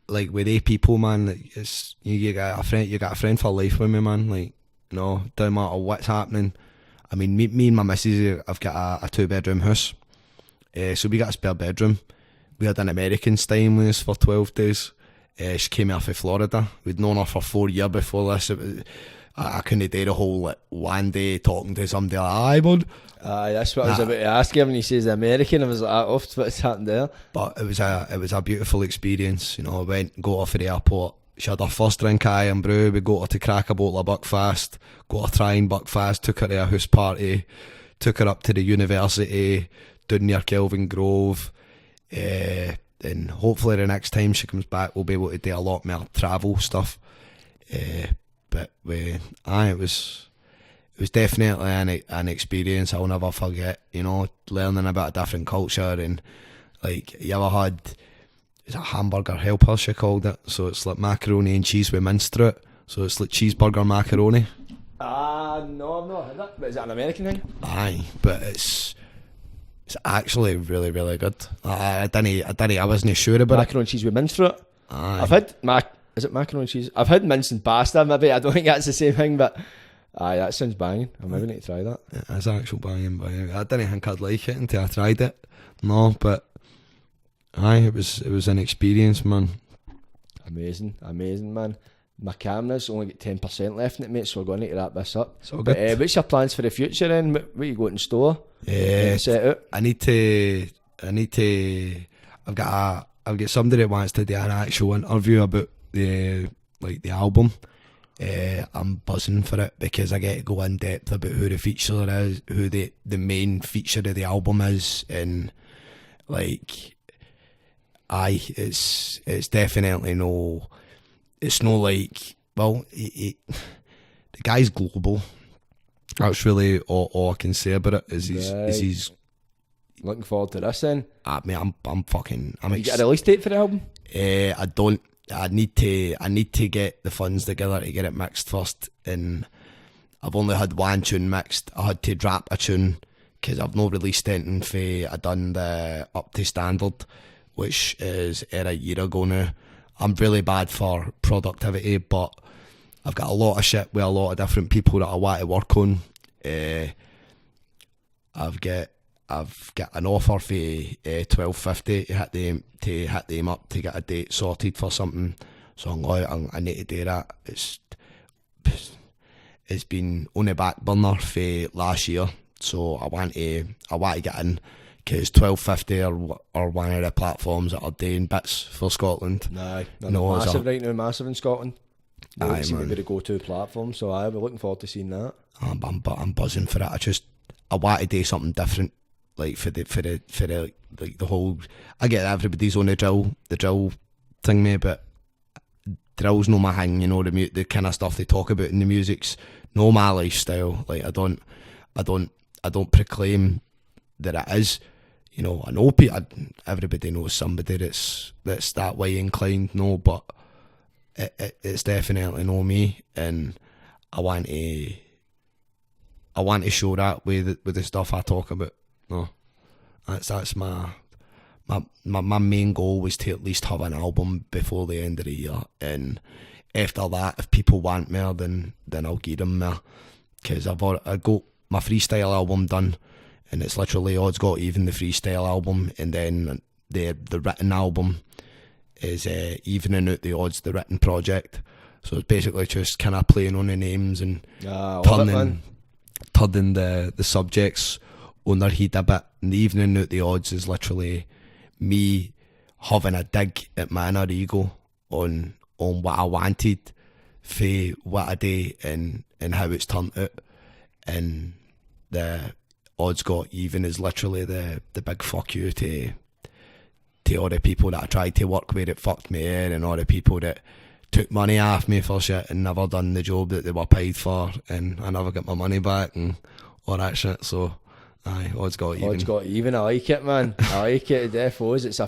Like with people, man, like it's you got a friend for life with me, man. Like, you know, doesn't matter what's happening. I mean, me and my missus, I've got a 2-bedroom house, so we got a spare bedroom. We had an American staying with us for 12 days. She came here from Florida. We'd known her for 4 years before this. I couldn't do the whole like, one day talking to somebody like, aye, bud. Aye, that's what I was about to ask him when he says American. I was like, off what's happened there. But it was a beautiful experience, you know. I got off at the airport. She had her first drink of Iron Brew. We got her to crack a bottle of Buckfast. Got her trying Buckfast. Took her to a house party. Took her up to the university down near Kelvin Grove. And hopefully the next time she comes back, we'll be able to do a lot more travel stuff. But it was definitely an experience I'll never forget, you know, learning about a different culture. And like, you ever had, it's a hamburger helper, she called it, so it's like macaroni and cheese with mince through it, so it's like cheeseburger macaroni. No, I've not had that. But is it an American thing? Aye, but it's actually really, really good. I wasn't sure about macaroni and cheese with mince through it. Aye. I've had is it macaroni and cheese? I've had mince and pasta, maybe. I don't think that's the same thing, but aye, that sounds banging. I maybe need to try that. It's actual banging, but I didn't think I'd like it until I tried it. No, but aye, it was an experience, man. Amazing, man. My camera's only got 10% left in it, mate, so we're going to need to wrap this up. So but good. What's your plans for the future then? What are you going to store? Set out? I need to. I've got somebody that wants to do an actual interview about the album. I'm buzzing for it because I get to go in depth about who the feature is, who the main feature of the album is, and like, it's definitely no. It's no like, well, the guy's global. That's really all I can say about it. Is he's looking forward to this then? I mean, I'm you get a release date for the album? I don't. I need to get the funds together to get it mixed first, and I've only had one tune mixed. I had to drop a tune because I've not released anything for I done the Up to Standard, which is a year ago now. I'm really bad for productivity, but I've got a lot of shit with a lot of different people that I want to work on. I've got an offer for $12.50 to hit them up to get a date sorted for something. So I'm like, I need to do that. It's been on the back burner for last year, so I want to get in because $12.50 are one of the platforms that are doing bits for Scotland. Aye, massive right now, massive in Scotland. Aye, They seem to man. be the go-to platform, so we're looking forward to seeing that. I'm buzzing for it. I want to do something different, like for the like the whole. I get everybody's on the drill thing, mate, but drill's no my thing. You know, the kind of stuff they talk about in the music's no my lifestyle. Like I don't proclaim that it is. You know, I know everybody knows somebody that's that way inclined. No, but it's definitely no me, and I want to show that with the stuff I talk about. No, that's my my main goal was to at least have an album before the end of the year, and after that, if people want more, then I'll give them more, because I got my freestyle album done, and it's literally Odds Got Even, the freestyle album, and then the written album is Evening Out the Odds, the written project. So it's basically just kind of playing on the names and turning the subjects on their head a bit. And the Evening Out the Odds is literally me having a dig at my inner ego on what I wanted for what I do and how it's turned out. And the Odds Got Even is literally the big fuck you to all the people that I tried to work with that fucked me in, and all the people that took money off me for shit and never done the job that they were paid for, and I never got my money back and all that shit. So aye, Odds Got Even. Odds Got Even, I like it, man. I like it, defos. It's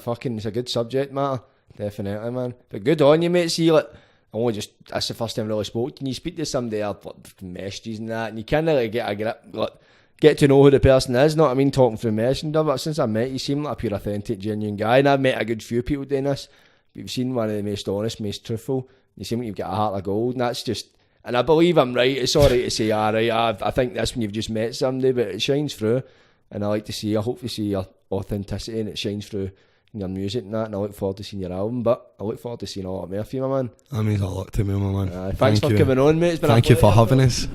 a good subject matter, definitely, man. But good on you, mate. See, like, that's the first time I really spoke to you. You speak to somebody, like, messages and that, and you can't really get a grip, like, get to know who the person is, know what I mean, talking through Messenger. But since I met you, you seem like a pure, authentic, genuine guy, and I've met a good few people doing this. But you've seen one of the most honest, most truthful. You seem like you've got a heart of gold, and that's just, and I believe I'm right. It's alright to say, alright, I think that's when you've just met somebody, but it shines through, and I hope to see your authenticity, and it shines through in your music and that, and I look forward to seeing your album, but I look forward to seeing a lot more for you, my man. That means a lot to me, my man. Thanks for coming on, mate. It's been Thank you for having us.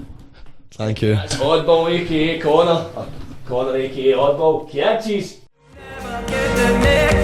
Thank you. That's Oddball, aka Connor aka Oddball. Kids. Never get the next